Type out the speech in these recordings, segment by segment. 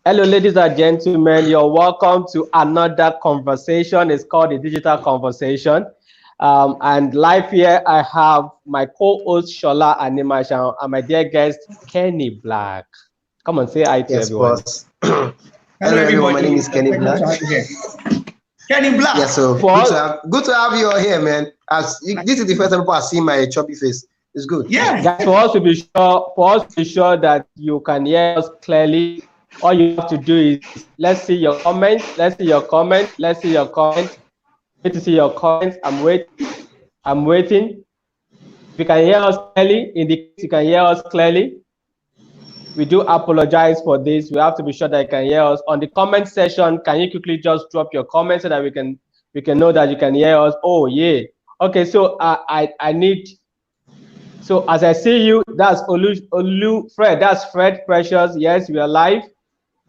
Hello, ladies and gentlemen. You're welcome to another conversation. It's called the Digital Conversation. And live here, I have my co-host Shola Animashan and my dear guest Kenny Black. Come on, say hi to Yes, everyone. boss. Hello, everyone. My name is Kenny Black. Kenny Black. Yeah, so good to have you all here, man. This is the first time people are seeing my chubby face. It's good. Yeah. Guys, for us to be sure that you can hear us clearly, all you have to do is let's see your comments. Let's see your comments. Let's see your comments. I need to see your comments. I'm waiting. I'm waiting. If you can hear us clearly, indicate you can hear us clearly. We do apologize for this. We have to be sure that you can hear us. On the comment section, can you quickly just drop your comments so that we can know that you can hear us? Oh yeah. Okay, so I need. So as I see you, that's Fred. That's Fred Precious. Yes, we are live.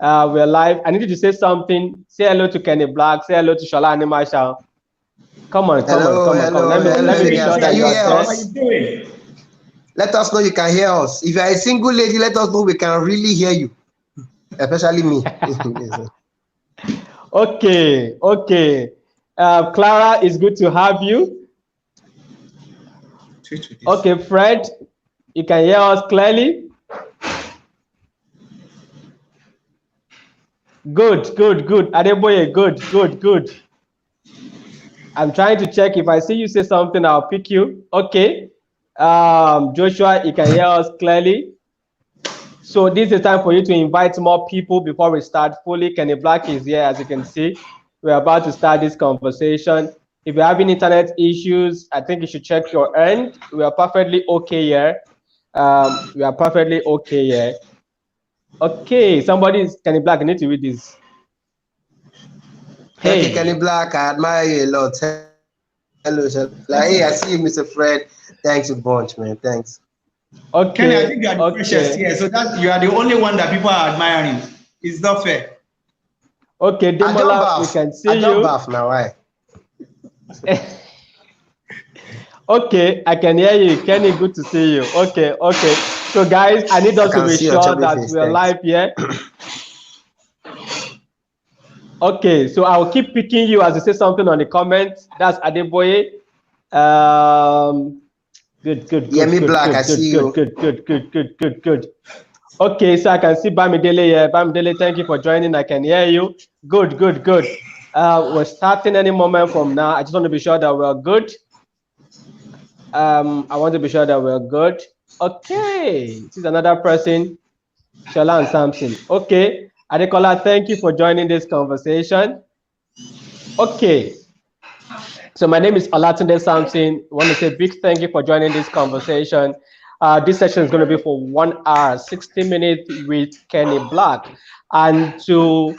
We are live. I need you to say something. Say hello to Kenny Black. Say hello to Shola Animasha. Come on. Let me be sure that you are there. Let us know you can hear us. If you are a single lady, let us know we can really hear you, especially me. Okay. Clara, it's good to have you. Okay, Fred, you can hear us clearly. Good. Adeboye, good. I'm trying to check. If I see you say something, I'll pick you. Okay. Joshua, you can hear us clearly. So this is time for you to invite more people before we start fully. Kenny Black is here, as you can see. We're about to start this conversation. If you're having internet issues, I think you should check your end. We are perfectly okay here. Okay, somebody is Kenny Black. I need to read this. Thank you, Kenny Black. I admire you a lot. Hello, sir. Hey, I see you, Mr. Fred. Thanks a bunch, man. Thanks. Okay. Kenny, I think you are the precious here, so that you are the only one that people are admiring. It's not fair. Okay, Demola, we can see you. I don't bath now, why? Okay, I can hear you. Kenny, good to see you. Okay. So guys, I need us to be sure that we're live here. Okay, so I'll keep picking you as you say something on the comments. That's Adeboye. Good. Yeah, me Black, I see you. Good. Okay, so I can see Bamidele here. Bamidele, thank you for joining. I can hear you. Good. We're starting any moment from now. I just want to be sure that we're good. I want to be sure that we're good. Okay, this is another person, Shola and Samson. Okay, Adekola, thank you for joining this conversation. Okay, so my name is Olatunde Samson. I want to say a big thank you for joining this conversation. This session is going to be for 1 hour, 60 minutes with Kenny Black. And to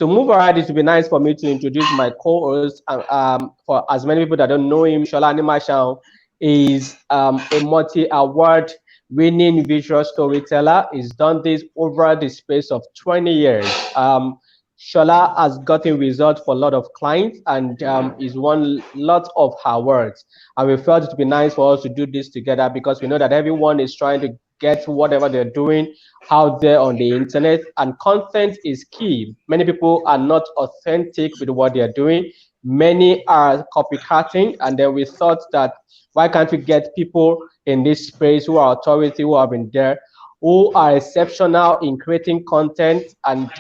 move around, it would be nice for me to introduce my co-host. For as many people that don't know him, Shola Animashan is a multi-award winning visual storyteller. He's done this over the space of 20 years. Shola has gotten results for a lot of clients and he's won lots of awards. And we felt it would be nice for us to do this together because we know that everyone is trying to get whatever they're doing out there on the internet, and content is key. Many people are not authentic with what they're doing. Many are copycatting, and then we thought that why can't we get people in this space who are authority, who have been there, who are exceptional in creating content and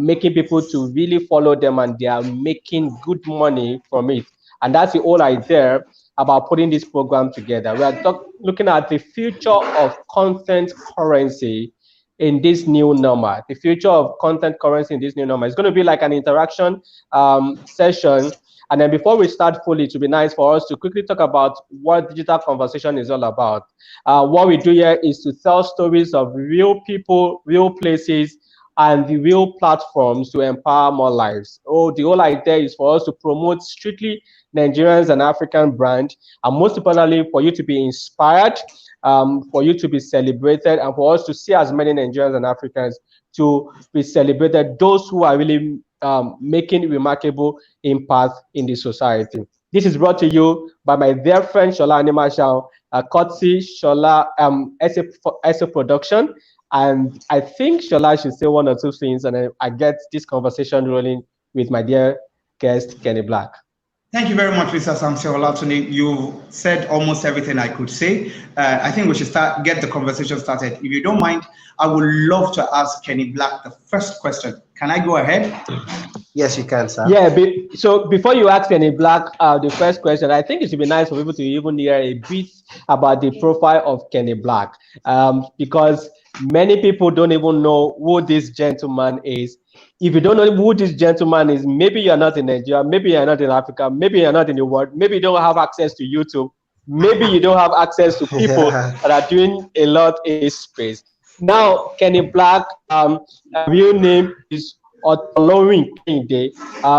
making people to really follow them, and they are making good money from it. And that's the whole idea about putting this program together. We are looking at the future of content currency in this new normal. The future of content currency in this new normal is going to be like an interaction session. And then before we start fully, it would be nice for us to quickly talk about what digital conversation is all about. What we do here is to tell stories of real people, real places, and the real platforms to empower more lives. The whole idea is for us to promote strictly Nigerians and African brand, and most importantly, for you to be inspired, for you to be celebrated, and for us to see as many Nigerians and Africans to be celebrated, those who are really making remarkable impact in the society. This is brought to you by my dear friend Shola Animashan Kotsi, Shola, SA Production. And I think Shola should say one or two things, and I get this conversation rolling with my dear guest, Kenny Black. Thank you very much, Mr. Samson Olatuni. You said almost everything I could say. I think we should get the conversation started. If you don't mind, I would love to ask Kenny Black the first question. Can I go ahead? Yes, you can, sir. Yeah, so before you ask Kenny Black the first question, I think it should be nice for people to even hear a bit about the profile of Kenny Black, because many people don't even know who this gentleman is. If you don't know who this gentleman is, maybe you're not in Nigeria, maybe you're not in Africa, maybe you're not in the world, maybe you don't have access to YouTube, maybe you don't have access to people that are doing a lot in this space. Now, Kenny Black, real name is Otolowin Kehinde.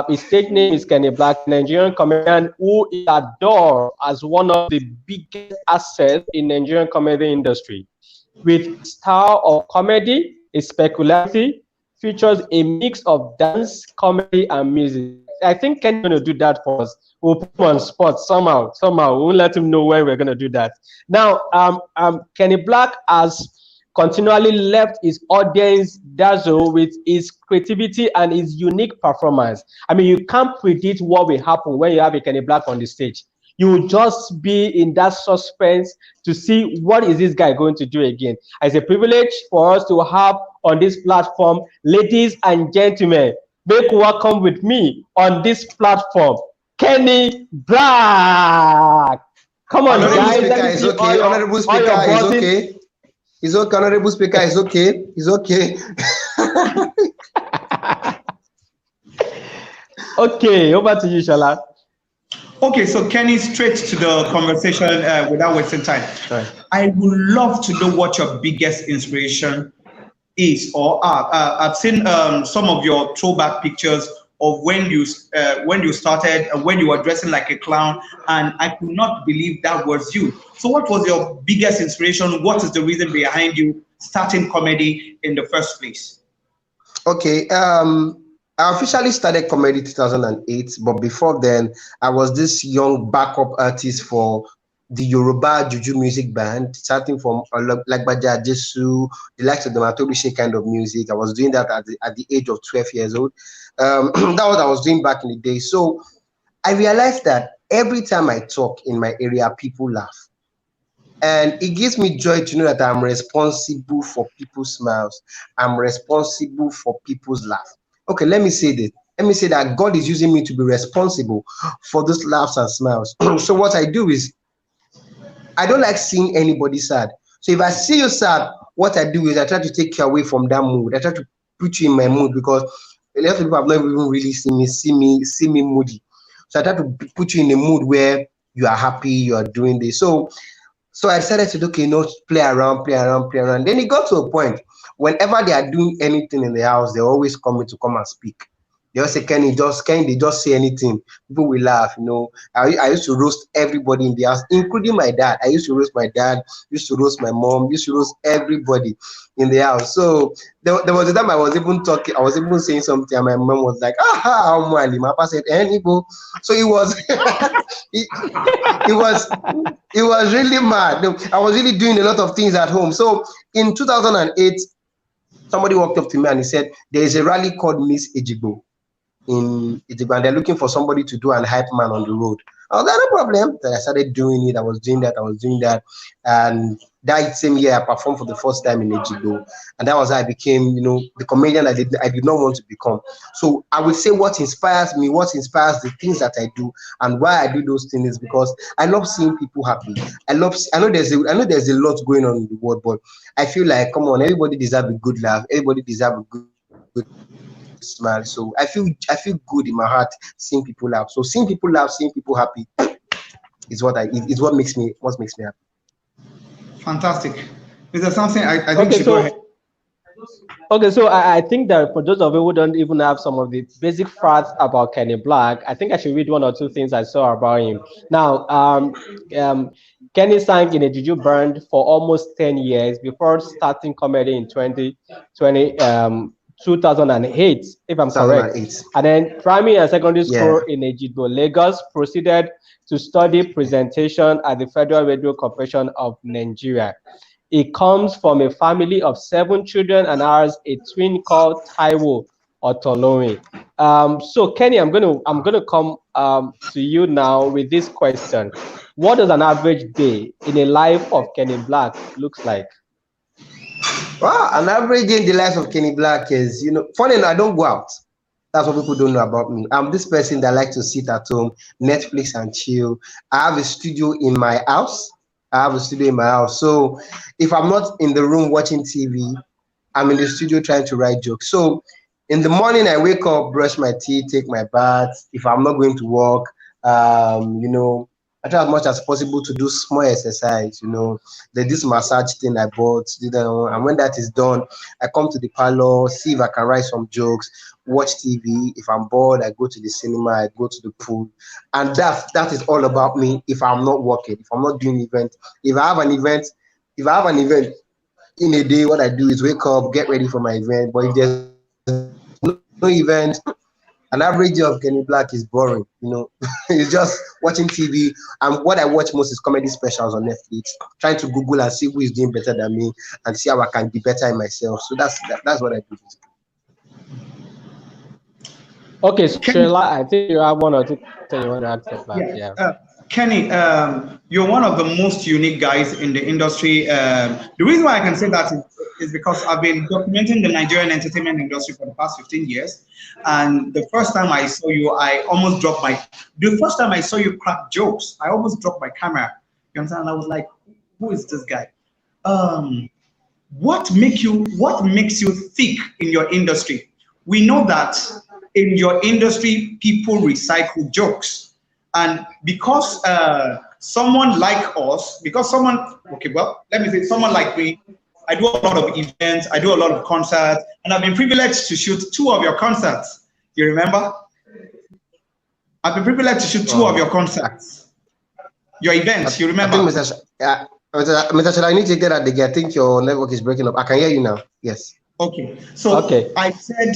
His stage name is Kenny Black, a Nigerian comedian who is adored as one of the biggest assets in Nigerian comedy industry. With style of comedy, his peculiarity features a mix of dance, comedy, and music. I think Kenny's going to do that for us. We'll put him on spot somehow. We'll let him know when we're going to do that. Now, Kenny Black has continually left his audience dazzled with his creativity and his unique performance. I mean, you can't predict what will happen when you have a Kenny Black on the stage. You will just be in that suspense to see what is this guy going to do again. It's a privilege for us to have on this platform, ladies and gentlemen, make welcome with me on this platform, Kenny Black. Come on, Honorable guys. Speaker is okay. Honorable Speaker is okay. It's okay, Honorable Speaker, it's okay. It's okay. Okay, over to you, Shola. Okay, so Kenny, straight to the conversation without wasting time. Right. I would love to know what your biggest inspiration is or are. I've seen some of your throwback pictures of when you started, when you were dressing like a clown, and I could not believe that was you. So what was your biggest inspiration? What is the reason behind you starting comedy in the first place? Okay, I officially started comedy 2008, but before then, I was this young backup artist for the Yoruba Juju music band, starting from Lagbaja, Jesu, the likes of the Matobishi kind of music. I was doing that at the age of 12 years old. That was what I was doing back in the day. So I realized that every time I talk in my area, people laugh. And it gives me joy to know that I'm responsible for people's smiles. I'm responsible for people's laugh. Okay, let me say this. Let me say that God is using me to be responsible for those laughs and smiles. So what I do is, I don't like seeing anybody sad. So if I see you sad, what I do is I try to take you away from that mood. I try to put you in my mood, because a lot of people have not even really seen me moody. So I try to put you in a mood where you are happy, you are doing this. So I decided to, okay, play around. Then it got to a point, whenever they are doing anything in the house, they're always coming to come and speak. They all say, Kenny, they just say anything. People will laugh, I used to roast everybody in the house, including my dad. I used to roast my dad, used to roast my mom, used to roast everybody in the house. So there was a time I was even saying something, and my mom was like, aha, my papa said, Nibo. So it was, it was really mad. I was really doing a lot of things at home. So in 2008, somebody walked up to me and he said, there is a rally called Miss Ejigbo in Ejigbo, and they're looking for somebody to do an hype man on the road. I was like, no problem. Then I started doing it. I was doing that. And that same year, I performed for the first time in Ejigbo. And that was how I became, the comedian I did not want to become. So I would say what inspires me, what inspires the things that I do, and why I do those things is because I love seeing people happy. I know there's a lot going on in the world, but I feel like, come on, everybody deserves a good laugh. Everybody deserves a good smile. So I feel good in my heart seeing people laugh. So seeing people laugh, seeing people happy is what makes me happy. Fantastic. Is there something I think should go ahead? Okay, so I think that for those of you who don't even have some of the basic facts about Kenny Black, I think I should read one or two things I saw about him. Now, Kenny sang in a juju band for almost 10 years before starting comedy in 2020. 2008, if I'm correct. 2008. And then primary and secondary Yeah. school in Ejigbo, Lagos, proceeded to study presentation at the Federal Radio Corporation of Nigeria. He comes from a family of 7 children and has a twin called Taiwo Otolomi. So Kenny, I'm gonna come to you now with this question. What does an average day in a life of Kenny Black looks like? Well, an average day in the life of Kenny Black is, funny enough, I don't go out. That's what people don't know about me. I'm this person that likes to sit at home, Netflix and chill. I have a studio in my house. So if I'm not in the room watching TV, I'm in the studio trying to write jokes. So in the morning, I wake up, brush my teeth, take my bath. If I'm not going to work, I try as much as possible to do small exercise. There's this massage thing I bought, and when that is done, I come to the parlor, see if I can write some jokes, watch TV. If I'm bored, I go to the cinema, I go to the pool, and that is all about me. If I'm not working, if I'm not doing event, if I have an event in a day, what I do is wake up, get ready for my event. But if there's no event, an average day of Kenny Black is boring. It's just watching TV. And what I watch most is comedy specials on Netflix, trying to Google and see who is doing better than me and see how I can be better in myself. So that's what I do. Okay, so Sheila, I think you have 1 or 2 things you want to add back. Yeah. Kenny, you're one of the most unique guys in the industry. The reason why I can say that is because I've been documenting the Nigerian entertainment industry for the past 15 years. And the first time I saw you, the first time I saw you crack jokes, I almost dropped my camera. You understand? I was like, who is this guy? What makes you thick in your industry? We know that in your industry, people recycle jokes. And because someone like us, let me say someone like me, I do a lot of events, I do a lot of concerts, and I've been privileged to shoot 2 of your concerts. You remember? I've been privileged to shoot 2 of your concerts. Your events, you remember? I think Mr. I need to get at the gate. I think your network is breaking up. I can hear you now. Yes. Okay. So I said,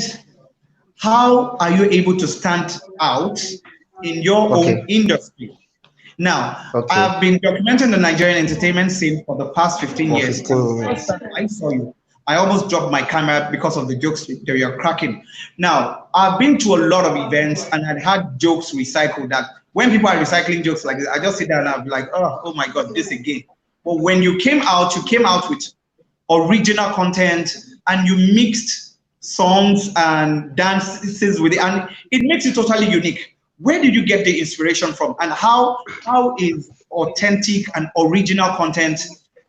how are you able to stand out in your own industry? Now, I've been documenting the Nigerian entertainment scene for the past 15 years. I saw you. I almost dropped my camera because of the jokes that you're cracking. Now, I've been to a lot of events and I've had jokes recycled that when people are recycling jokes like this, I just sit there and I'm like, oh my God, this again. But when you came out with original content and you mixed songs and dances with it, and it makes it totally unique. Where did you get the inspiration from, and how is authentic and original content,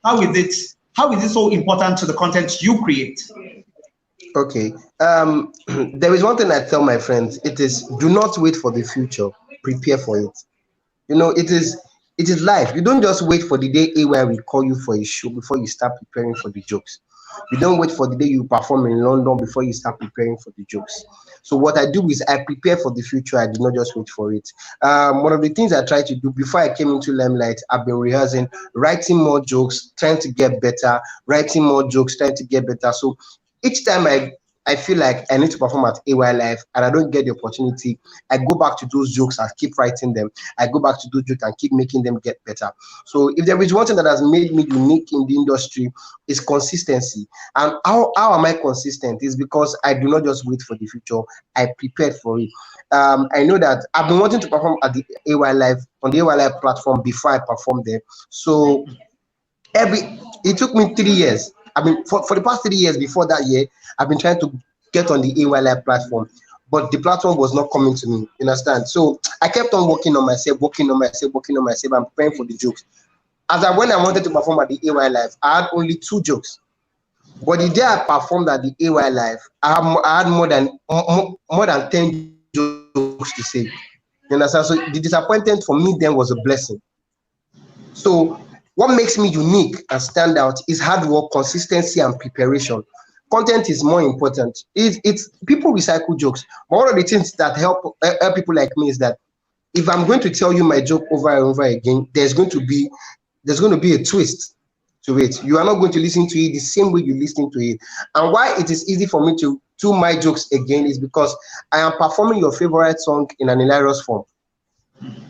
how is it so important to the content you create? Okay. There is one thing I tell my friends. It is, do not wait for the future, prepare for it. It is life. You don't just wait for the day where we call you for a show before you start preparing for the jokes. You don't wait for the day you perform in London before you start preparing for the jokes. So what I do is I prepare for the future. I do not just wait for it. One of the things I try to do before I came into Limelight, I've been rehearsing, writing more jokes, trying to get better, writing more jokes, trying to get better. So each time I feel like I need to perform at AY Live and I don't get the opportunity, I go back to those jokes and keep writing them. I go back to those jokes and keep making them get better. So if there is one thing that has made me unique in the industry, is consistency. And how am I consistent? Is because I do not just wait for the future, I prepared for it. I know that I've been wanting to perform at the AY Live, on the AY Live platform before I performed there. So it took me 3 years. I mean, for the past 3 years before that year, I've been trying to get on the AY Live platform, but the platform was not coming to me. You understand? So I kept on working on myself, and preparing for the jokes. When I wanted to perform at the AY Live, I had only 2 jokes. But the day I performed at the AY Live, I had more than 10 jokes to say. You understand? So the disappointment for me then was a blessing. So what makes me unique and stand out is hard work, consistency, and preparation. Content is more important. It's people recycle jokes. But one of the things that help people like me is that if I'm going to tell you my joke over and over again, there's going to be a twist to it. You are not going to listen to it the same way you listen to it. And why it is easy for me to do my jokes again is because I am performing your favorite song in an hilarious form.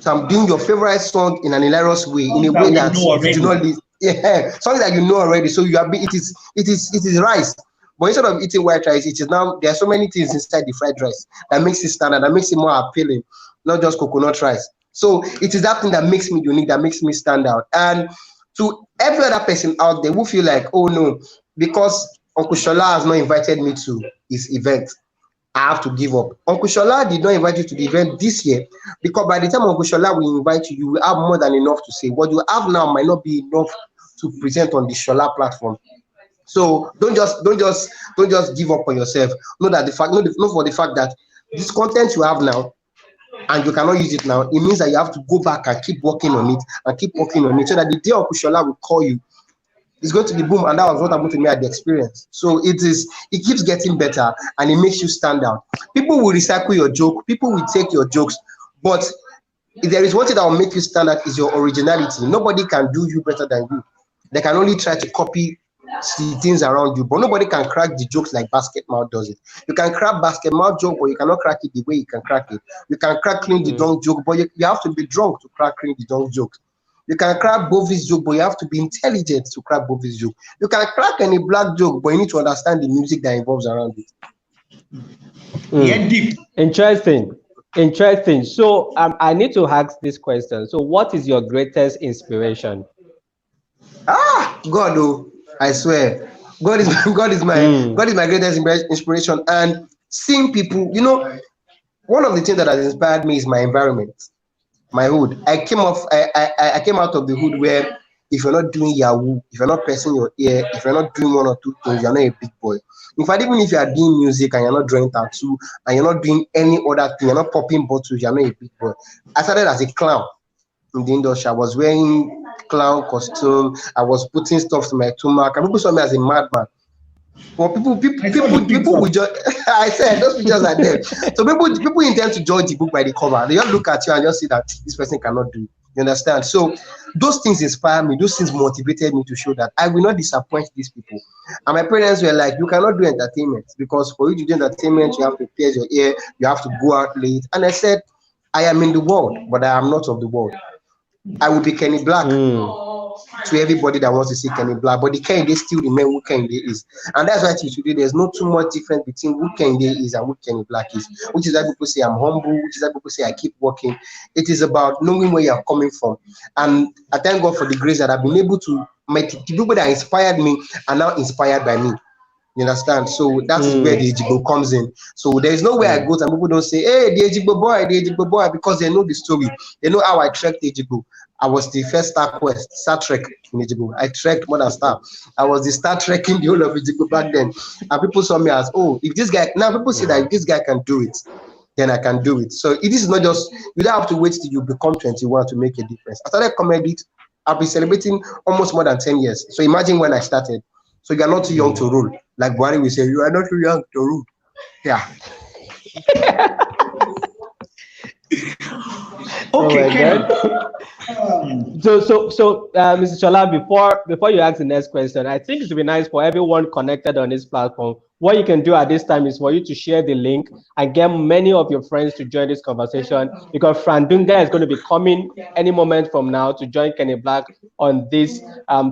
So I'm doing your favorite song in an hilarious way, in a way that you do not listen. Yeah, something that you know already. So you are it is rice. But instead of eating white rice, it is now there are so many things inside the fried rice that makes it standard, that makes it more appealing, not just coconut rice. So it is that thing that makes me unique, that makes me stand out. And to every other person out there who feel like, oh no, because Uncle Shola has not invited me to his event, I have to give up. Uncle Shola did not invite you to the event this year because by the time Uncle Shola will invite you, you will have more than enough to say. What you have now might not be enough to present on the Shola platform. So don't just give up on yourself. Know that know for the fact that this content you have now and you cannot use it now, it means that you have to go back and keep working on it and keep working on it so that the day Uncle Shola will call you, it's going to be boom. And that was what happened to me at the experience. So it keeps getting better and it makes you stand out. People will recycle your joke, people will take your jokes, but if there is one thing that will make you stand out is your originality. Nobody can do you better than you. They can only try to copy the things around you, but nobody can crack the jokes like Basketmouth does it. You can crack Basketmouth joke, but you cannot crack it the way you can crack it. You can crack Clean the Dunk joke, but you have to be drunk to crack Clean the Dunk joke. You can crack Bovis joke, but you have to be intelligent to crack Bovis joke. You can crack any black joke, but you need to understand the music that involves around it. Yeah, deep. Interesting. So I need to ask this question. So what is your greatest inspiration? God, oh, I swear, God is my greatest inspiration. And seeing people, one of the things that has inspired me is my environment, my hood. I came out of the hood where if you're not doing Yahoo, if you're not pressing your ear, if you're not doing one or two things, you're not a big boy. In fact, even if you are doing music and you're not drawing tattoo and you're not doing any other thing, you're not popping bottles, you're not a big boy. I started as a clown in the industry. I was wearing clown costume. I was putting stuff to my stomach, and people saw me as a madman. But people will just I said those pictures are there. So people intend to judge the book by the cover. They just look at you and just see that this person cannot do it. You understand? So those things inspire me, those things motivated me to show that I will not disappoint these people. And my parents were like, you cannot do entertainment because for you to do entertainment, you have to pierce your ear, you have to go out late. And I said, I am in the world, but I am not of the world. I will be Kenny Black to everybody that wants to see Kenny Black, but the Kende still remain who Kende is. And that's why today there's not too much difference between who Kende is and who Kenny Black is, which is why people say I'm humble, which is why people say I keep working. It is about knowing where you're coming from. And I thank God for the grace that I've been able to make the people that inspired me are now inspired by me. You understand? So that is where the Ejigbo comes in. So there is no way I go and people don't say, hey, the Ejigbo boy, because they know the story. They know how I trekked Ejigbo. I was the first Star Trek in Ejigbo. I trekked more than Star. I was the Star Trek in the whole of Ejigbo back then. And people saw me as, oh, if this guy, now people say that if this guy can do it, then I can do it. So it is not just, you don't have to wait till you become 21 to make a difference. I started comedy, I've been celebrating almost more than 10 years. So imagine when I started. So you are not too young to rule. Like Buhari will say, you are not too young to rule. Yeah. Okay, So, Mr. Shola, before you ask the next question, I think it would be nice for everyone connected on this platform. What you can do at this time is for you to share the link and get many of your friends to join this conversation, because Fran Dunga is going to be coming any moment from now to join Kenny Black on this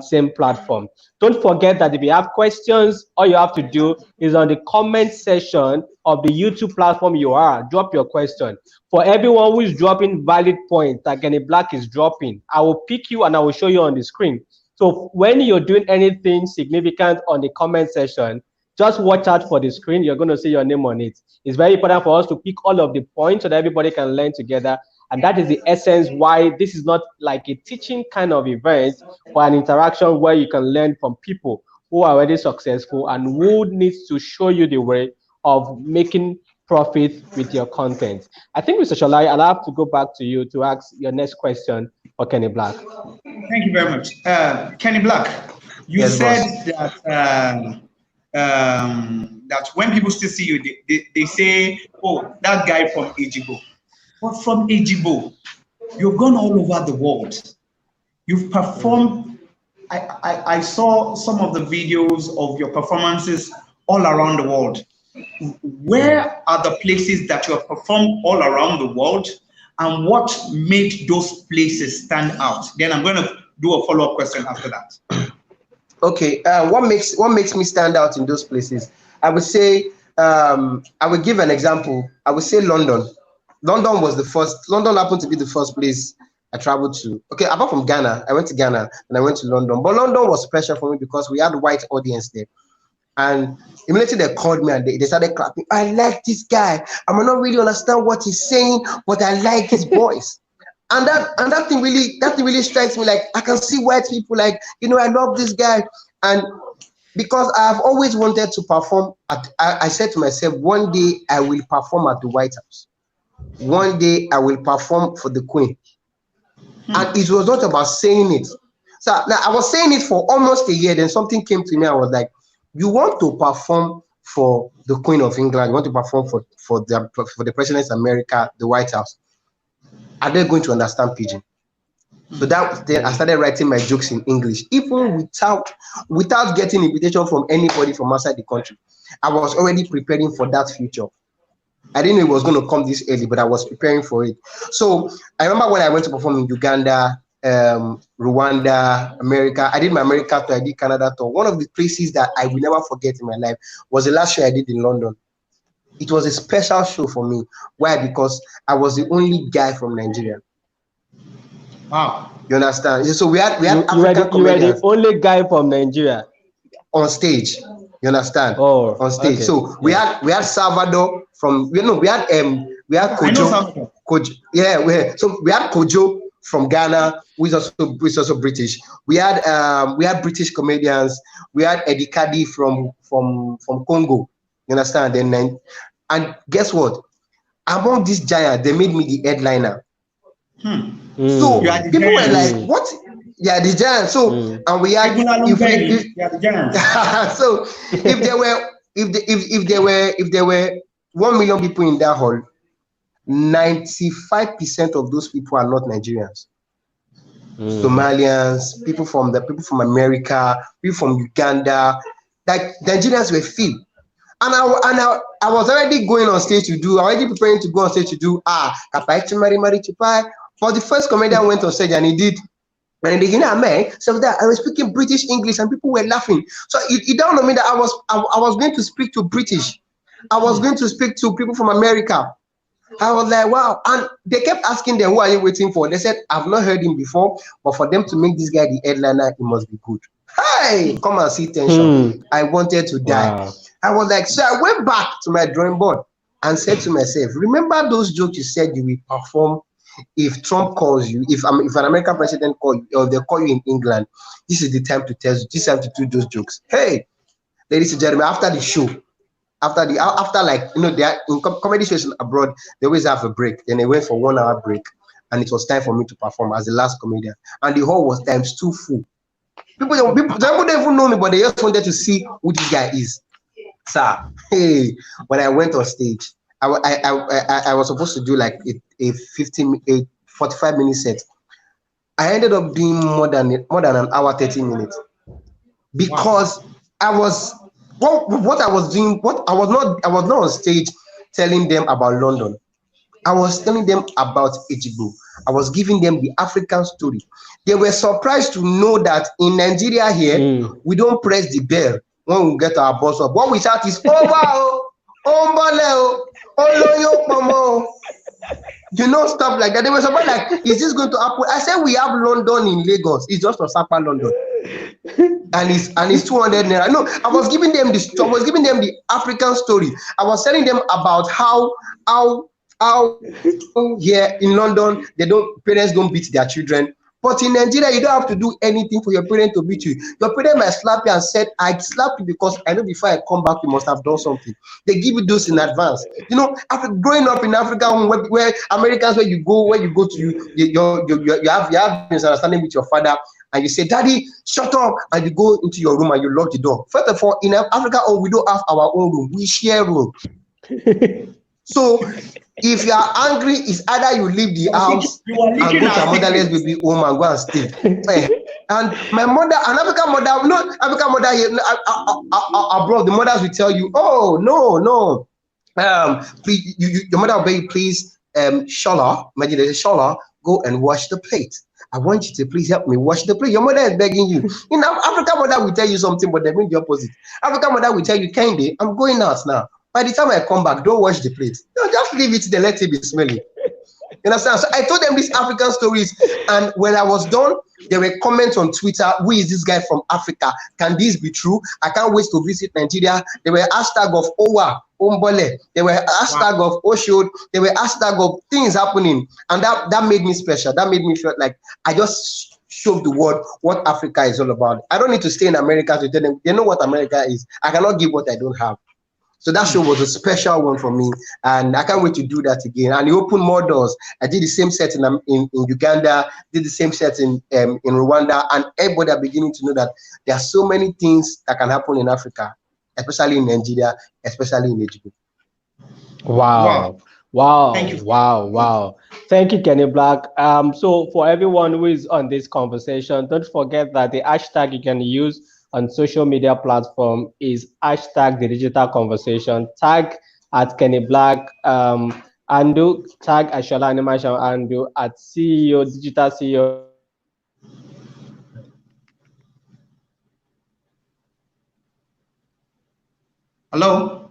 same platform. Don't forget that if you have questions, all you have to do is on the comment section of the YouTube platform you are, drop your question. For everyone who is dropping valid points that Kenny Black is dropping, I will pick you and I will show you on the screen. So when you're doing anything significant on the comment section, just watch out for the screen. You're going to see your name on it. It's very important for us to pick all of the points so that everybody can learn together. And that is the essence why this is not like a teaching kind of event, but an interaction where you can learn from people who are already successful and who needs to show you the way of making profit with your content. I think, Mr. Shola, I'll have to go back to you to ask your next question for Kenny Black. Thank you very much. Kenny Black, you said that that when people still see you, they say, oh, that guy from Ejigbo. But from Ejigbo, you've gone all over the world. You've performed. I saw some of the videos of your performances all around the world. where are the places that you have performed all around the world, and what made those places stand out? Then I'm going to do a follow-up question after that. Okay, what makes me stand out in those places? I would say, I would give an example. I would say London. London was the first. London happened to be the first place I traveled to. Okay, apart from Ghana, I went to Ghana and I went to London. But London was special for me because we had a white audience there. And immediately they called me and they started clapping. I like this guy. I might not really understand what he's saying, but I like his voice. And that thing really strikes me. Like, I can see white people like, I love this guy. And because I've always wanted to perform I said to myself, one day I will perform at the White House. One day I will perform for the Queen. And it was not about saying it. So now I was saying it for almost a year. Then something came to me. I was like, you want to perform for the Queen of England, you want to perform for the President of America, the White House. Are they going to understand Pidgin? So then I started writing my jokes in English, even without getting invitation from anybody from outside the country. I was already preparing for that future. I didn't know it was going to come this early, but I was preparing for it. So I remember when I went to perform in Uganda, Rwanda, America. I did my America tour, I did Canada tour. One of the places that I will never forget in my life was the last show I did in London. It was a special show for me. Why? Because I was the only guy from Nigeria. Wow. You understand? So we had you were the only guy from Nigeria on stage. You understand? Oh, on stage. Okay. So we had Salvador from we had Kojo. So we had Kojo from Ghana, who is also British. We had British comedians. We had Eddie Kadi from Congo. You understand? And guess what? Among these giants, they made me the headliner. So people were like, "What? Yeah, the giants." So and we had the giants. So if there were 1 million people in that hall, 95% of those people are not Nigerians. Somalians, people from America, people from Uganda, like Nigerians were few. And I was already going on stage preparing to go on stage to do Kapai Chupai. But the first comedian went on stage and he did. And so that I was speaking British English and people were laughing. So it dawned on me that I was going to speak to British. I was going to speak to people from America. I was like, wow. And they kept asking them, who are you waiting for? They said, I've not heard him before, but for them to make this guy the headliner, it must be good. Hey, come and see tension. I wanted to die. Wow. I was like, so I went back to my drawing board and said to myself, remember those jokes you said you will perform if Trump calls you, if an American president calls you, or they call you in England, this is the time to test, this time to do those jokes. Hey, ladies and gentlemen, after the show, after like, they are in comedy shows abroad, they always have a break. Then they went for 1 hour break, and it was time for me to perform as the last comedian. And the hall was ×2 full. People don't even know me, but they just wanted to see who this guy is. So, hey, when I went on stage, I was supposed to do like a 45-minute set. I ended up doing more than an hour, 30 minutes, because I was what I was doing. I was not on stage telling them about London. I was telling them about Ejigbo. I was giving them the African story. They were surprised to know that in Nigeria here, we don't press the bell when we get our boss up. What we shout is over, stuff like that. They were surprised, like, is this going to happen? I said we have London in Lagos. It's just Osaka, London, and it's 200 naira. No, I was giving them the African story. I was telling them about how here in London parents don't beat their children. But in Nigeria, you don't have to do anything for your parent to beat you. Your parent might slap you and said, I slapped you because I know before I come back, you must have done something. They give you those in advance. After growing up in Africa, where Americans, where you go to, you have misunderstanding with your father, and you say, Daddy, shut up, and you go into your room and you lock the door. First of all, in Africa, we don't have our own room. We share room. So if you are angry, it's either you leave the house and go to a motherless baby home and go and stay. And my mother, an African mother, not African mother here, abroad, the mothers will tell you, oh, no. Please, your mother will beg, please, Shola, imagine there's a Shola, go and wash the plate. I want you to please help me wash the plate. Your mother is begging you. You know, African mother will tell you something, but they mean the opposite. African mother will tell you, Kendi, I'm going out now. By the time I come back, don't wash the plate. No, just leave it, they let it be smelly. You understand? So I told them these African stories, and when I was done, there were comments on Twitter, who is this guy from Africa? Can this be true? I can't wait to visit Nigeria. There were hashtag of Owa, Ombole. There were hashtag of Oshod. There were hashtag of things happening. And that made me special. That made me feel like I just showed the world what Africa is all about. I don't need to stay in America to tell them, they know what America is. I cannot give what I don't have. So that show was a special one for me, and I can't wait to do that again. And it opened more doors. I did the same set in Uganda, did the same set in Rwanda, and everybody are beginning to know that there are so many things that can happen in Africa, especially in Nigeria, especially in Egypt. Wow. Thank you. Wow. Thank you, Kenny Black. So for everyone who is on this conversation, don't forget that the hashtag you can use on social media platform is hashtag the digital conversation. Tag at Kenny Black, Andu, tag at Shola Animation, Andu at CEO, digital CEO. Hello,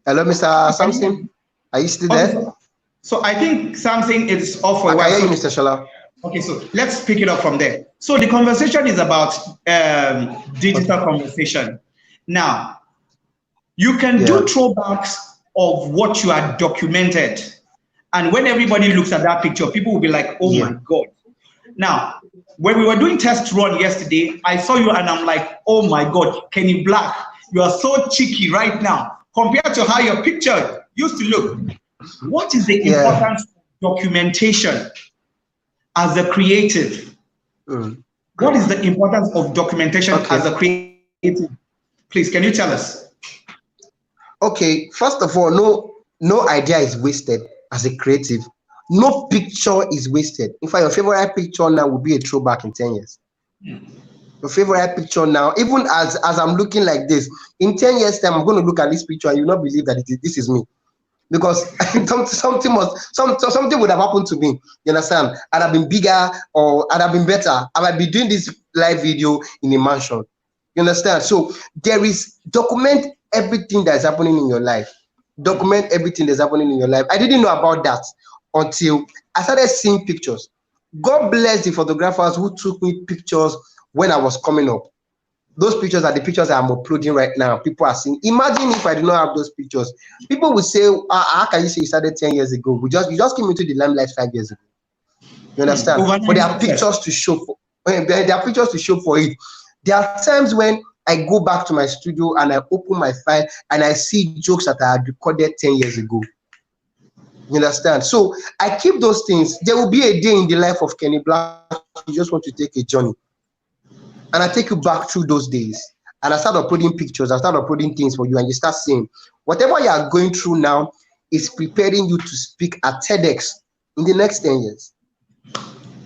Mr. Samson. Are you still there? So I think something is off for a while. I hear you, Mr. Shola. Okay, so let's pick it up from there. So the conversation is about digital conversation. Now, you can do throwbacks of what you had documented. And when everybody looks at that picture, people will be like, oh my God. Now, when we were doing test run yesterday, I saw you and I'm like, oh my God, Kenny Black, you are so cheeky right now compared to how your picture used to look. What is the importance of documentation as a creative? What is the importance of documentation as a creative? Please, can you tell us? Okay, first of all, no idea is wasted as a creative. No picture is wasted. In fact, your favorite picture now will be a throwback in 10 years. Your favorite picture now, even as I'm looking like this, in 10 years time, I'm going to look at this picture and you'll not believe that this is me. Because something would have happened to me. You understand? I'd have been bigger or I'd have been better. I might be doing this live video in a mansion. You understand? So there is, document everything that is happening in your life. Document everything that's happening in your life. I didn't know about that until I started seeing pictures. God bless the photographers who took me pictures when I was coming up. Those pictures are the pictures that I'm uploading right now. People are seeing. Imagine if I did not have those pictures. People would say, how can you say you started 10 years ago? You just came into the limelight 5 years ago. You understand? But there are pictures to show for. There are pictures to show for it. There are times when I go back to my studio and I open my file and I see jokes that I had recorded 10 years ago. You understand? So I keep those things. There will be a day in the life of Kenny Black. You just want to take a journey. And I take you back through those days. And I start uploading pictures. I start uploading things for you. And you start saying, whatever you are going through now is preparing you to speak at TEDx in the next 10 years.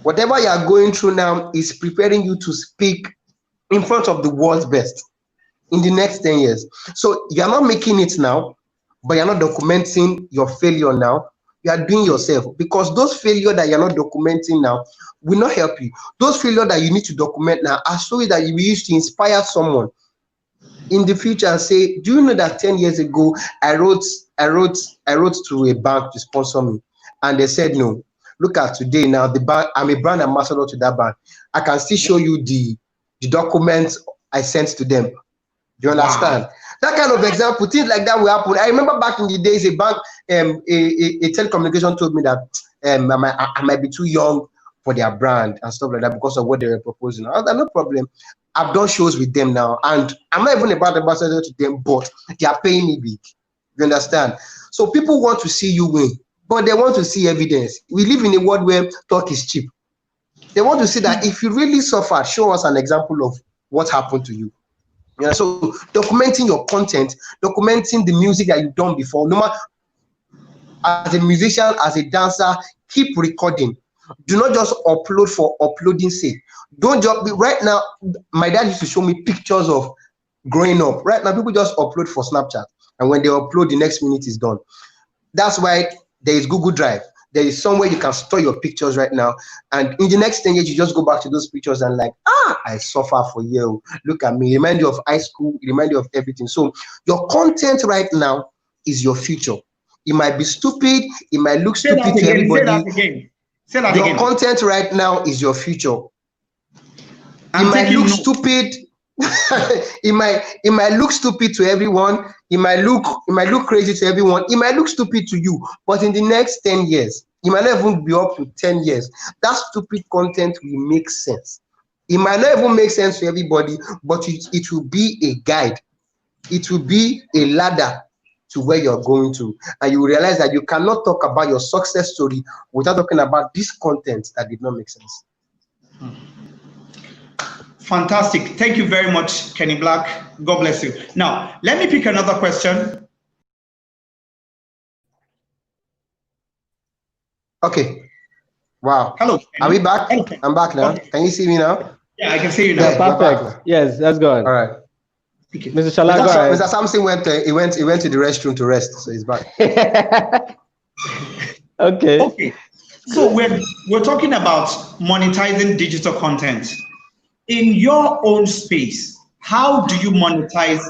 Whatever you are going through now is preparing you to speak in front of the world's best in the next 10 years. So you're not making it now, but you're not documenting your failure now. You are doing yourself, because those failures that you're not documenting now will not help you. Those failures that you need to document now are so that you will use to inspire someone in the future and say, do you know that 10 years ago I wrote to a bank to sponsor me and they said no. Look at today now, the bank, I'm a brand ambassador to that bank. I can still show you the documents I sent to them. Do you understand? Wow. That kind of example, things like that will happen. I remember back in the days, a bank, a telecommunication told me that I might be too young for their brand and stuff like that because of what they were proposing. I was like, no problem. I've done shows with them now, and I'm not even a brand ambassador to them, but they are paying me big. You understand? So people want to see you win, but they want to see evidence. We live in a world where talk is cheap. They want to see that if you really suffer, show us an example of what happened to you. Yeah, so documenting your content, documenting the music that you've done before, no matter as a musician, as a dancer, keep recording. Do not just upload for uploading sake. Don't just be right now. My dad used to show me pictures of growing up. Right now, people just upload for Snapchat, and when they upload, the next minute is done. That's why there is Google Drive. There is somewhere you can store your pictures right now, and in the next 10 years, you just go back to those pictures and like, I suffer for you. Look at me. Remind you of high school. Remind you of everything. So your content right now is your future. It might be stupid. It might look stupid to everybody. Say that again. Say that your again. content right now is your future. It might look stupid. it might look stupid to everyone. It might look crazy to everyone. It might look stupid to you, but in the next 10 years, it might not even be up to 10 years. That stupid content will make sense. It might not even make sense to everybody, but it will be a guide. It will be a ladder to where you're going to, and you will realize that you cannot talk about your success story without talking about this content that did not make sense. Fantastic. Thank you very much, Kenny Black. God bless you. Now, let me pick another question. Okay. Wow. Hello. Kenny. Are we back? Okay. I'm back now. Okay. Can you see me now? Yeah, I can see you now. Yeah, perfect. Yes, that's good. All right. Mr. Shala, go ahead. Mr. Samson went to the restroom to rest, so he's back. Okay. So we're talking about monetizing digital content. In your own space, how do you monetize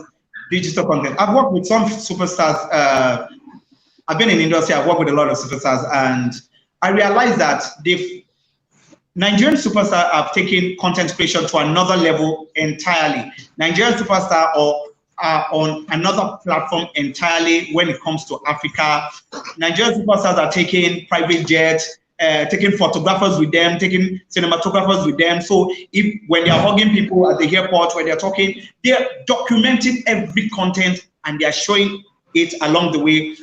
digital content? I've worked with some superstars. I've been in the industry. I've worked with a lot of superstars, and I realized that Nigerian superstars have taken content creation to another level entirely. Nigerian superstars are on another platform entirely when it comes to Africa. Nigerian superstars are taking private jets, taking photographers with them, taking cinematographers with them. So when they're hugging people at the airport, when they're talking, they're documenting every content and they're showing it along the way.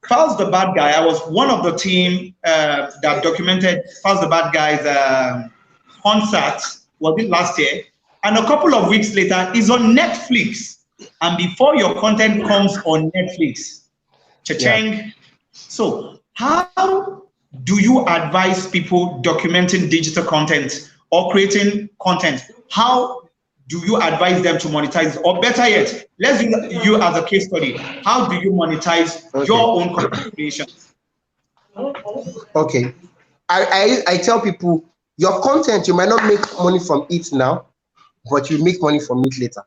Falz the Bad Guy, I was one of the team that documented Falz the Bad Guy's concert, was it last year? And a couple of weeks later, it's on Netflix. And before your content comes on Netflix, cha-ching. Yeah. So how do you advise people documenting digital content or creating content? How do you advise them to monetize? Or better yet, let's do you as a case study. How do you monetize your own content creation? Okay. I tell people, your content, you might not make money from it now, but you make money from it later.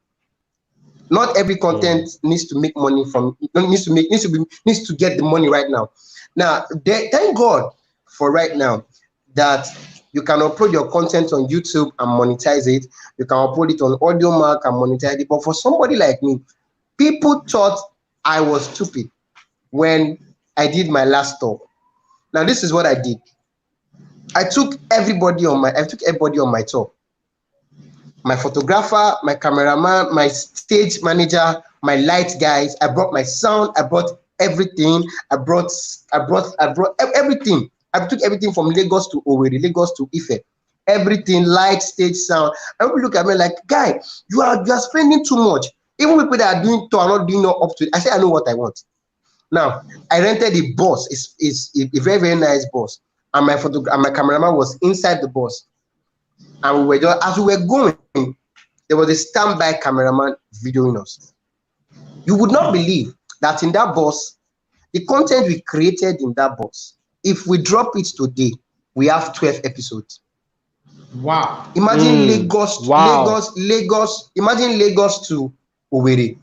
Not every content needs to make money from, needs to get the money right now. Now, thank God for right now that you can upload your content on YouTube and monetize it. You can upload it on AudioMark and monetize it. But for somebody like me, people thought I was stupid when I did my last tour. Now, this is what I did. I took everybody on my tour. My photographer, my cameraman, my stage manager, my light guys. I brought my sound. I brought everything. I brought everything. I took everything from Lagos to Owerri, Lagos to Ife. Everything, light, stage, sound. And people look at me like, guy, you are spending too much. Even people that are doing tour are not doing up to it. I say, I know what I want. Now, I rented a bus. It's a very, very nice bus. And my cameraman was inside the bus. And we were just, as we were going, there was a standby cameraman videoing us. You would not believe that in that bus, the content we created in that bus, if we drop it today, we have 12 episodes. Wow. Imagine Lagos to Owerri.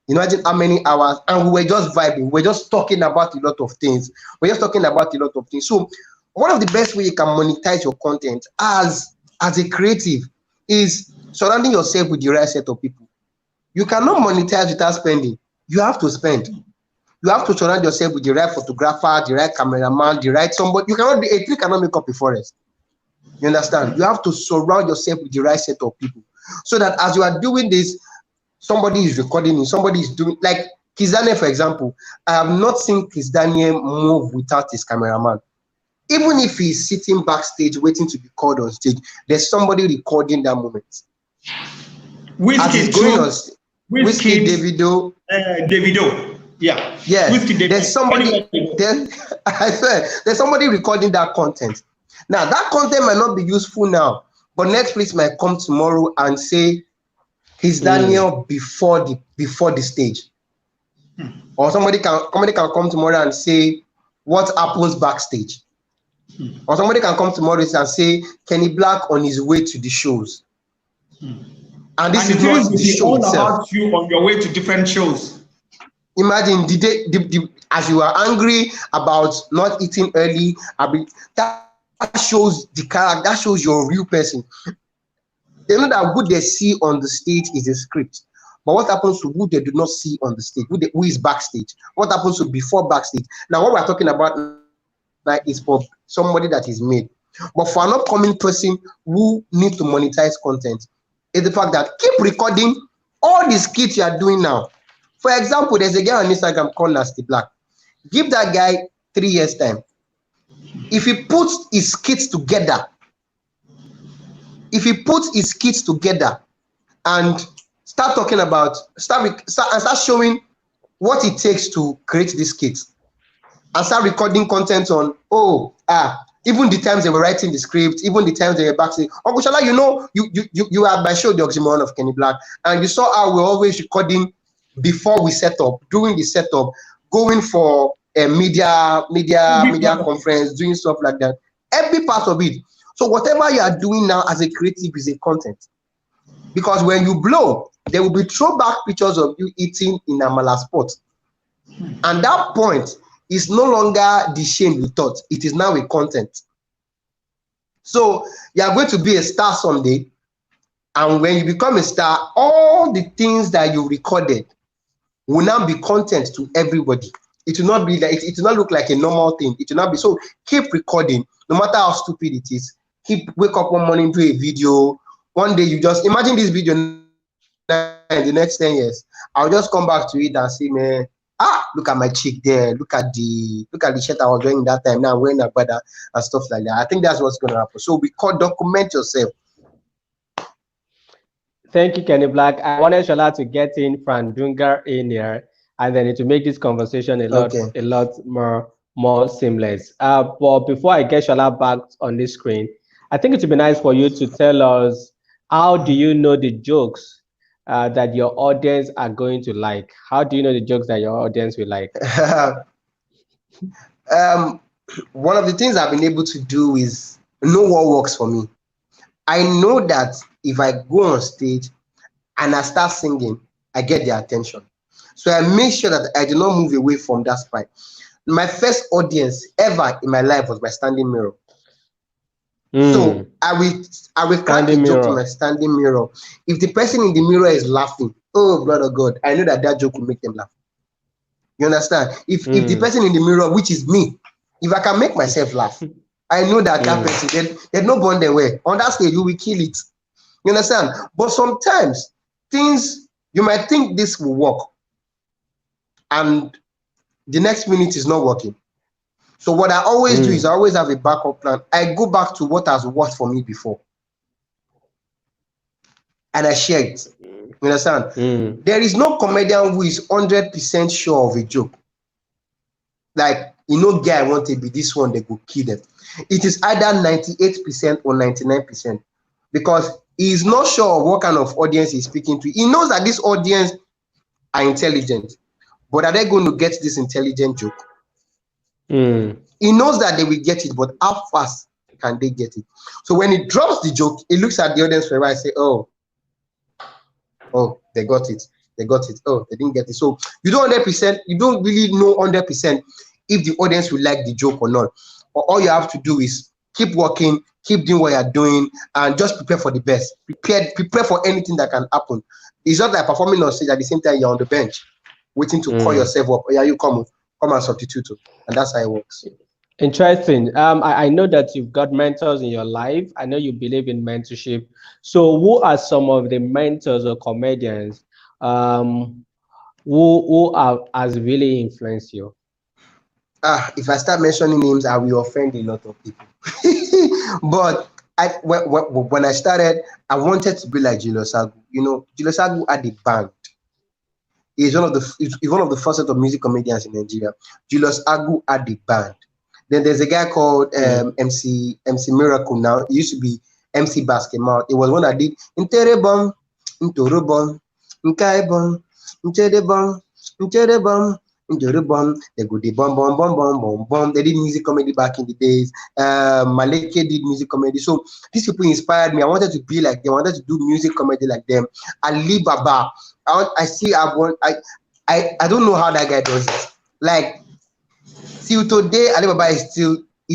Imagine how many hours, and we were just vibing. We're just talking about a lot of things. So one of the best ways you can monetize your content as a creative is surrounding yourself with the right set of people. You cannot monetize without spending. You have to spend. You have to surround yourself with the right photographer, the right cameraman, the right somebody. You cannot, a tree cannot make up a forest. You understand? You have to surround yourself with the right set of people. So that as you are doing this, somebody is recording you, somebody is doing, like Kizz Daniel, for example. I have not seen Kizz Daniel move without his cameraman. Even if he's sitting backstage waiting to be called on stage, there's somebody recording that moment. Whiskey going on. too. Whiskey, Davido. Davido. Yeah. Yes. Whiskey, Davido. There's somebody. Then I swear, there's somebody recording that content. Now that content might not be useful now, but Netflix might come tomorrow and say he's Daniel before the stage. Or somebody can come tomorrow and say what happens backstage. Or somebody can come tomorrow and say Kenny Black on his way to the shows. And this is not the show all itself. about you on your way to different shows. Imagine the day as you are angry about not eating early, that shows the character, that shows your real person. They know that what they see on the stage is a script. But what happens to who they do not see on the stage? Who is backstage? What happens to before backstage? Now, what we're talking about now is for somebody that is made. But for an upcoming person who needs to monetize content, is the fact that keep recording all the skits you are doing now. For example, there's a guy on Instagram called Nasty Black. Give that guy 3 years time. If he puts his skits together, and start talking about, start showing what it takes to create these skits, and start recording content on, even the times they were writing the script, even the times they were backstage. Uncle Shala, you know, you had my show, The Oxymoron of Kenny Black, and you saw how we're always recording before we set up, during the setup, going for a media conference, doing stuff like that. Every part of it. So whatever you are doing now as a creative is a content. Because when you blow, there will be throwback pictures of you eating in a Amala spot. And that point is no longer the shame you thought. It is now a content. So you are going to be a star someday. And when you become a star, all the things that you recorded will now be content to everybody. It will not be like, it will not look like a normal thing. It will not be. So keep recording, no matter how stupid it is. Wake up one morning, do a video. One day you just imagine this video in the next 10 years. I'll just come back to it and say, man, look at my cheek there. Look at the shirt I was wearing that time. Now I'm wearing a brother and stuff like that. I think that's what's going to happen. So document yourself. Thank you, Kenny Black. I wanted Shola to get in from Dunga in here, and then it will make this conversation a lot more seamless. But before I get Shola back on the screen, I think it would be nice for you to tell us, how do you know the jokes that your audience are going to like? How do you know the jokes that your audience will like? One of the things I've been able to do is know what works for me. I know that if I go on stage and I start singing, I get their attention. So I make sure that I do not move away from that spot. My first audience ever in my life was my standing mirror. So I will crack a joke to my standing mirror. If the person in the mirror is laughing, oh brother God, I know that joke will make them laugh. You understand? If the person in the mirror, which is me, if I can make myself laugh, I know that that person, there's no bond way. On that stage, you will kill it. You understand? But sometimes things, you might think this will work, and the next minute is not working. So what I always do is I always have a backup plan. I go back to what has worked for me before, and I share it. You understand? There is no comedian who is 100% sure of a joke. Like, guy want to be this one, they go kill them. It is either 98% or 99%, because he is not sure of what kind of audience he's speaking to. He knows that this audience are intelligent, but are they going to get this intelligent joke? He knows that they will get it, but how fast can they get it? So when he drops the joke, he looks at the audience for a while and say, oh, they got it. Oh, they didn't get it. So you don't really know 100% if the audience will like the joke or not. But all you have to do is keep working, keep doing what you're doing, and just prepare for the best. Prepare for anything that can happen. It's not like performing on stage at the same time you're on the bench, waiting to call yourself up. Yeah, you come and substitute. And that's how it works. Interesting. I know that you've got mentors in your life. I know you believe in mentorship. So who are some of the mentors or comedians who has really influenced you? If I start mentioning names, I will offend a lot of people. But when I started, I wanted to be like Julius Agu. You know, Julius Agu had a band. He's one of the first set of music comedians in Nigeria. Julius Agu had a band. Then there's a guy called MC Miracle now. He used to be MC Basketball. It was one that did Interebon, Intorobon, Nkaibon, Interebon, Interebon, Interebon. They go the bum bum bum bum bum bum. They did music comedy back in the days. Maleke did music comedy. So these people inspired me. I wanted to be like them. I wanted to do music comedy like them. Ali Baba. I don't know how that guy does it. Like, till today, Alibaba is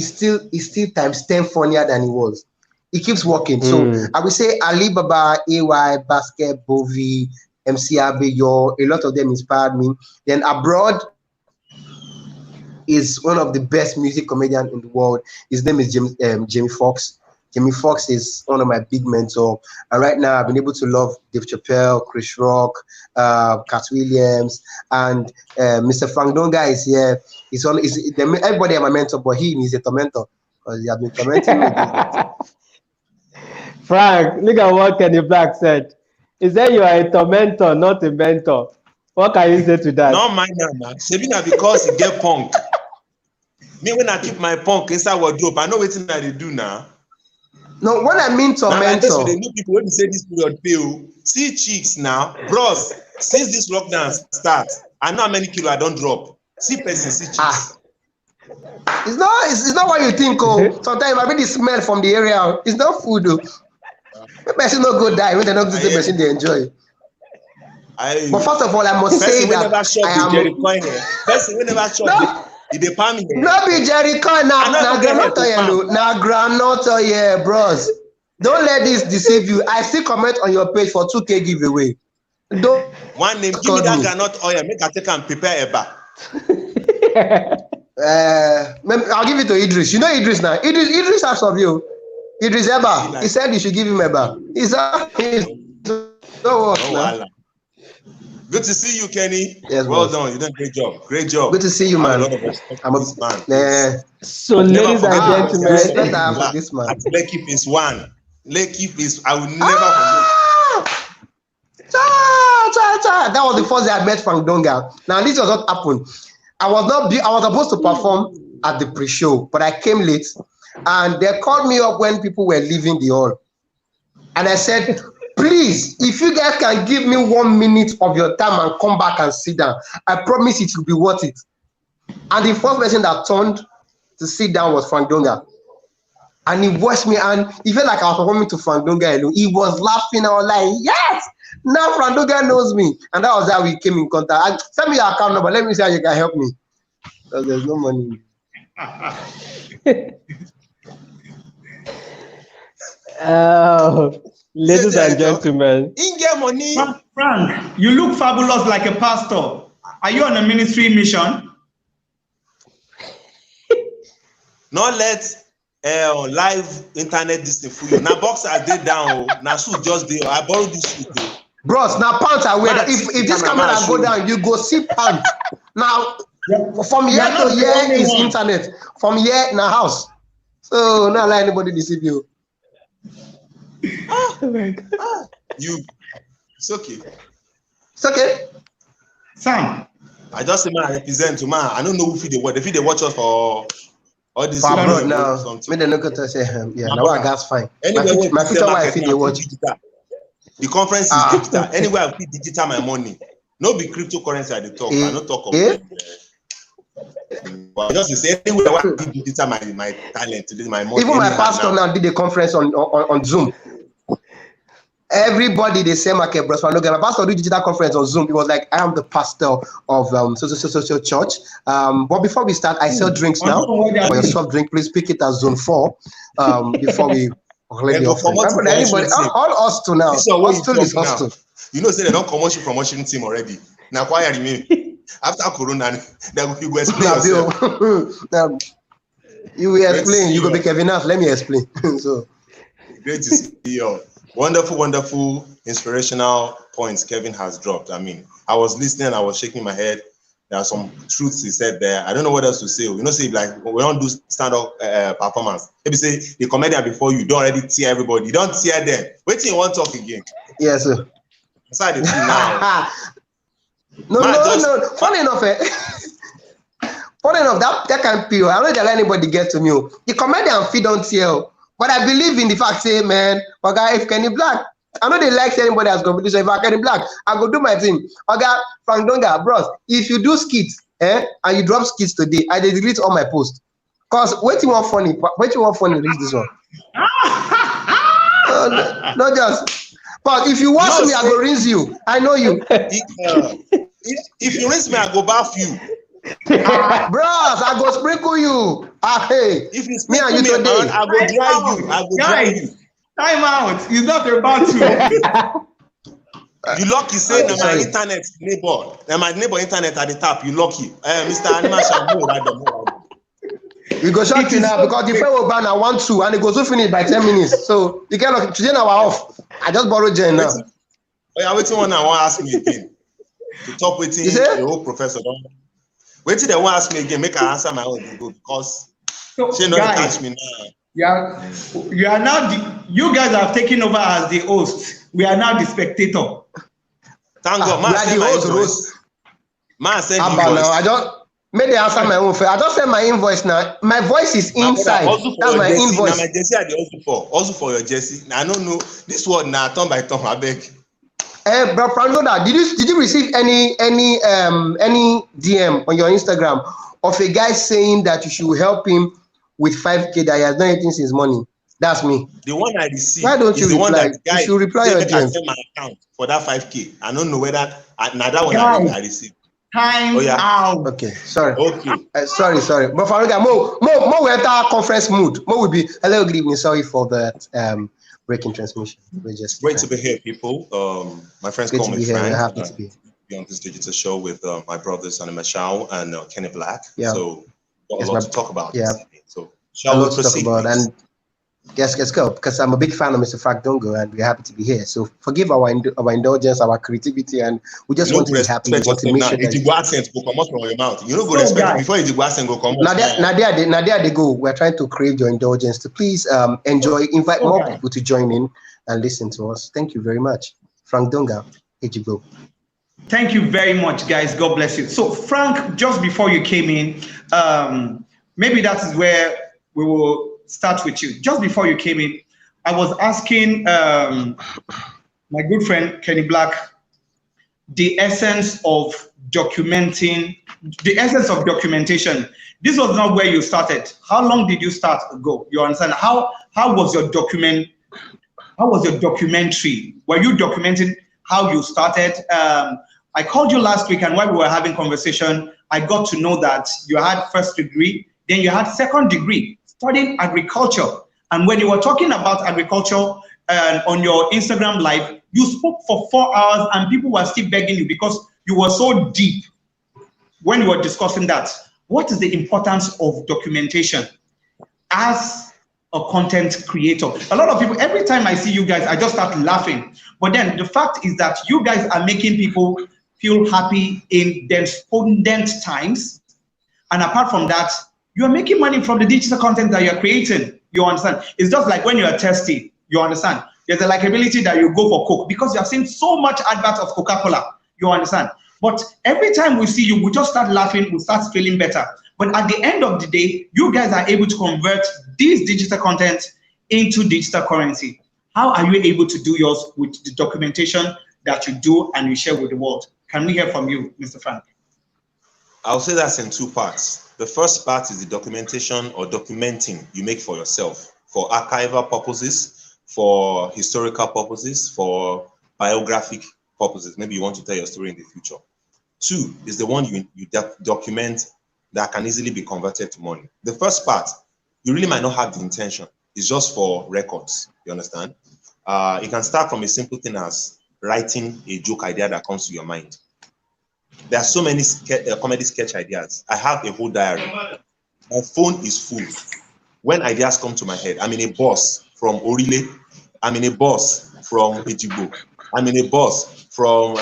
still times 10 funnier than he was. He keeps working. So I would say Alibaba, AY, Basket, Bovi, MC Abeyo, a lot of them inspired me. Then abroad is one of the best music comedians in the world. His name is Jamie Foxx. Jamie Foxx is one of my big mentors. And right now, I've been able to love Dave Chappelle, Chris Rock, Cat Williams, and Mr. Frank Dunga is here. Everybody is my mentor, but he's a tormentor because he has been tormenting me. Frank, look at what Kenny Black said. He said you are a tormentor, not a mentor. What can you say to that? No, mind now, man. Sabina, because he get punk. Me, when I keep my punk inside wardrobe, I know what I do now. No, what I mean tormentor. Now, the new people when you say this period pay, see chicks now, bros. Since this lockdown start, I know how many kilo I don't drop. See person, see chicks. It's not what you think. Sometimes I mean the smell from the area. It's not food. The person not go die when they not do the person they enjoy. But first of all, I must say that person will never shop. They palm me. No be Jericho now granola oil, bros. Don't let this deceive you. I still comment on your page for 2K giveaway. Don't one name, give me that granite oil, make I take and prepare a bar. I'll give it to Idris. You know Idris now. Idris asked of you. Idris Eba. He said you should give him Eba. He's good to see you, Kenny. Yes, well done. You done a great job. Great job. Good to see you, man. I'm a man. So, ladies and gentlemen, this man. Lekip is one. Lekip is. I will never forget. That was the first day I met Frank Dunga. Now this was what happened. I was supposed to perform at the pre-show, but I came late, and they called me up when people were leaving the hall, and I said, please, if you guys can give me 1 minute of your time and come back and sit down, I promise it will be worth it. And the first person that turned to sit down was Frank Dunga. And he watched me, and he felt like I was performing to Frank Dunga alone. He was laughing. I was like, yes, now Frank Dunga knows me. And that was how we came in contact. Send me your account number. Let me see how you can help me. Because there's no money. Ladies and gentlemen. money. Frank, you look fabulous like a pastor. Are you on a ministry mission? Not let live internet this thing for you. Now box I did down. Now suit just there. I borrowed this suit. Bros, now pants are wear. If this camera go down, you go see pants. Now from here to here is internet. From here now house. So not let anybody deceive you. Oh my God. It's okay. It's okay. Sam. I just say man, I represent to man. I don't know who they watch. If they watch us for all this. For abroad now. Me they look at us say, yeah, now I gas fine. Anyway, my future wife they watch. The conference is digital. Anywhere I put digital my money. No be cryptocurrency at the top. I don't talk of but just to say anywhere I put digital my talent, my money. Even my pastor now did a conference on Zoom. Everybody they say market bros. My pastor did digital conference on Zoom. It was like I am the pastor of social church. But before we start, I sell drinks now. For your soft drink, please pick it as zone 4. Before we anybody, all us two now. Hostel is hostel. You know, say they don't commerce you from Washington team already. Now why are you after Corona? You go explain yourself. You will explain. You go be Kevin Nash. Let me explain. So great to see you. Wonderful, inspirational points Kevin has dropped. I mean, I was listening, I was shaking my head. there are some truths he said there. I don't know what else to say. You know, say like we don't do stand-up performance. Maybe say the comedian before you don't already tear everybody. You don't tear them. Wait till you want to talk again. Yes, sir. Inside the thing now. No. Funny enough, funny enough, that can't be. I don't let anybody get to me. The comedian feed don't tell. But I believe in the fact, say, man, okay, if Kenny Black, I know they like anybody as competition. If I Kenny Black, I go do my thing. Okay, Frank Dunga, bros, if you do skits, and you drop skits today, I delete all my posts. Cause what you want funny reach this one. Not just. But if you watch me, I go rinse you. I know you. If you rinse me, I go bath you. Bros, I go sprinkle you. Hey, if you sprinkle me today, I go dry you. I go dry you. Time out. He's not about to. You lucky say that my internet neighbor, my neighbor internet at the top. You lucky, Mr. Animal shall move right there. You go shock you now because the fair will ban at 1-2 and it goes to finish by 10 minutes. So you can look today now we're off. I just borrowed Jen now. I'm waiting one I want to ask me again. To top waiting the whole professor. Wait till they want to ask me again, make I answer my own because she not catch me now. Yeah, you are now you guys have taken over as the host. We are now the spectator. Thank God, man. The host. Man said I just made the answer my own. I just send my invoice now. My voice is inside. That's my invoice. Now my jersey are the also for your jersey. Now I don't know this word now turn by turn. I beg. Bro, Frandoda, did you receive any DM on your Instagram of a guy saying that you should help him with 5K that he has not eaten since morning? That's me. The one I received. Why don't you reply? You should reply your DM. My account for that 5K. I don't know whether that one I received. Time out. Okay, sorry. Okay. Sorry. But Frandoda, more we enter conference mood. More will be hello, good evening. Sorry for that breaking transmission. Great to be here, people. My friends call me Frank. We're happy to be on this digital show with my brothers Anna Machau and Kenny Black. Yeah. So a lot to talk about. Yeah. So shall we proceed? And let's go, because I'm a big fan of Mr. Frank Dunga and we're happy to be here. So forgive our indulgence, our creativity, and we just want to be happy. We want to make sure that Igbo accent go come out from your mouth. You don't go respect before Igbo accent go come out. Now there they go. We're trying to crave your indulgence to please enjoy, invite more people to join in and listen to us. Thank you very much. Frank Dunga, Ejigbo. Thank you very much, guys. God bless you. So Frank, just before you came in, maybe that is where we will start with you. Just before you came in, I was asking my good friend Kenny Black the essence of documentation. This was not where you started. How long did you start ago? You understand? How was your documentary? Were you documenting how you started? I called you last week, and while we were having conversation, I got to know that you had first degree, then you had second degree, studying agriculture. And when you were talking about agriculture on your Instagram live, you spoke for 4 hours and people were still begging you because you were so deep when you were discussing that. What is the importance of documentation as a content creator? A lot of people, every time I see you guys, I just start laughing. But then the fact is that you guys are making people feel happy in despondent times. And apart from that, you are making money from the digital content that you're creating. You understand? It's just like when you are thirsty, you understand? There's a likability that you go for Coke because you have seen so much adverts of Coca-Cola. You understand? But every time we see you, we just start laughing, we start feeling better. But at the end of the day, you guys are able to convert this digital content into digital currency. How are you able to do yours with the documentation that you do and you share with the world? Can we hear from you, Mr. Frank? I'll say that's in two parts. The first part is the documentation or documenting you make for yourself, for archival purposes, for historical purposes, for biographic purposes. Maybe you want to tell your story in the future. Two is the one you document that can easily be converted to money. The first part, you really might not have the intention. It's just for records, you understand? It can start from a simple thing as writing a joke idea that comes to your mind. There are so many comedy sketch ideas. I have a whole diary. My phone is full. When ideas come to my head, I'm in a bus from Orile. I'm in a bus from Ejigbo. I'm in a bus from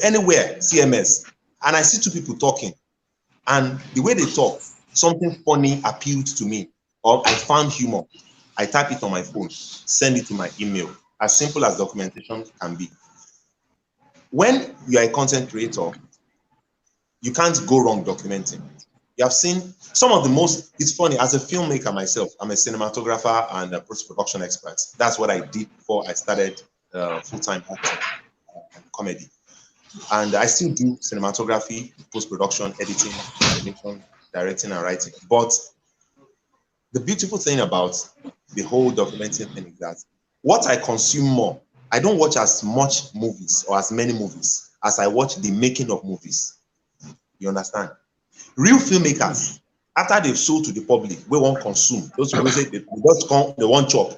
anywhere, CMS. and I see two people talking, and the way they talk, something funny appealed to me, or I found humor. I type it on my phone, send it to my email. As simple as documentation can be. When you are a content creator, you can't go wrong documenting. You have seen some of the most, it's funny, as a filmmaker myself, I'm a cinematographer and a post-production expert. That's what I did before I started full-time acting and comedy. And I still do cinematography, post-production, editing, animation, directing, and writing. But the beautiful thing about the whole documenting thing is that what I consume more, I don't watch as much movies or as many movies as I watch the making of movies. You understand? Real filmmakers, after they've sold to the public, we won't consume. Those people say they just come, they won't chop.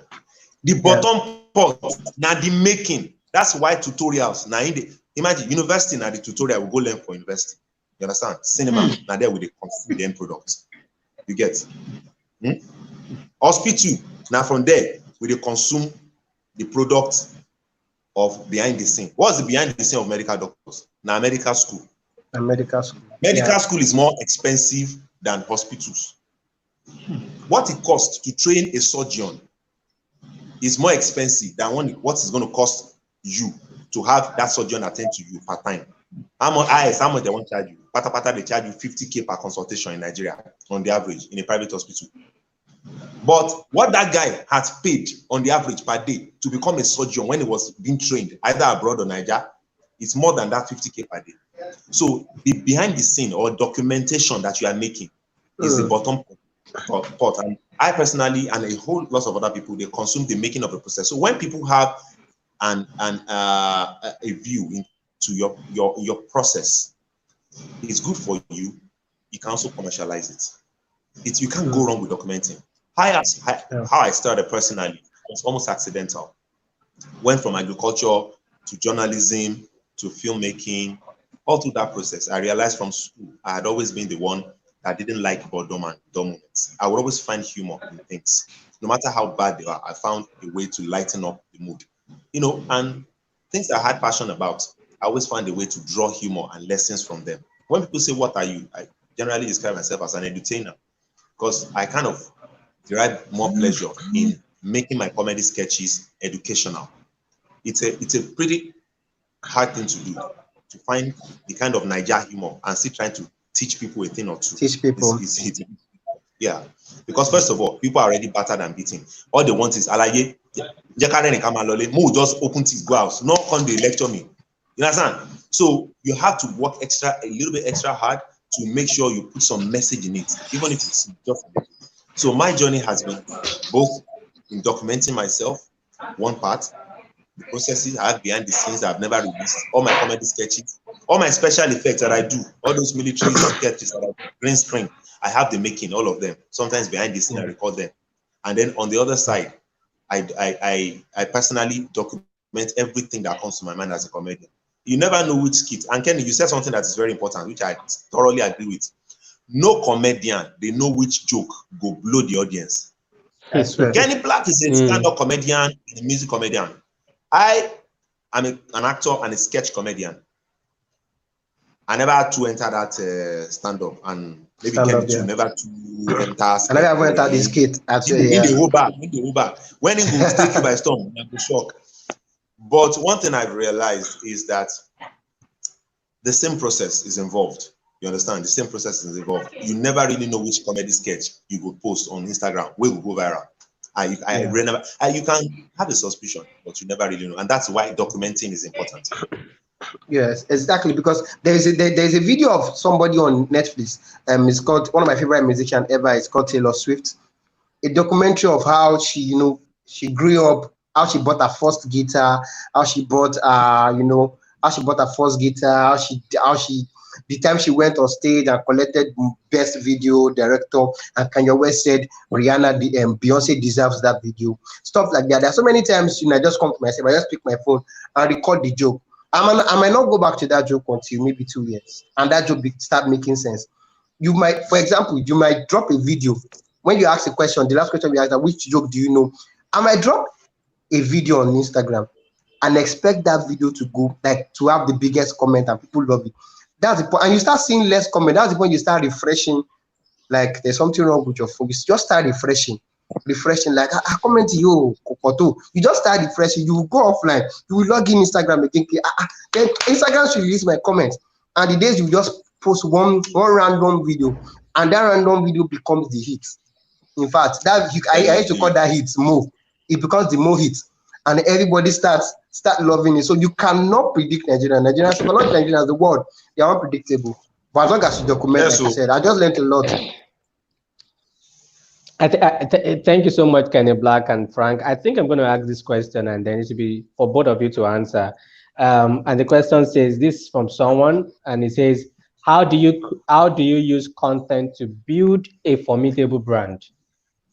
The bottom part, now the making. That's why tutorials. Now in the imagine university now the tutorial will go learn for university. You understand? Cinema now there with the consume the end product. You get? Hospital now from there we they consume the product of behind the scene. What's the behind the scene of medical doctors? Now medical school. And medical school. Medical school is more expensive than hospitals. What it costs to train a surgeon is more expensive than what is going to cost you to have that surgeon attend to you per time. How much they won't charge you? Pata they charge you 50K per consultation in Nigeria on the average in a private hospital. But what that guy has paid on the average per day to become a surgeon when he was being trained either abroad or Nigeria, it's more than that 50K per day. So the behind the scene or documentation that you are making is the bottom part. And I personally and a whole lot of other people, they consume the making of a process. So when people have a view into your process, it's good for you. You can also commercialize it. You can't go wrong with documenting. How I started personally was almost accidental. Went from agriculture to journalism to filmmaking. All through that process, I realized from school, I had always been the one that didn't like boredom and dull moments. I would always find humor in things. No matter how bad they are, I found a way to lighten up the mood. You know, and things that I had passion about, I always find a way to draw humor and lessons from them. When people say, what are you? I generally describe myself as an edutainer because I kind of derive more pleasure in making my comedy sketches educational. It's a pretty hard thing to do, to find the kind of Niger humor and still trying to teach people a thing or two. Teach people. Yeah. Because first of all, people are already battered and beaten. All they want is alaye, just open things, go out. No come they lecture me. You understand? So you have to work a little bit extra hard to make sure you put some message in it, even if it's just a little. So my journey has been both in documenting myself, one part, the processes I have behind the scenes that I've never released, all my comedy sketches, all my special effects that I do, all those military sketches that I green screen, I have the making, all of them. Sometimes behind the scene, I record them. And then on the other side, I personally document everything that comes to my mind as a comedian. You never know which skit. And Kenny, you said something that is very important, which I thoroughly agree with. No comedian, they know which joke go blow the audience. Kenny Black is a stand-up comedian, a music comedian. I am an actor and a sketch comedian. I never had to enter that stand-up, and maybe Kenny too, never to enter. I never entered the skit. In the whole back. When it will take you by storm, I'm shocked. But one thing I've realized is that the same process is involved. You understand? The same process is involved. You never really know which comedy sketch you will post on Instagram, will go viral. You can have a suspicion, but you never really know. And that's why documenting is important. Yes, exactly. Because there's a video of somebody on Netflix. It's called, one of my favorite musicians ever. It's called Taylor Swift. A documentary of how she grew up, how she bought her first guitar, how she bought her first guitar, how she the time she went on stage and collected best video director, and Kanye West said Beyonce deserves that video. Stuff like that. There are so many times I just come to myself, I just pick my phone and record the joke. I might not go back to that joke until maybe 2 years, and that joke start making sense. You might, for example, you might drop a video. When you ask a question, the last question we ask, which joke do you know? I might drop a video on Instagram and expect that video to go, like, to have the biggest comment and people love it. That's the point. And you start seeing less comment. That's the point you start refreshing. Like there's something wrong with your phone. You just start refreshing. Like I comment you, Kokoto. You just start refreshing. You will go offline. You will log in Instagram again. Then Instagram should release my comments. And the days you just post one random video, and that random video becomes the hit. In fact, I used to call that hit more. It becomes the more hit, and everybody start loving it. So you cannot predict Nigeria. Nigerians, not Nigerians, the world, they are unpredictable. But as long as you document, like I said, I just learned a lot. Thank you so much, Kenny Black and Frank. I think I'm going to ask this question, and then it should be for both of you to answer. And the question says this from someone, and it says, how do you use content to build a formidable brand?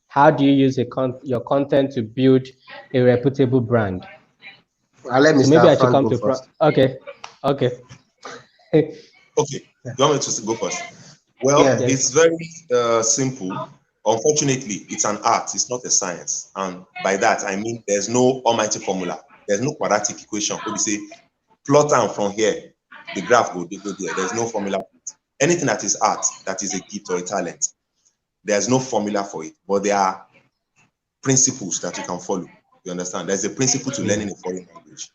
How do you use your content to build a reputable brand? Let me so maybe I should come to first. Okay. Okay. You want me to go first? Well, it's very simple. Unfortunately, it's an art. It's not a science. And by that, I mean there's no almighty formula. There's no quadratic equation. We say plot and from here, the graph go there. There's no formula. Anything that is art, that is a gift or a talent, there's no formula for it. But there are principles that you can follow. You understand? There's a principle to learning a foreign language.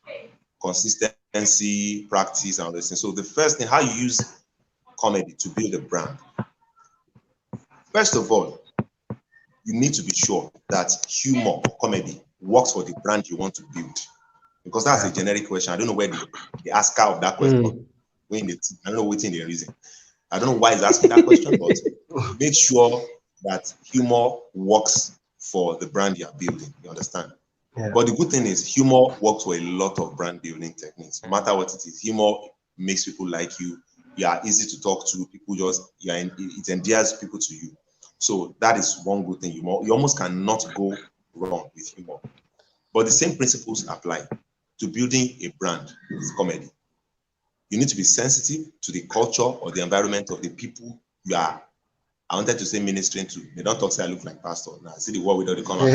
Consistency, practice, and all those things. So the first thing, how you use comedy to build a brand. First of all, you need to be sure that humor or comedy works for the brand you want to build. Because that's a generic question. I don't know where the asker of that question, I don't know what's in the reason. I don't know why he's asking that question, but make sure that humor works for the brand you're building. You understand? Yeah. But the good thing is humor works for a lot of brand building techniques. No matter what it is, humor makes people like you. You are easy to talk to. People it endears people to you. So that is one good thing. You almost cannot go wrong with humor. But the same principles apply to building a brand with comedy. You need to be sensitive to the culture or the environment of the people you are. I wanted to say ministering to. They don't talk say I look like pastor. Now see the word without the comment.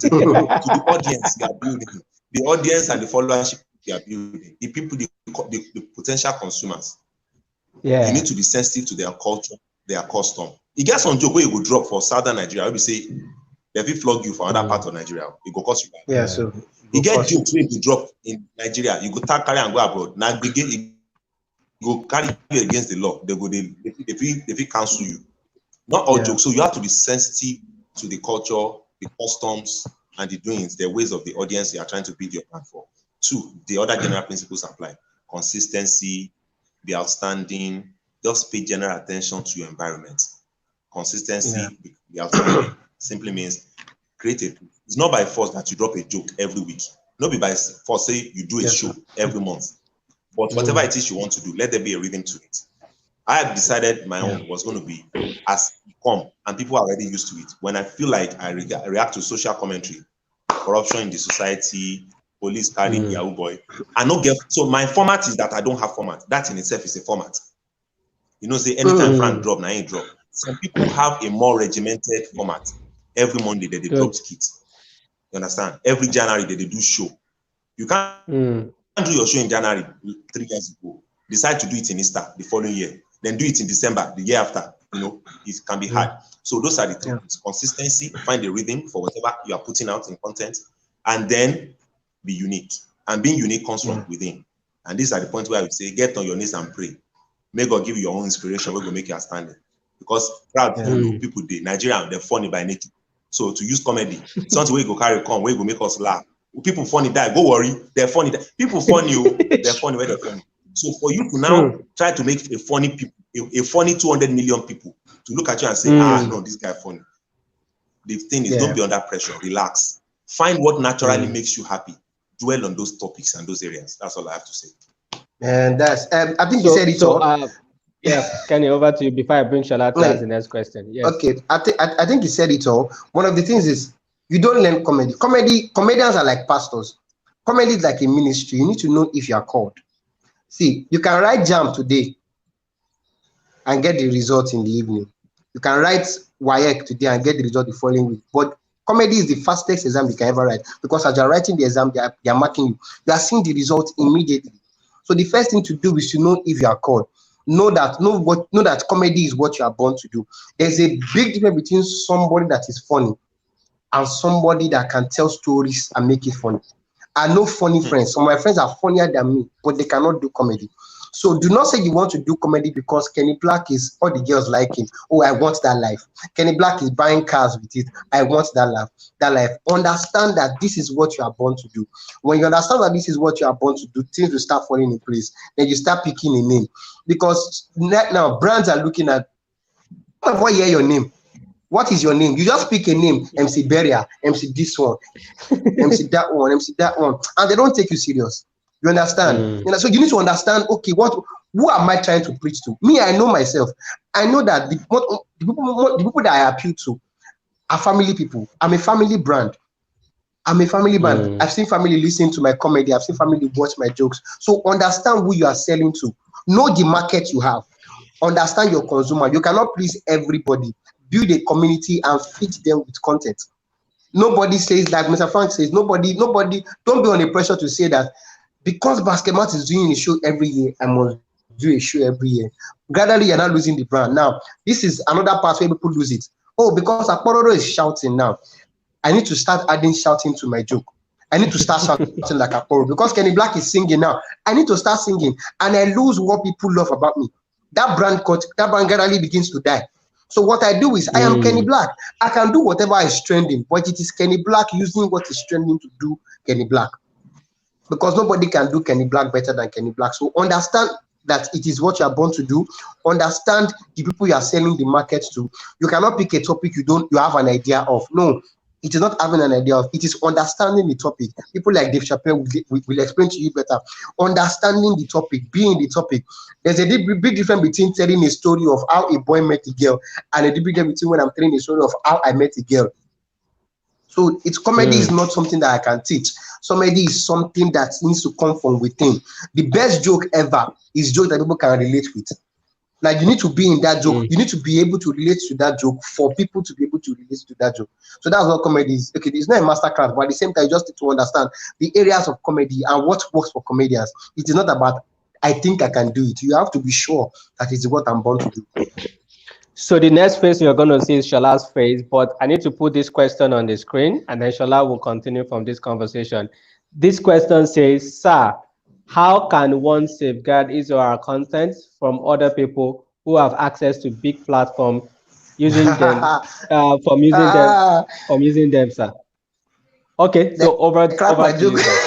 To the audience you are building, the audience and the followership you are building, the people, the potential consumers. Yeah. You need to be sensitive to their culture, their custom. You get some joke where you go drop for southern Nigeria. We say they will flog you for another part of Nigeria. It go cost you. Yeah, so you get jokes where you drop in Nigeria. You go carry and go abroad. Now you go carry you against the law. They will cancel you. Not all jokes. So you have to be sensitive to the culture, the customs, and the doings, the ways of the audience you are trying to build your brand for. Two, the other general principles apply. Consistency, be outstanding, just pay general attention to your environment. Consistency, be outstanding, simply means create it. It's not by force that you drop a joke every week. Not be by force, say you do a show every month. But whatever it is you want to do, let there be a rhythm to it. I have decided my own was going to be as it come, and people are already used to it. When I feel like I react to social commentary, corruption in the society, police carrying Yahoo boy, I don't get. So my format is that I don't have format. That in itself is a format. You know, say anytime Frank drop, now ain't drop. Some people have a more regimented format. Every Monday they drop skits. You understand? Every January they do show. You can't do your show in January 3 years ago. Decide to do it in Easter the following year. Then do it in December the year after. You know, it can be hard. So those are the three things. Consistency, find a rhythm for whatever you are putting out in content, and then be unique. And being unique comes from within. And these are the points where I would say, get on your knees and pray. May God give you your own inspiration where will make you outstanding. Because proud people, Nigerian, they're funny by nature. So to use comedy, something where you go carry come, where you go make us laugh. People funny die, go worry, they're funny. People funny, they're funny where they're funny. So for you to now try to make a funny 200 million people to look at you and say, no, this guy funny. The thing is, don't be under pressure, relax. Find what naturally makes you happy. Dwell on those topics and those areas. That's all I have to say. And that's, I think you said it all. Kenny, over to you before I bring Shala to ask the next question. Yes. Okay, I think you said it all. One of the things is you don't learn comedy. Comedians are like pastors. Comedy is like a ministry. You need to know if you are called. See, you can write jam today and get the result in the evening. You can write WAEC today and get the result the following week. But comedy is the fastest exam you can ever write, because as you're writing the exam, they are marking you. You are seeing the result immediately. So the first thing to do is to know if you are called. know that comedy is what you are born to do. There's a big difference between somebody that is funny and somebody that can tell stories and make it funny. I know funny friends. Some of my friends are funnier than me, but they cannot do comedy. So do not say you want to do comedy because Kenny Black is all the girls like him. Oh, I want that life. Kenny Black is buying cars with it. I want that life. That life. Understand that this is what you are born to do. When you understand that this is what you are born to do, things will start falling in place. Then you start picking a name. Because right now brands are looking at, what hear your name? What is your name? You just pick a name, MC Beria, MC this one, MC that one, MC that one, and they don't take you serious. You understand? You know, so you need to understand, okay, who am I trying to preach to? Me, I know myself. I know that the people that I appeal to are family people. I'm a family brand. I've seen family listen to my comedy. I've seen family watch my jokes. So understand who you are selling to. Know the market you have. Understand your consumer. You cannot please everybody. Build a community and feed them with content. Nobody says, like Mr. Frank says, nobody, don't be under pressure to say that because Basketmat is doing a show every year, I must do a show every year. Gradually, you're not losing the brand. Now, this is another part where people lose it. Oh, because Apororo is shouting now, I need to start adding shouting to my joke. I need to start shouting like Aporo. Because Kenny Black is singing now, I need to start singing, and I lose what people love about me. That brand gradually begins to die. So what I do is I am Kenny Black. I can do whatever is trending, but it is Kenny Black using what is trending to do Kenny Black. Because nobody can do Kenny Black better than Kenny Black. So understand that it is what you are born to do. Understand the people you are selling the market to. You cannot pick a topic you have an idea of. No, it is not having an idea of. It is understanding the topic. People like Dave Chappelle will explain to you better. Understanding the topic, being the topic. There's a big difference between telling a story of how a boy met a girl and a big difference between when I'm telling a story of how I met a girl. So comedy is not something that I can teach. Comedy is something that needs to come from within. The best joke ever is joke that people can relate with. Like you need to be in that joke. You need to be able to relate to that joke for people to be able to relate to that joke. So that's what comedy is. Okay, it's not a masterclass, but at the same time, you just need to understand the areas of comedy and what works for comedians. It is not about, I think I can do it. You have to be sure that it's what I'm born to do. So the next face you're going to see is Shola's face, but I need to put this question on the screen, and then Shola will continue from this conversation. This question says, sir, how can one safeguard his or her content from other people who have access to big platforms using them from using them, sir? Okay, so over to you, sir.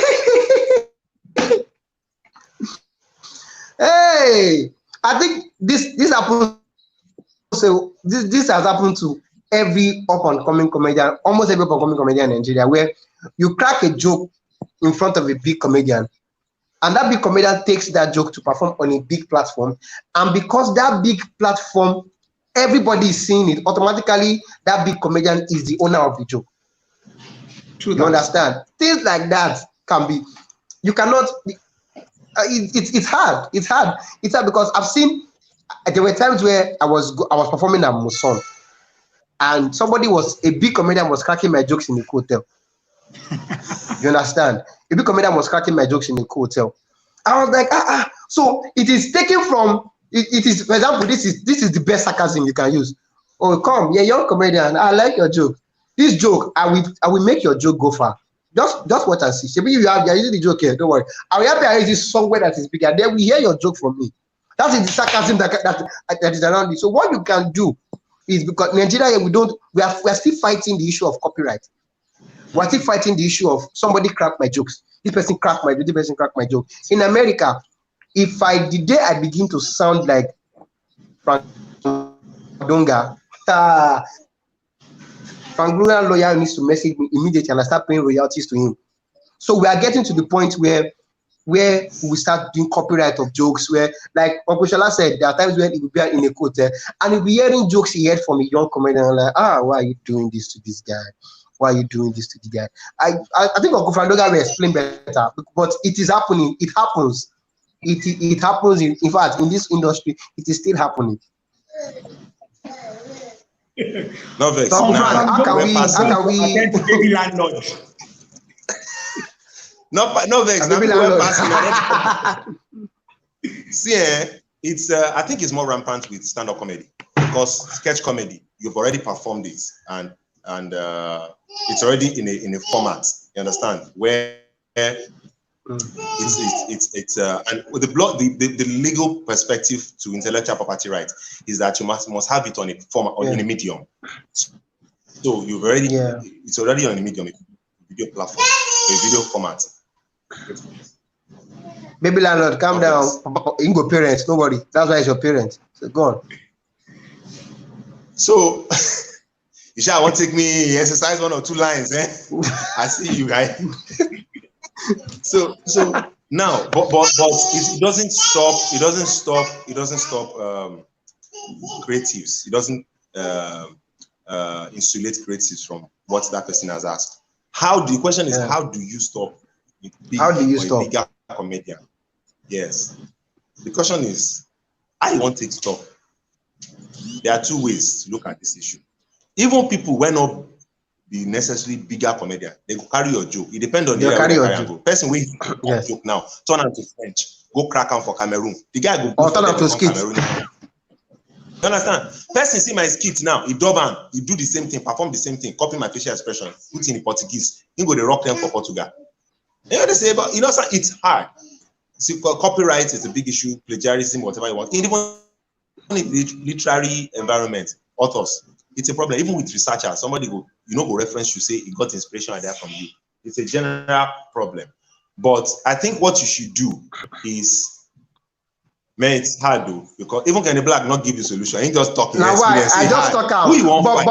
Hey, I think this happens. So this has happened to every up-and-coming comedian, almost every up-and-coming comedian in Nigeria, where you crack a joke in front of a big comedian, and that big comedian takes that joke to perform on a big platform, and because that big platform, everybody is seeing it, automatically that big comedian is the owner of the joke. True, you understand? Things like that can be, you cannot, it's hard because I've seen, there were times where I was performing at Muson, and a big comedian was cracking my jokes in the hotel. You understand? A big comedian was cracking my jokes in the hotel. I was like, so it is taken from, it is, for example, this is the best sarcasm you can use. Oh, come, you're a young comedian, I like your joke. This joke, I will make your joke go far. Just watch and see. Maybe you're using the joke here, don't worry. I will help you use this somewhere that is bigger. Then we hear your joke from me. That is the sarcasm that is around it. So what you can do is, because in Nigeria we are still fighting the issue of copyright. We're still fighting the issue of somebody cracked my jokes. This person cracked my joke. In America, the day I begin to sound like Dunga, Dunga lawyer needs to message me immediately and I start paying royalties to him. So we are getting to the point where we start doing copyright of jokes, where, like Uncle Shola said, there are times when he will be in a quote and he'll be hearing jokes he heard from a young comedian, and like, why are you doing this to this guy? Why are you doing this to the guy? I think Uncle Frandoga will explain better, but it is happening. It happens. It happens. In fact, in this industry, it is still happening. No vex. How can we attend to baby landlord? No vex. See, It's I think it's more rampant with stand-up comedy, because sketch comedy, you've already performed it, and it's already in a format, you understand, where it's and with the legal perspective to intellectual property rights is that you must have it on a format or in a medium. So you've already it's already on a medium, a video platform, a video format. Baby landlord, calm down. You go parents, don't worry. That's why it's your parents. So go on. So you shall want to take me exercise 1 or 2 lines, eh? I see you guys. So now, but it doesn't stop. It doesn't stop creatives. It doesn't insulate creatives from what that person has asked. The question is, how do you stop a bigger comedian? Yes. The question is, I want to stop. There are 2 ways to look at this issue. Even people when not be necessarily bigger comedian, they go carry your joke. It depends on the carry your joke. Person will joke now, turn am to French, go crack am for Cameroon. The guy go turn am to skit. You understand? Person see my skit now, he dub am, he do the same thing, perform the same thing, copy my facial expression, put in Portuguese, he go the rock them for Portugal. You know what they say, but you know, it's hard. See, copyright is a big issue, plagiarism, whatever you want. Even in the literary environment, authors, it's a problem. Even with researchers, somebody go reference you, say he got inspiration idea from you. It's a general problem. But I think what you should do is, man, it's hard though, because even Kenny Black not give you solution. He just talking. Now why? I just talk out. Who you want fight?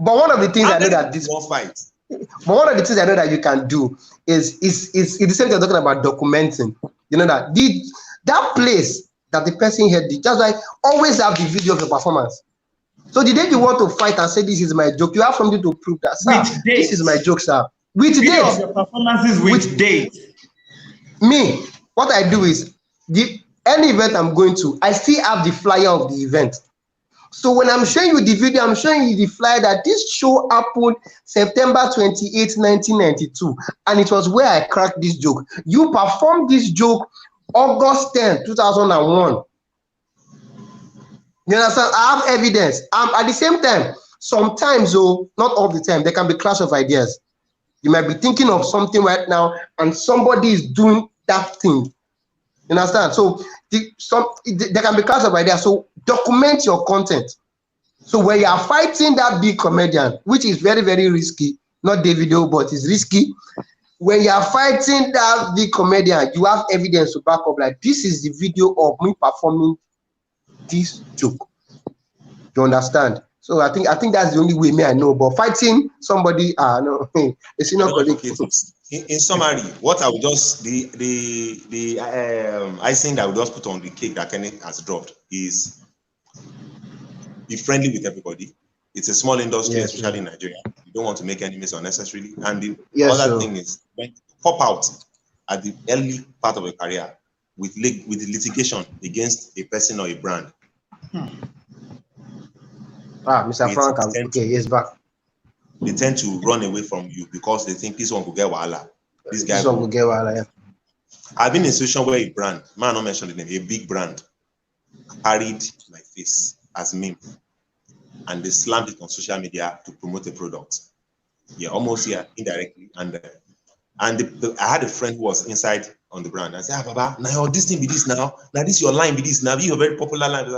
But one of the things I know that this won't fight. But one of the things I know that you can do is the same thing you're talking about, documenting. You know that that place that the person had, that's why always have the video of the performance. So the day you want to fight and say this is my joke, you have something to prove that, sir, this is my joke, sir. With video date. Of your performances with date. Me, what I do is any event I'm going to, I still have the flyer of the event. So when I'm showing you the video, I'm showing you the flyer that this show happened September 28, 1992. And it was where I cracked this joke. You performed this joke August 10, 2001. You understand? I have evidence. At the same time, sometimes, though, not all the time, there can be clash of ideas. You might be thinking of something right now, and somebody is doing that thing. You understand? So there can be clash of ideas. So document your content. So when you are fighting that big comedian, which is very, very risky, not Davido, but it's risky. When you are fighting that big comedian, you have evidence to back up. Like, this is the video of me performing this joke. You understand? So I think that's the only way I know. But fighting somebody, no, it's not colleague. In summary, what I would just the icing that I would just put on the cake that Kenny has dropped is be friendly with everybody. It's a small industry, especially in Nigeria. You don't want to make enemies unnecessarily. And the other thing is, when pop out at the early part of your career with litigation against a person or a brand. Mr. Frank, okay, he's back. They tend to run away from you because they think this one will get wahala. This one will get wahala. Yeah. I've been in a situation where a brand, man, not mentioned the name, a big brand, carried my face as meme, and they slammed it on social media to promote a product. Yeah, almost indirectly. And I had a friend who was inside on the brand. I said, Baba, now this thing be this now. Now this your line be this now. Be your very popular line.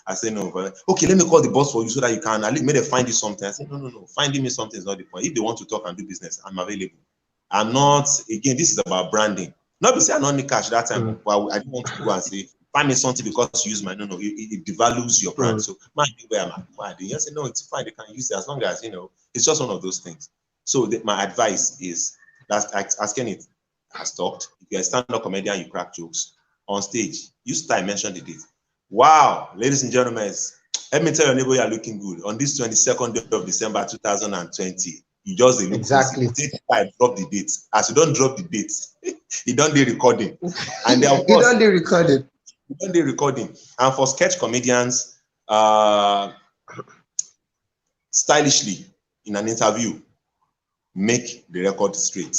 I said, no, but okay, let me call the boss for you so that you can at least maybe find you something. I said, no. Finding me something is not the point. If they want to talk and do business, I'm available. I'm not, again, this is about branding. Not because I don't need cash that time, but I didn't want to go and say, find me something because you use my, it devalues your brand. So, man, where am I? I said, no, it's fine. They can use it as long as, it's just one of those things. So my advice is, as Kenneth has talked, if you're a stand-up comedian, you crack jokes on stage. Use time, mention the date. Wow, ladies and gentlemen, let me tell your neighbor you're looking good. On this 22nd day of December 2020, you just look exactly. I drop the date. As you don't drop the date, you don't do recording. And then, of course, you don't do recording. You don't do recording. And for sketch comedians, stylishly in an interview, make the record straight.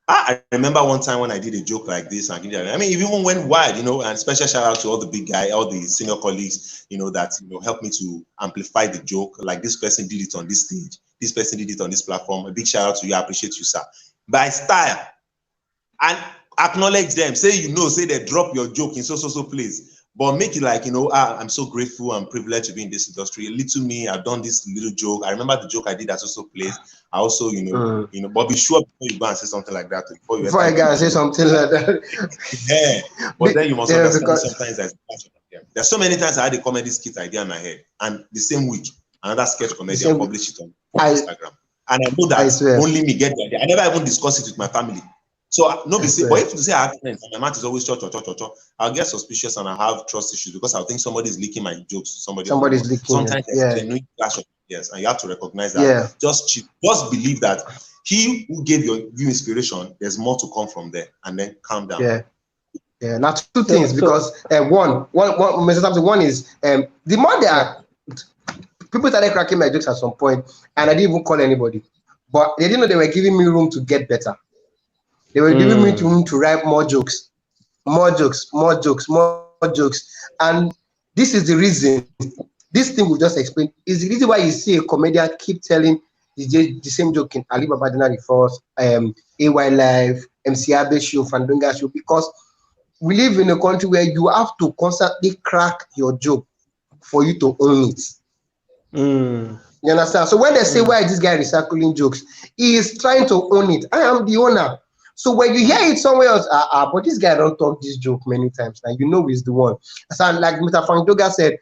I remember one time when I did a joke like this. I mean, it even went wide, and special shout out to all the big guys, all the senior colleagues, that, helped me to amplify the joke. Like, this person did it on this stage. This person did it on this platform. A big shout out to you. I appreciate you, sir. By style. And acknowledge them. Say, say they drop your joke in so place. But make it like, I'm so grateful and privileged to be in this industry. Little me, I've done this little joke. I remember the joke I did at so place. I also, but be sure before you go and say something like that. Before I go and say something like that. Yeah. But then you must understand sometimes there's so many times I had a comedy skit idea in my head, and the same week, another sketch comedian published it on Instagram. And I know that only me get the idea. I never even discuss it with my family. So nobody say, but if you say I have friends and my mouth is always cho, I'll get suspicious and I'll have trust issues because I'll think somebody's leaking my jokes to somebody. Somebody's leaking. Sometimes there's a genuine clash of ideas, and you have to recognize that. Yeah. Just believe that he who gave you inspiration, there's more to come from there, and then calm down. Yeah. Now two things, because one is the more they are, people started cracking my jokes at some point, and I didn't even call anybody, but they didn't know they were giving me room to get better. They were giving me room to write more jokes. And this is the reason, this thing we just explained, is the reason why you see a comedian keep telling the same joke in Alibaba Dinner Force, AY Live, MC Abe Show, Dunga Show, because we live in a country where you have to constantly crack your joke for you to own it. You understand? So when they say, why is this guy recycling jokes? He is trying to own it. I am the owner. So when you hear it somewhere else, but this guy don't talk this joke many times now, he's the one. So like Mr. Frank Dunga said,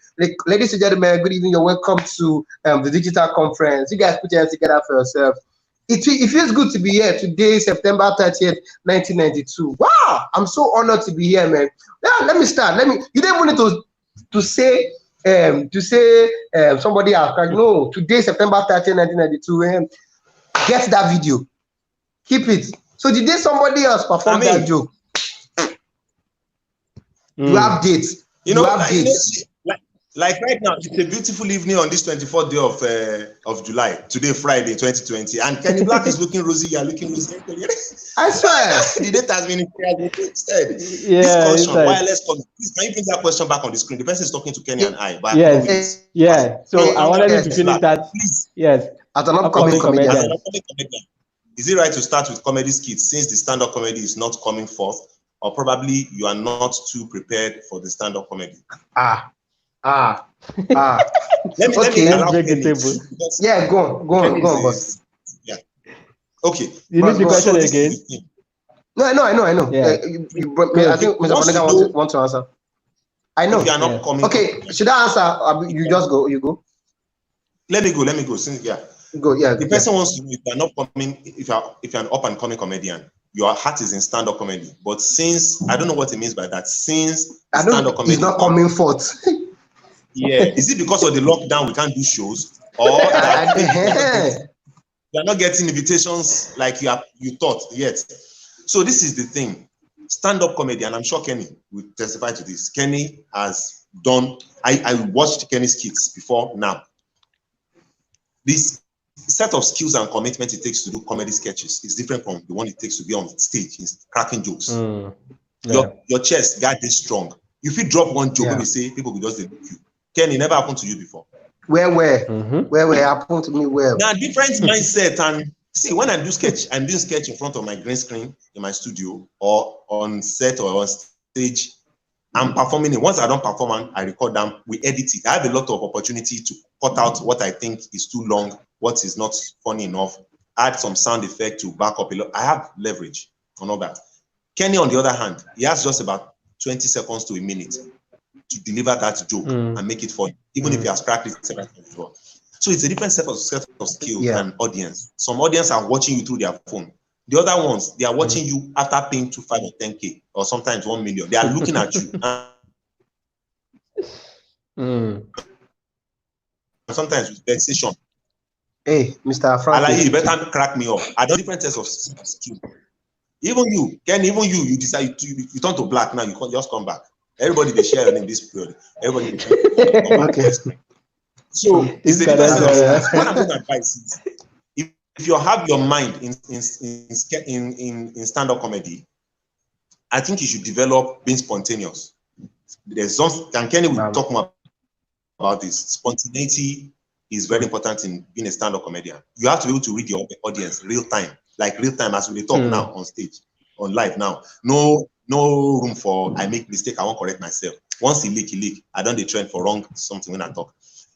ladies and gentlemen, good evening, you're welcome to the digital conference. You guys put your hands together for yourself. It feels good to be here today, September 30th, 1992. Wow, I'm so honored to be here, man. Now, let me start. You don't even need to say somebody else. No, today, September 30th, 1992. Get that video. Keep it. So the day somebody else performed that joke, you have dates. You have dates. Like right now, it's a beautiful evening on this 24th day of July. Today, Friday, 2020, and Kenny Black is looking rosy. You're looking rosy. I swear. The date has been instead. Yeah. This question, wireless. Please, can you bring that question back on the screen? The person is talking to Kenny and I. But yes. Yeah. So I wanted you to finish that. Please. Yes. As an upcoming comedian. Is it right to start with comedy skits since the stand-up comedy is not coming forth, or probably you are not too prepared for the stand-up comedy? Let me let's break the table. Yeah, go on, boss. Yeah. Okay. You need the question again. No, I know. Yeah. I think Mr. Fonega wants to answer. I know. If you are not coming. Okay, should I answer? You just go. You go. Let me go. Since Go. Yeah. The person wants to know if you're not coming. If you're an up and coming comedian, your heart is in stand-up comedy. But since I don't know what it means by that. Since stand-up comedy is not coming forth. Yeah. Is it because of the lockdown we can't do shows, or you're not getting invitations like you thought yet? So this is the thing. Stand-up comedy, and I'm sure Kenny will testify to this. Kenny has done. I watched Kenny's skits before now. This set of skills and commitment it takes to do comedy sketches is different from the one it takes to be on stage, is cracking jokes. Your chest got this strong. If you drop one joke, we say people will just look you. Kenny, never happened to you before. Where happened to me? Where? Now, different mindset. And see, when I do sketch, I'm doing sketch in front of my green screen in my studio or on set or on stage. I'm performing it. Once I don't perform, I record them. We edit it. I have a lot of opportunity to cut out what I think is too long, what is not funny enough, add some sound effect to back up a lot. I have leverage on all that. Kenny, on the other hand, he has just about 20 seconds to a minute to deliver that joke and make it funny, even if he has practiced several times before. So it's a different set of skill and audience. Some audience are watching you through their phone. The other ones, they are watching you after paying 2, 5, or 10K, or sometimes 1 million. They are looking at you. Sometimes with vexation. Hey, Mr. Frank. You better crack me up. I don't different sets of skill. Even you, Ken, you decide you turn to black now, you can't just come back. Everybody they share in this period. Everybody they okay. So it's a different set of what I'm going to advise is if you have your mind in stand-up comedy, I think you should develop being spontaneous. There's some, and Kenny will talk more about this. Spontaneity is very important in being a stand-up comedian. You have to be able to read your audience real time as we talk now on stage, on live now. No room for I make mistake, I won't correct myself. Once he leak. I don't trend for wrong something when I talk.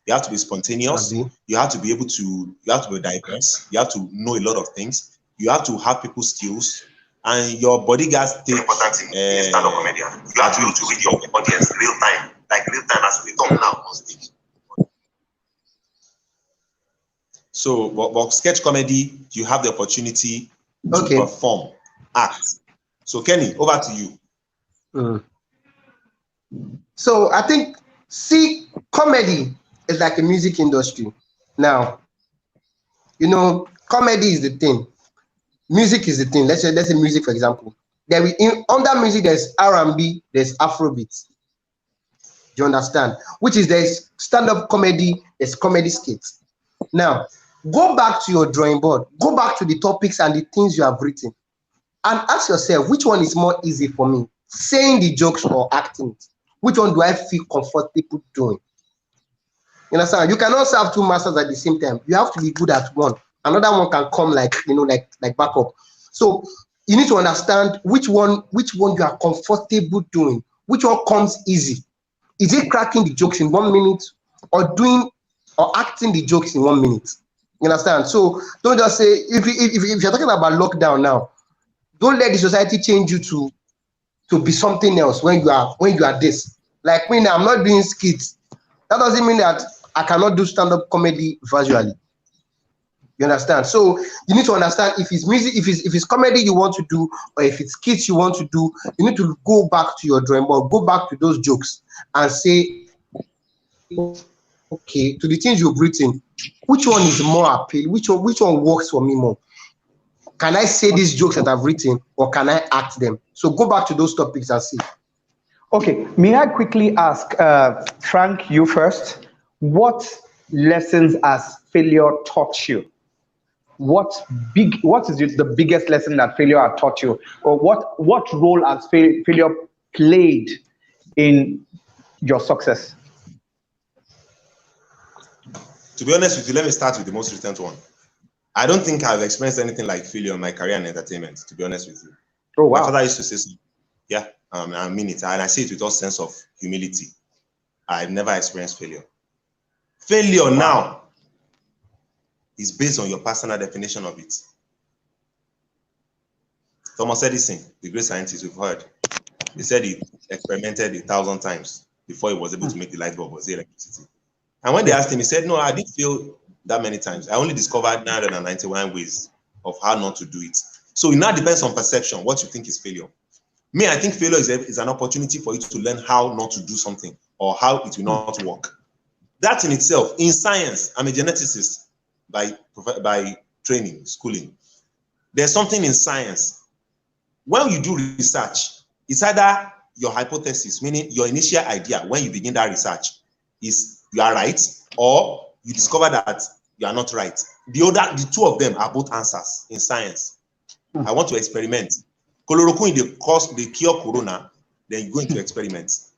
You have to be spontaneous. You have to be able to, you have to be diverse. You have to know a lot of things. You have to have people skills. And your bodyguards take stand-up comedian. You have to be able to read your audience real time as we talk now on stage. So, but sketch comedy, you have the opportunity to perform, act. So, Kenny, over to you. So, I think, comedy is like a music industry. Now, you know, comedy is the thing. Music is the thing. Let's say music, for example. Under music, there's R&B, there's Afrobeat. Do you understand? Which is there's stand-up comedy, there's comedy skits. Now, go back to your drawing board. Go back to the topics and the things you have written. And ask yourself, which one is more easy for me? Saying the jokes or acting it? Which one do I feel comfortable doing? You understand? You cannot have two masters at the same time. You have to be good at one. Another one can come like backup. So you need to understand which one you are comfortable doing. Which one comes easy? Is it cracking the jokes in 1 minute or acting the jokes in 1 minute? You understand? So don't just say, if you're talking about lockdown now, don't let the society change you to be something else when you are this. Like me now, I'm not doing skits. That doesn't mean that I cannot do stand-up comedy visually. You understand? So you need to understand if it's music, if it's comedy you want to do, or if it's skits you want to do, you need to go back to your drawing board, go back to those jokes and say, okay, to the things you've written, which one is more appealing? Which one works for me more? Can I say these jokes that I've written, or can I act them? So go back to those topics and see. Okay, may I quickly ask, Frank, you first, what lessons has failure taught you? What is the biggest lesson that failure has taught you? Or what role has failure played in your success? To be honest with you, let me start with the most recent one. I don't think I've experienced anything like failure in my career in entertainment, to be honest with you. Oh, wow. My father used to say something. Yeah, I mean it. And I say it with all sense of humility. I've never experienced failure. Failure now is based on your personal definition of it. Thomas Edison, the great scientist we've heard, he said he experimented 1,000 times before he was able to make the light bulb or the electricity. And when they asked him, he said, no, I didn't fail that many times. I only discovered 991 ways of how not to do it. So it now depends on perception, what you think is failure. Me, I think failure is an opportunity for you to learn how not to do something or how it will not work. That in itself, in science, I'm a geneticist by training, schooling. There's something in science. When you do research, it's either your hypothesis, meaning your initial idea when you begin that research is you are right, or you discover that you are not right. The two of them are both answers in science. I want to experiment. Chloroquine, they cure corona, then you go into experiments.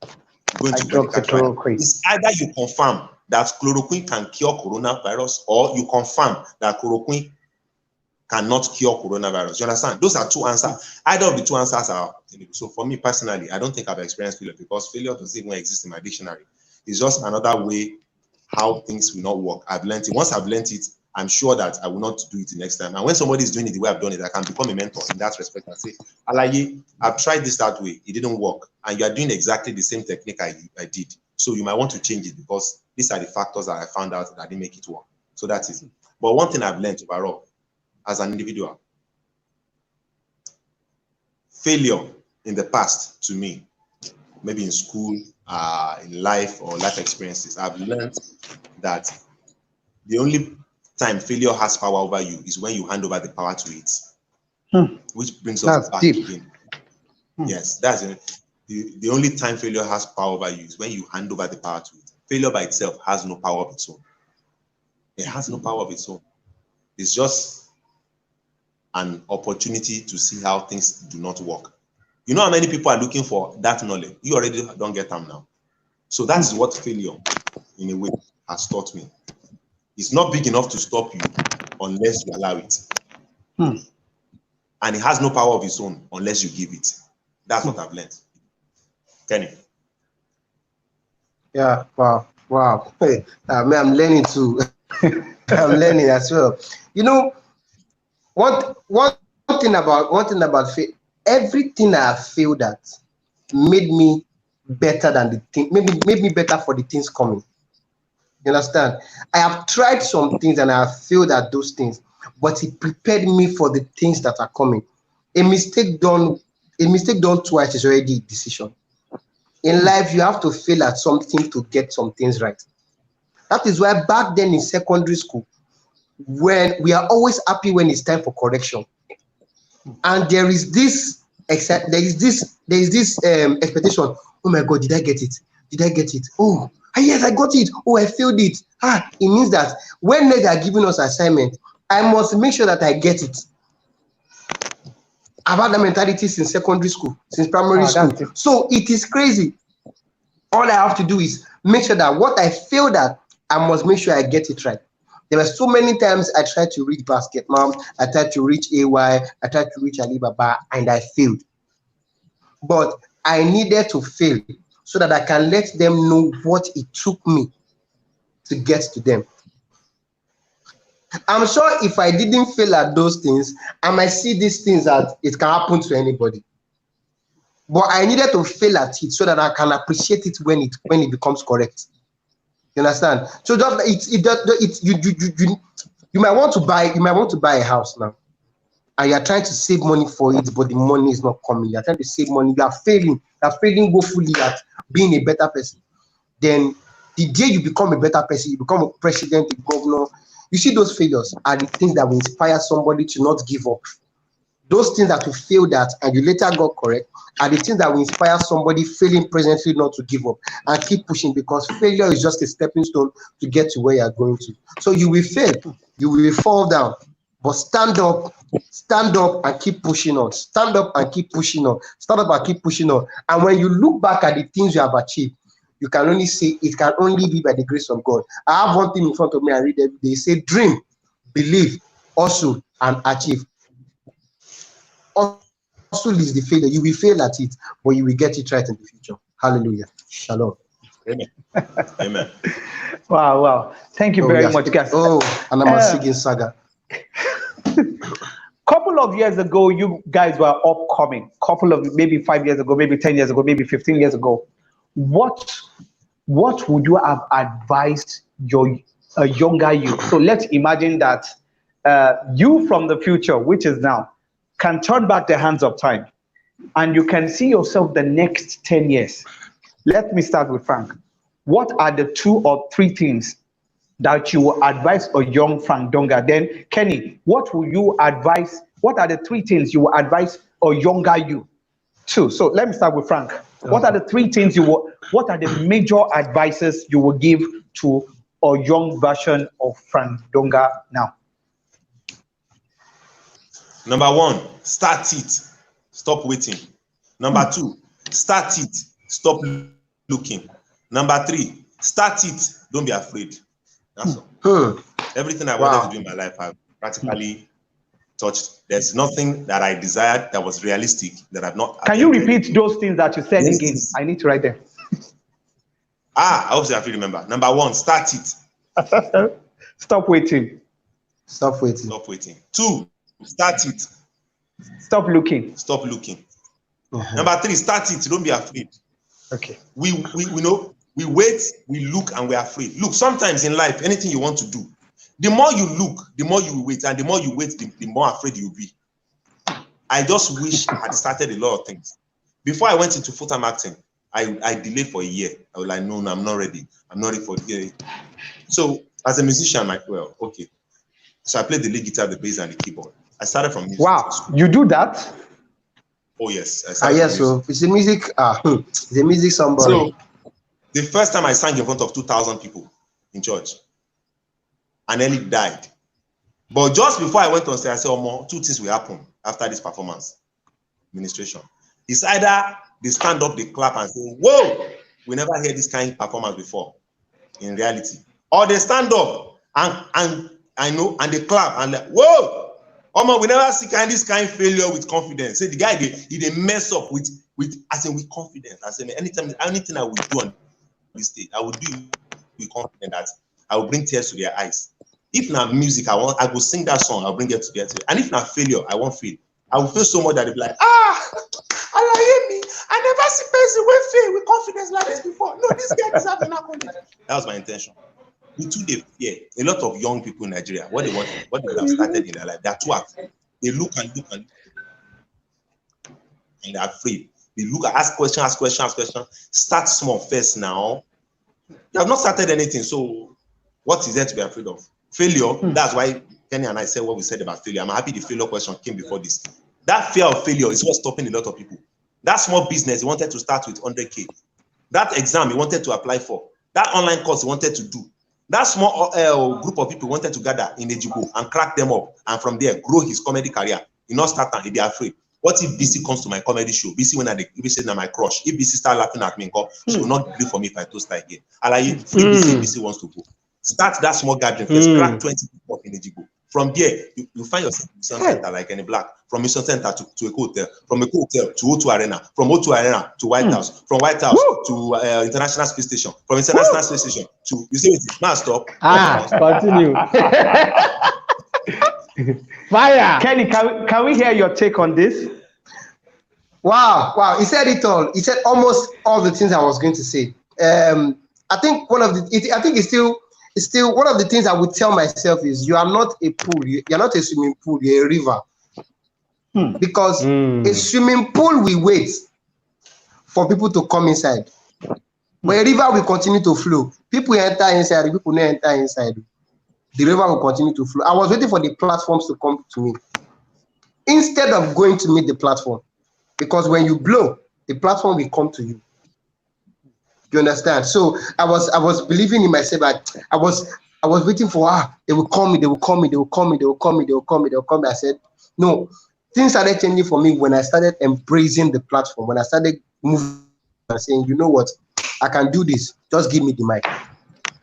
It's either you confirm that chloroquine can cure coronavirus, or you confirm that chloroquine cannot cure coronavirus. You understand? Those are two answers. Either of the two answers are. So for me personally, I don't think I've experienced failure, because failure doesn't even exist in my dictionary. It's just another way how things will not work. I've learned it. Once I've learned it, I'm sure that I will not do it the next time. And when somebody is doing it the way I've done it, I can become a mentor in that respect and say, Alaye, I've tried this that way. It didn't work. And you are doing exactly the same technique I did. So you might want to change it, because these are the factors that I found out that didn't make it work. So that's it. But one thing I've learned overall as an individual, failure in the past to me, maybe in school, in life or life experiences, I've learned that the only time failure has power over you is when you hand over the power to it. Which brings us back again. Yes, that's it. The only time failure has power over you is when you hand over the power to it. Failure by itself has no power of its own. It has no power of its own. It's just an opportunity to see how things do not work. You know how many people are looking for that knowledge? You already don't get them now. So that's what failure, in a way, has taught me. It's not big enough to stop you unless you allow it. And it has no power of its own unless you give it. That's what I've learned. Kenny. Yeah, wow. Hey, man, I'm learning too. I'm learning as well. You know, one thing about faith, everything I have failed at made me better than the thing, made me better for the things coming. You understand? I have tried some things and I have failed at those things, but it prepared me for the things that are coming. A mistake done twice is already a decision. In life, you have to fail at something to get some things right. That is why back then in secondary school, when we are always happy when it's time for correction, and there is this expectation. Oh my God, did I get it? Did I get it? Oh, yes, I got it. Oh, I failed it. It means that when they are giving us assignment, I must make sure that I get it. I've had that mentality since secondary school, since primary school. So it is crazy. All I have to do is make sure that what I failed at, I must make sure I get it right. There were so many times I tried to reach Basket Mom, I tried to reach AY, I tried to reach Alibaba, and I failed. But I needed to fail so that I can let them know what it took me to get to them. I'm sure if I didn't fail at those things, I might see these things that it can happen to anybody. But I needed to fail at it so that I can appreciate it when it becomes correct. You understand? So just you might want to buy a house now, and you are trying to save money for it, but the money is not coming. You are trying to save money. You are failing woefully at being a better person. Then the day you become a better person, you become a president, a governor. You see, those failures are the things that will inspire somebody to not give up. Those things that you failed at and you later got correct are the things that will inspire somebody failing presently not to give up and keep pushing, because failure is just a stepping stone to get to where you are going to. So you will fail, you will fall down, but stand up and keep pushing on. Stand up and keep pushing on. Stand up and keep pushing on. And when you look back at the things you have achieved, you can only say it can only be by the grace of God. I have one thing in front of me I read every day. It says, dream, believe, hustle, and achieve. Hustle is the failure. You will fail at it, but you will get it right in the future. Hallelujah. Shalom. Amen. Amen. Wow. Thank you very much, guys. And I'm a singing saga. Couple of years ago, you guys were upcoming. Maybe 5 years ago, maybe 10 years ago, maybe 15 years ago. What would you have advised your younger you? So let's imagine that you from the future, which is now, can turn back the hands of time and you can see yourself the next 10 years. Let me start with Frank. What are the 2 or 3 things that you will advise a young Frank Dunga? Then Kenny, what will you advise? What are the 3 things you will advise a younger you to? So let me start with Frank. What are the 3 things what are the major advices you will give to a young version of Frank Dunga now? Number 1, start it. Stop waiting. Number 2, start it. Stop looking. Number 3, start it. Don't be afraid. That's all. Everything I wanted to do in my life, I've practically touched. There's nothing that I desired that was realistic that I've not. Can you repeat those things that you said again? I need to write them. I hope I have remember. Number 1, start it. Stop waiting. Stop waiting. Stop waiting. 2, start it. Stop looking. Stop looking. Number 3, start it. Don't be afraid. Okay. We know we wait, we look, and we're afraid. Look, sometimes in life, anything you want to do, the more you look, the more you wait, and the more you wait, the more afraid you'll be. I just wish I had started a lot of things. Before I went into full-time acting, I delayed for a year. I was like, no, I'm not ready. I'm not ready for it. So as a musician, okay. So I played the lead guitar, the bass, and the keyboard. I started from music. Wow, you do that? Oh yes. Yes, so it's a music. It's a music somebody. So the first time I sang in front of 2,000 people in church, I nearly died. But just before I went on stage, I said, oh, two things will happen after this performance administration. It's either they stand up, they clap and say, whoa, we never heard this kind of performance before in reality. Or they stand up and I know, and they clap and like, whoa, we never see this kind of failure with confidence. Say the guy, they mess up with confidence. I say, anything I will do on this stage, I will do with confidence that I will bring tears to their eyes. If not music, I will sing that song, I'll bring it to their tears. And if not failure, I won't feel. I will feel so much that they'll be like, I hear me. I never see person with fail with confidence like this before. No, this guy is having confidence. That was my intention. We too they fear. A lot of young people in Nigeria, what they have started in their life, they're too afraid. They look and they're afraid. They look, ask questions. Start small first now. You have not started anything, so what is there to be afraid of? Failure. That's why Kenny and I said what we said about failure. I'm happy the failure question came before this. That fear of failure is what's stopping a lot of people. That small business he wanted to start with 100K. That exam he wanted to apply for. That online course he wanted to do. That small group of people wanted to gather in Ejibo and crack them up, and from there grow his comedy career. He not start and he be afraid. What if BC comes to my comedy show? BC when BC na my crush. If BC start laughing at me, she will not believe for me if I toast her again. Free BC wants to go. Start that small gathering first. Crack 20 people in Ejibo. From there, you find yourself in Mission Center like any black. From Mission Center to a hotel. From a hotel to O2 Arena. From O2 Arena to White House. From White House to International Space Station. From International Space Station to, you see, now stop. Continue. Fire. Kenny, can we hear your take on this? Wow. He said it all. He said almost all the things I was going to say. I think it's still one of the things I would tell myself is you are not a pool, you're not a swimming pool, you're a river. Because a swimming pool will wait for people to come inside. But a river will continue to flow. People enter inside, people don't enter inside. The river will continue to flow. I was waiting for the platforms to come to me. Instead of going to meet the platform, because when you blow, the platform will come to you. You understand? So I was believing in myself. I was waiting for they will call me. I said, no. Things started changing for me when I started embracing the platform. When I started moving and saying, you know what, I can do this. Just give me the mic.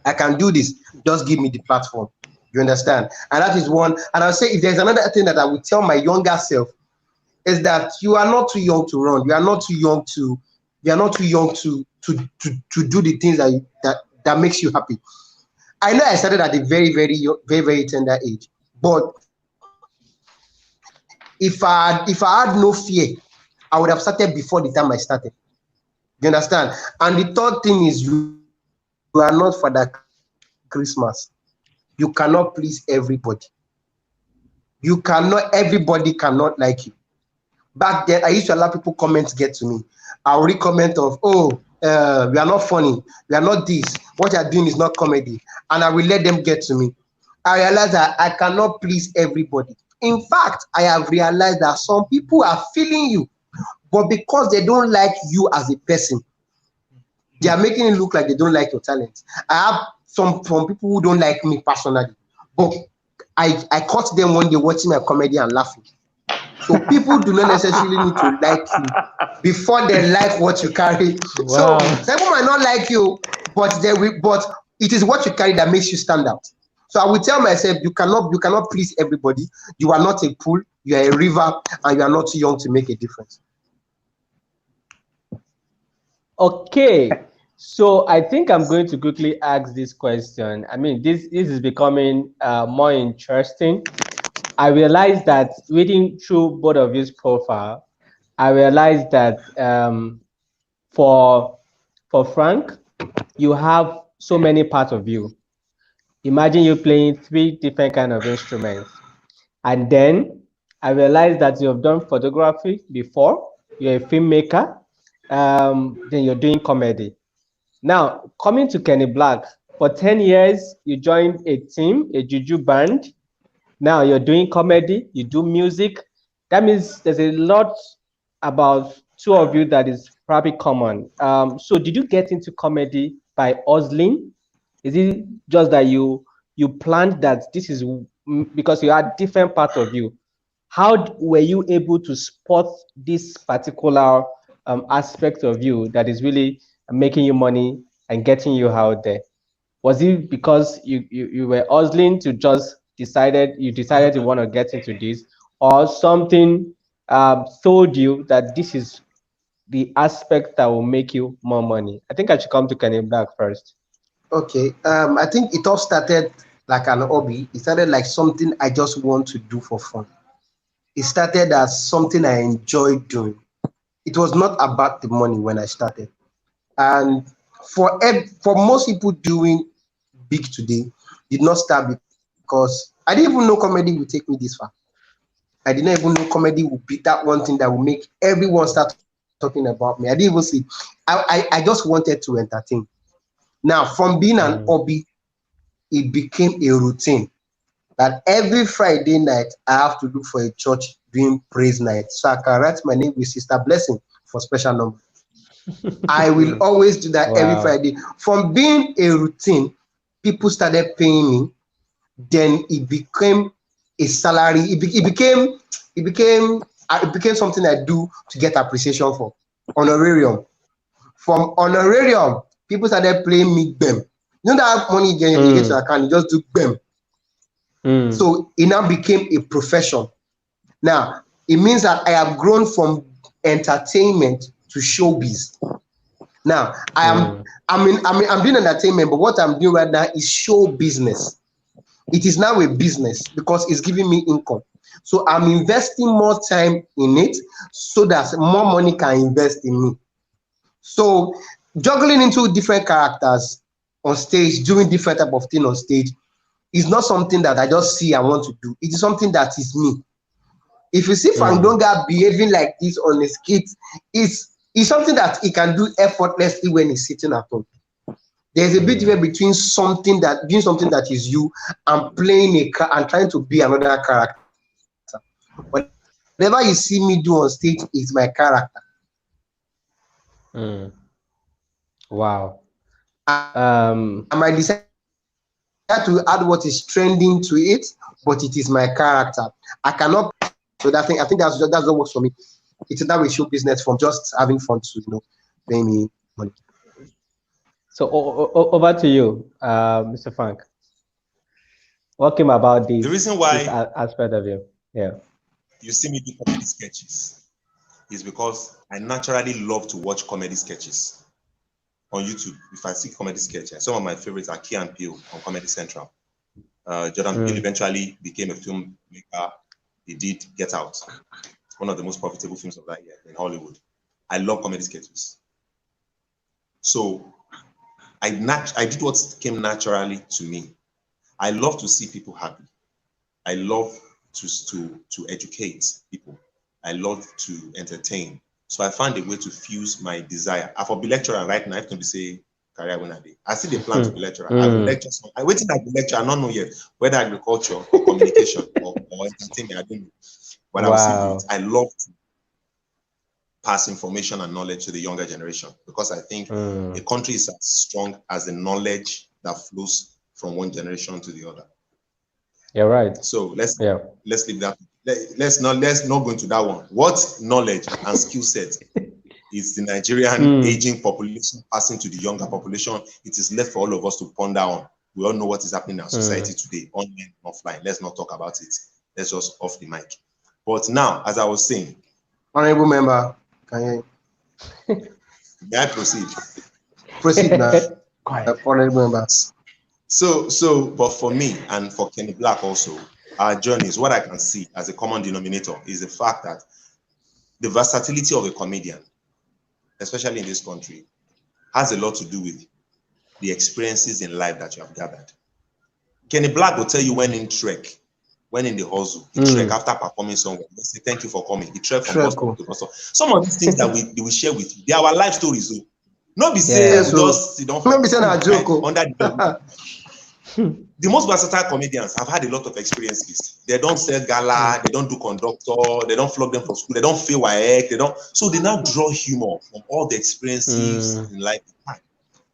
I can do this. Just give me the platform. You understand? And that is one. And I'll say, if there's another thing that I would tell my younger self, is that you are not too young to run. You are not too young to do the things that makes you happy. I know I started at a very, very, very, very tender age, but if I had no fear, I would have started before the time I started. You understand? And the third thing is you are not Father Christmas. You cannot please everybody. Everybody cannot like you. Back then, I used to allow people comments get to me. I'll read comment of, we are not funny, we are not this, what you are doing is not comedy, and I will let them get to me. I realized that I cannot please everybody. In fact, I have realized that some people are feeling you, but because they don't like you as a person, they are making it look like they don't like your talent. I have some people who don't like me personally, but I caught them one day watching my comedy and laughing. So people do not necessarily need to like you before they like what you carry. Wow. So some people might not like you, but it is what you carry that makes you stand out. So I will tell myself, you cannot please everybody. You are not a pool, you are a river, and you are not too young to make a difference. Okay. So I think I'm going to quickly ask this question. I mean, this is becoming more interesting. I realized that reading through both of his profile, I realized that for Frank, you have so many parts of you. Imagine you playing 3 different kind of instruments. And then I realized that you have done photography before, you're a filmmaker, then you're doing comedy. Now, coming to Kenny Black, for 10 years, you joined a team, a juju band. Now you're doing comedy, you do music. That means there's a lot about two of you that is probably common. So did you get into comedy by hustling? Is it just that you planned that this is because you had different part of you, how were you able to spot this particular aspect of you that is really making you money and getting you out there? Was it because you were hustling to just decided you want to get into this, or something told you that this is the aspect that will make you more money? I think I should come to Kenny Black first. Okay. I think it all started like an hobby. It started like something I just want to do for fun. It started as something I enjoyed doing. It was not about the money when I started. And for most people doing big today, did not start because I didn't even know comedy would take me this far. I did not even know comedy would be that one thing that will make everyone start talking about me. I didn't even see. I just wanted to entertain. Now, from being an hobby, it became a routine that every Friday night I have to look for a church doing praise night. So I can write my name with Sister Blessing for special number. I will always do that every Wow. Friday. From being a routine, people started paying me. Then it became a salary. It became something I do to get appreciation for. Honorarium. From honorarium, people started paying me them. You know that money you get to your account, you just do them. So it now became a profession. Now it means that I have grown from entertainment to showbiz. Now I'm doing entertainment, but what I'm doing right now is show business. It is now a business because it's giving me income. So I'm investing more time in it so that more money can invest in me. So juggling into different characters on stage, doing different type of thing on stage is not something that I just see I want to do. It is something that is me. If you see Dunga behaving like this on a skit, it's something that he can do effortlessly when he's sitting at home. There's a bit difference between doing something that is you and playing and trying to be another character. Whatever you see me do on stage is my character. Wow. I might decide to add what is trending to it, but it is my character. I cannot. So that thing, I think that's what works for me. It's that we show business from just having fun to pay me money. So over to you, Mr. Frank. What came about The this reason why aspect of you? Yeah. you see me do comedy sketches is because I naturally love to watch comedy sketches on YouTube. If I see comedy sketches, some of my favorites are Key and Peele on Comedy Central. Jordan Peele eventually became a filmmaker. He did Get Out, one of the most profitable films of that year in Hollywood. I love comedy sketches. So I did what came naturally to me. I love to see people happy. I love to educate people. I love to entertain. So I found a way to fuse my desire. I for be lecturer right now. I have to be say career when I see the plan to be lecturer. I will lecture. I waiting at the lecture. I don't know yet whether agriculture or communication or entertainment. I don't know, but I will still do it. I love to pass information and knowledge to the younger generation because I think a country is as strong as the knowledge that flows from one generation to the other. You're right. So let's leave that. Let's not go into that one. What knowledge and skill set is the Nigerian aging population passing to the younger population? It is left for all of us to ponder on. We all know what is happening in our society today, online, offline. Let's not talk about it. Let's just off the mic. But now, as I was saying, honorable member, can you? May I proceed? Proceed now. Honorable members. So, but for me and for Kenny Black also, our journeys, what I can see as a common denominator is the fact that the versatility of a comedian, especially in this country, has a lot to do with the experiences in life that you have gathered. Kenny Black will tell you when in trek, when in the hustle, he trek after performing somewhere. They say, thank you for coming. He trek from bus stop to bus stop. Some of these things that we share with you, they are our life stories. So. Not be say we just sit down not be saying a joke under the The most versatile comedians have had a lot of experiences. They don't sell gala, they don't do conductor, they don't flog them from school, they don't fail WAEC, so they now draw humor from all the experiences in life.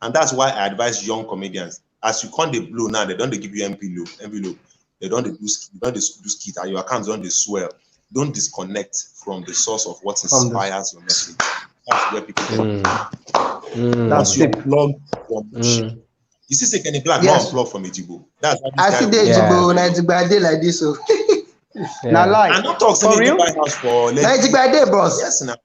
And that's why I advise young comedians, as you can't blow now, they don't give you envelope. they don't do skit, and your accounts don't swell. Don't disconnect from the source of what inspires your message. That's where people get That's you it. unplug from shit. You see, say Kenny Black Yes. not unplug from Ejibo. That's how I this see guy the was. Ejigbo, na Ejigbo I dey like this. So Now, like, I'm not talking for you real? buy house for na Lekki. Ejigbo I dey, bros. Yes, now.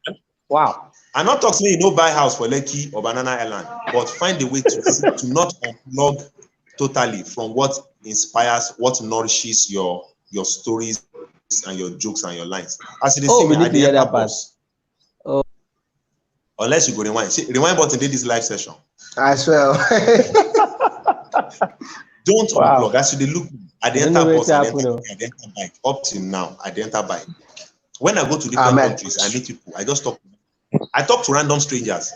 Wow. I'm not talking you no buy house for Lekki or Banana Island, but find a way to not unplug totally from what inspires, what nourishes your stories and your jokes and your lines. As you see me, I dey enter bus. Unless you go rewind. See, rewind button did this live session. I swear. Don't unplug. As you look, I dey enter bus, I dey enter bike. Up till now, I dey enter bike. When I go to different countries, I meet people. I just talk. I talk to random strangers.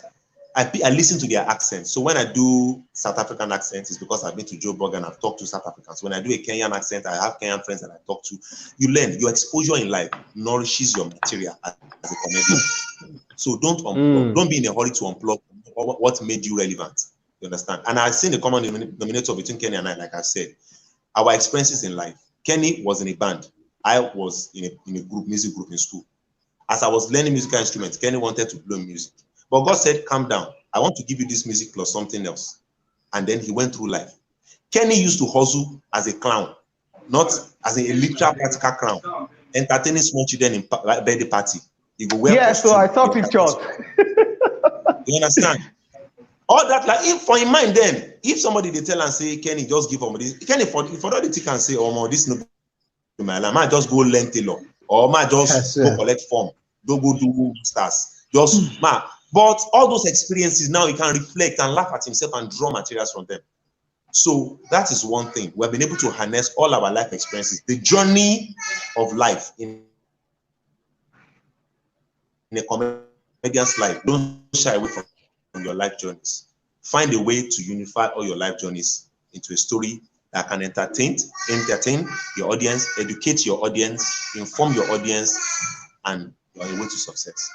I listen to their accents. So when I do South African accents, it's because I've been to Joburg and I've talked to South Africans. When I do a Kenyan accent, I have Kenyan friends that I talk to. You learn. Your exposure in life nourishes your material as a comedian. So don't unplug. Don't be in a hurry to unplug what made you relevant. You understand? And I've seen the common denominator between Kenny and I, like I said, our experiences in life. Kenny was in a band. I was in a group, music group in school. As I was learning musical instruments, Kenny wanted to play music. But God said, calm down. I want to give you this music plus something else. And then he went through life. Kenny used to hustle as a clown, not as a literal practical clown, entertaining small children in birthday party. He go wear costume, so I saw pictures. You understand? All that, like, if for in mind, then, if somebody they tell and say, Kenny, just give them this, Kenny, for all the thing can say, oh, man, this no be my life, might just go learn tailor, or might just go collect form, don't go do masters, just, man. But all those experiences now, he can reflect and laugh at himself and draw materials from them. So that is one thing. We have been able to harness all our life experiences, the journey of life in a comedian's life. Don't shy away from your life journeys. Find a way to unify all your life journeys into a story that can entertain your audience, educate your audience, inform your audience, and you're on your way to success.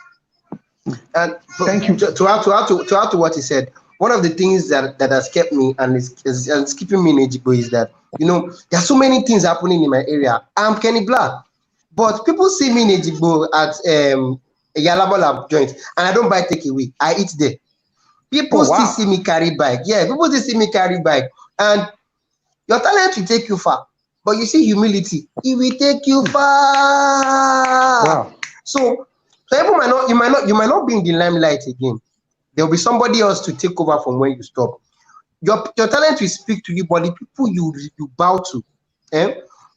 And thank you. To add to what he said, one of the things that has kept me and is keeping me in Ejigbo is that, you know, there are so many things happening in my area. I'm Kenny Black, but people see me in Ejigbo at a Yalabola joint, and I don't buy takeaway. I eat there. People still see me carry bike. Yeah, people still see me carry bike, and your talent will take you far. But you see, humility, it will take you far. Wow. So people you might not be in the limelight again. There will be somebody else to take over from when you stop. Your talent will speak to you, but the people you bow to,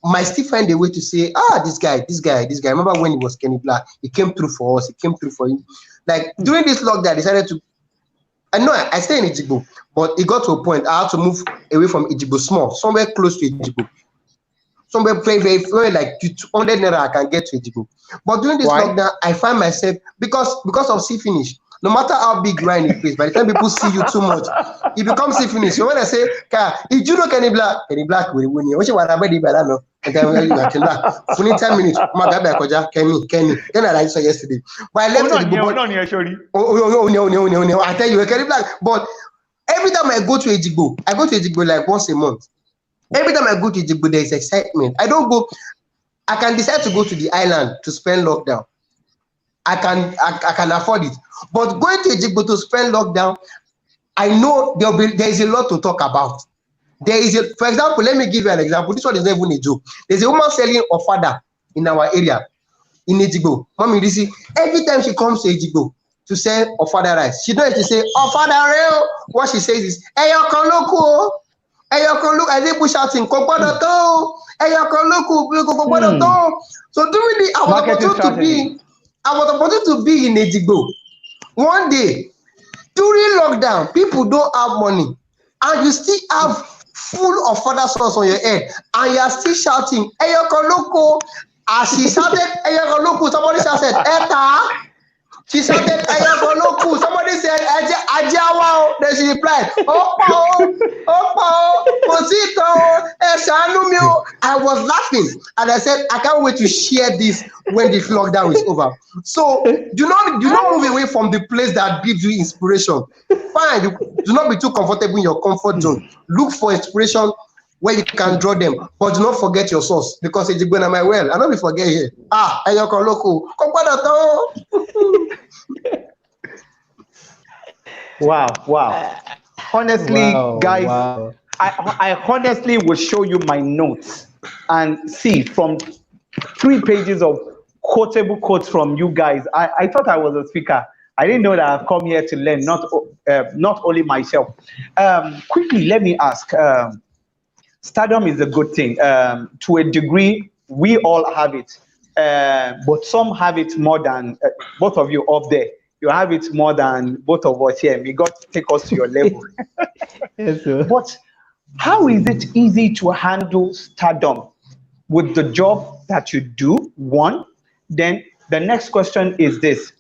might still find a way to say, this guy. Remember when he was Kenny Black? He came through for us. He came through for you. Like during this lockdown, I decided to. I know I stay in Ejigbo, but it got to a point I had to move away from Ejigbo small, somewhere close to Ejigbo. Somewhere very like 200 naira I can get to Ejigbo. But during this lockdown, I find myself because of see finish. No matter how big you are in the place, by the time people see you too much, it becomes see finish. So when I say, if you know Kenny Black will win you. What you want to be better now? And then when you are Kenny Black, for 10 minutes, my baby Kenny. Then I saw yesterday. But I left I tell you, Kenny Black. But every time I go to Ejigbo like once a month. Every time I go to Ejigbo, there is excitement. I can decide to go to the island to spend lockdown. I can afford it. But going to Ejigbo to spend lockdown, I know there is a lot to talk about. For example, let me give you an example. This one is not even a joke. There's a woman selling ofada in our area, in Ejigbo. Mommy, you see, every time she comes to Ejigbo to sell ofada rice, she don't have to say, ofada real. What she says is, hey, you can look. Hey, you can look. I think push shouting, Kokodato. Hey, you can look. So during the, I was supposed to be in Ejigbo. One day, during lockdown, people don't have money, and you still have full of further sauce on your head, and you are still shouting, Eyoko Loko. As she shouted, Eyoko Loko, somebody shouted, Eta. She shouted, Eyoko Loko. Somebody said, Ajawa. Then she replied, Opo, Posito, Eshanumio. I was laughing, and I said, I can't wait to share this when the lockdown is over. So do not move away from the place that gives you inspiration. Fine, do not be too comfortable in your comfort zone. Look for inspiration where you can draw them, but do not forget your source because it's going to my well. I don't forget here. And you can local. Wow. Honestly, guys, wow. I honestly will show you my notes and see from 3 pages of quotable quotes from you guys. I thought I was a speaker. I didn't know that I've come here to learn, not only myself. Quickly, let me ask. Stardom is a good thing. To a degree, we all have it, but some have it more than both of you up there. You have it more than both of us here. May God take us to your level. Yes, sir. But how is it easy to handle stardom with the job that you do? One. Then the next question is this: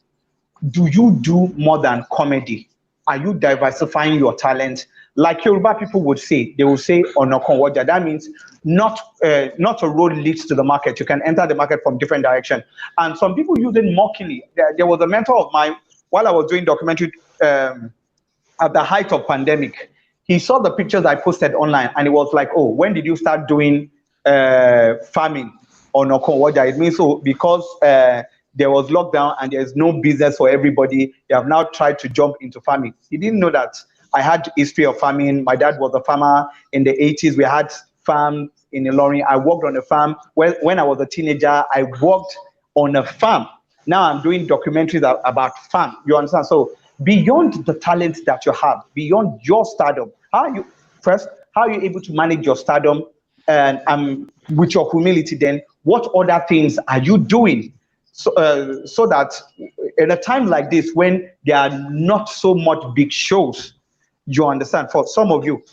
do you do more than comedy? Are you diversifying your talent? Like Yoruba people would say, they will say onokonwoja. That means not a road leads to the market. You can enter the market from different direction. And some people use it mockingly. There was a mentor of mine while I was doing documentary at the height of pandemic. He saw the pictures I posted online and he was like, "Oh, when did you start doing farming on Okonwaja?" It means so because there was lockdown and there's no business for everybody. They have now tried to jump into farming. He didn't know that I had history of farming. My dad was a farmer in the 80s. We had farm in Ilorin. I worked on a farm. When I was a teenager, I worked on a farm. Now I'm doing documentaries about farm. You understand? So beyond the talent that you have, beyond your stardom, how are you able to manage your stardom and with your humility? Then what other things are you doing so that in a time like this when there are not so much big shows, you understand, for some of you,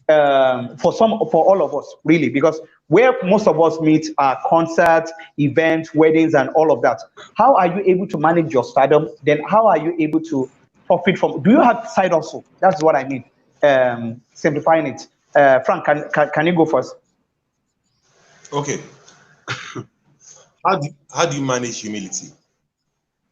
for all of us really, because where most of us meet are concerts, events, weddings, and all of that. How are you able to manage your stardom? Then how are you able to profit from? Do you have side hustle? That's what I mean. Simplifying it. Frank, can you go first? Okay. How do you manage humility?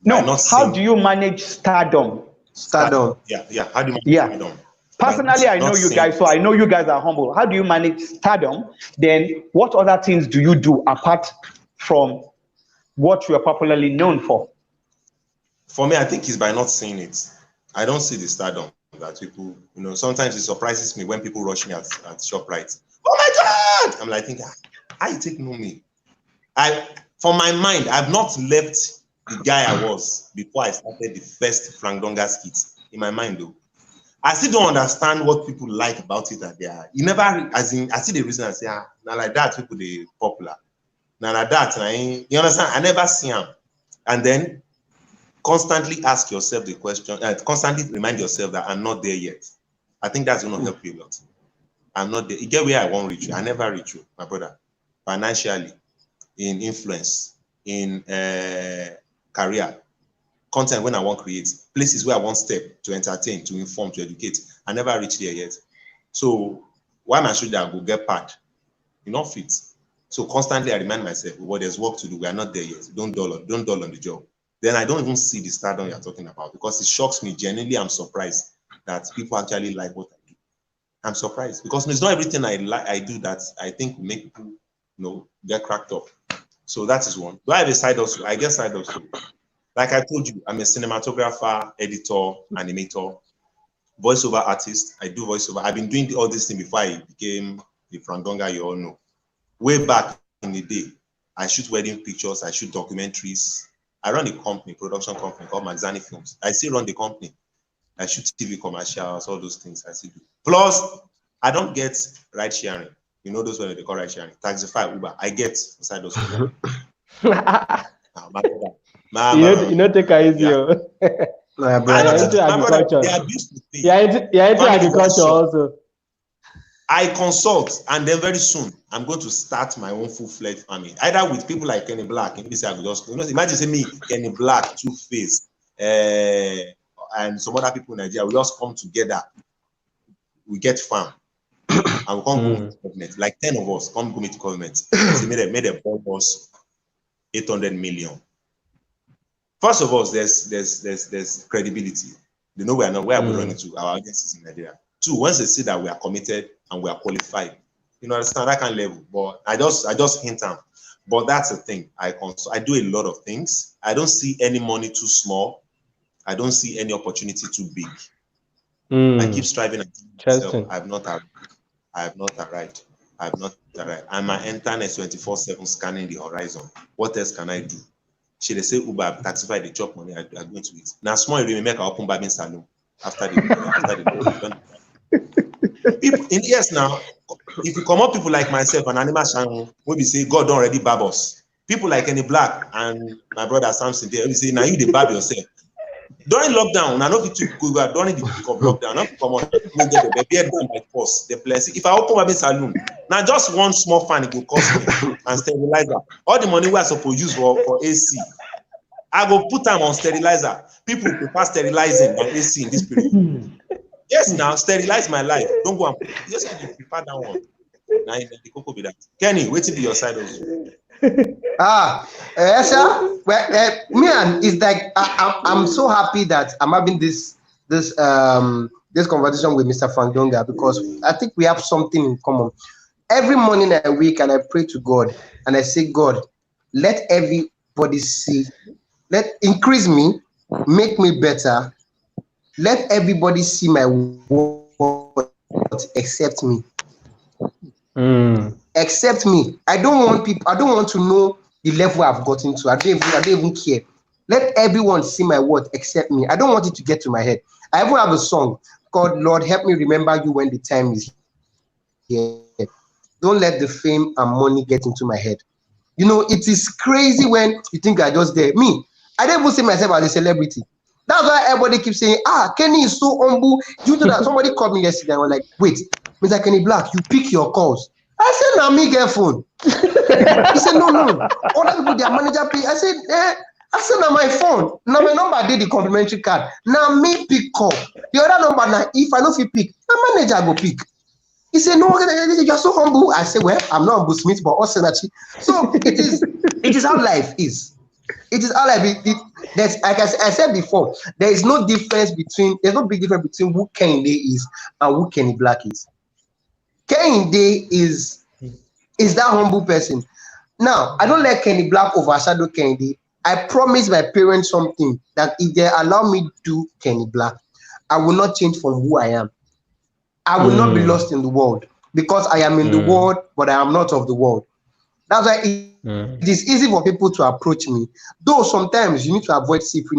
No. How do you manage stardom? Stardom. Yeah. How do you manage stardom? Personally, I know you guys, so I know you guys are humble. How do you manage stardom? Then what other things do you do apart from what you are popularly known for? For me, I think it's by not seeing it. I don't see the stardom that people, sometimes it surprises me when people rush me at ShopRite. Oh my God! I'm like, how you take know me? For my mind, I've not left the guy I was before I started the first Frank Dunga skit in my mind though. I still don't understand what people like about it that they are. You never, as in, I see the reason I say, now like that, people they popular. Now like that, you understand? I never see them. And then constantly ask yourself the question, constantly remind yourself that I'm not there yet. I think that's going to help you a lot. I'm not there. You get where I won't reach you. I never reach you, my brother. Financially, in influence, in career, content when I want to create, places where I want step to entertain, to inform, to educate. I never reached there yet. So why am I sure that I will get part? You're not fit. So constantly I remind myself, well, there's work to do. We are not there yet. Don't dull on the job. Then I don't even see the stardom you're talking about because it shocks me. Genuinely, I'm surprised that people actually like what I do. I'm surprised because it's not everything I do that I think will make people, get cracked up. So that is one. Do I have a side hustle? I guess side hustle. Like I told you, I'm a cinematographer, editor, animator, voiceover artist. I do voiceover. I've been doing all these things before I became the Frank Dunga you all know. Way back in the day, I shoot wedding pictures, I shoot documentaries. I run a company, production company called Magzani Films. I still run the company. I shoot TV commercials, all those things I still do. Plus, I don't get ride sharing. You know those ones they call ride sharing. Taxify, Uber. I get side hustle. You know, take it easy. My brother. brother. Agriculture. They abuse the thing. You're into agriculture also. I consult, and then very soon I'm going to start my own full-fledged farming, either with people like Kenny Black. And imagine say me, Kenny Black, Two-Face, and some other people in Nigeria. We just come together. We get farm, and we come go meet government. Like 10 of us come go meet government. They made a bomb us 800 million. First of all, there's credibility. They know we are not where we running to our agencies in Nigeria. Two, once they see that we are committed and we are qualified, You know, understand that kind of level. But I just hint at. But that's the thing. I do a lot of things. I don't see any money too small. I don't see any opportunity too big. I keep striving at myself. I have not arrived. And my internet 24/7 scanning the horizon. What else can I do? She they say Uber taxify the job money. I go into it. Now small you make our open barbing salon after the people in years now. If you come up people like myself and Animal Shango, we be say God don't already barb us. People like Kenny Black and my brother Samson there, we say now you the barb yourself. During lockdown, I know if you go during the peak of lockdown, not come on, the beard down by force, the blessing. If I open my saloon, now just one small fan it will cost me and sterilizer. All the money we are supposed to use for AC, I go put them on sterilizer. People prefer sterilizing than AC in this period. Yes, now sterilize my life. Don't go and just prefer that one. Now the cocoa be that. Kenny, wait till be your side also. Sir, well, me and it's like I'm so happy that I'm having this conversation with Mr. Frank Dunga because I think we have something in common. Every morning I wake and I pray to God and I say, God, let everybody see, increase me, make me better. Let everybody see my worth except me. Except me. I don't want to know the level I've gotten to. I don't even care. Let everyone see my worth except me. I don't want it to get to my head. I even have a song called Lord Help Me Remember You When the Time Is Here. Don't let the fame and money get into my head. You know, it is crazy when you think I just there. Me, I don't even see myself as a celebrity. That's why everybody keeps saying, Kenny is so humble. You know that somebody called me yesterday and was like, wait, Mr. Kenny Black, you pick your calls. I said, now me get phone. He said, no. Other people, their manager pay. I said, now my phone. Now my number did the complimentary card. Now me pick call. The other number now, if I know if you pick, my manager go pick. He said, no, you're so humble. I said, well, I'm not humble Smith, but also actually. So it is how life is. It is how life is. There's, like I said before, there's no big difference between who Kehinde is and who Kenny Black is. Kehinde is that humble person. Now, I don't let Kenny Black overshadow Kehinde. I promise my parents something, that if they allow me to do Kenny Black, I will not change from who I am. I will not be lost in the world because I am in the world, but I am not of the world. That's why it is easy for people to approach me. Though sometimes you need to avoid secret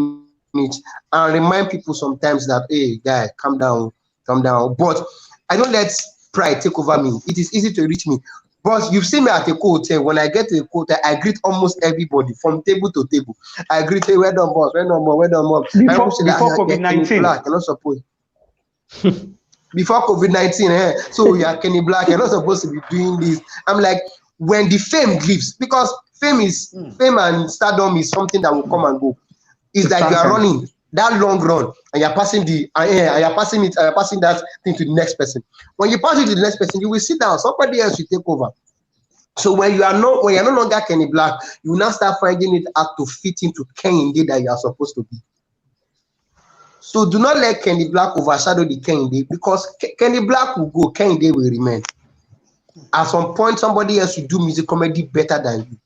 and remind people sometimes that, hey, guy, calm down. But I don't let pride take over me. It is easy to reach me. But you've seen me at a hotel. When I get to a hotel, I greet almost everybody from table to table. I greet, hey, well done, boss. Well done. Before COVID-19. Black, you're not supposed. Before COVID-19, so you are Kenny Black, you're not supposed to be doing this. I'm like, when the fame leaves, because fame and stardom is something that will come and go. It's like you are running that long run and you're passing that thing to the next person. When you pass it to the next person, you will sit down, somebody else will take over. So when you're no longer Kenny Black, you now start finding it hard to fit into Kehinde that you are supposed to be. So do not let Kenny Black overshadow the Kehinde, because Kenny Black will go, Kehinde will remain. At some point, somebody else will do music comedy better than you.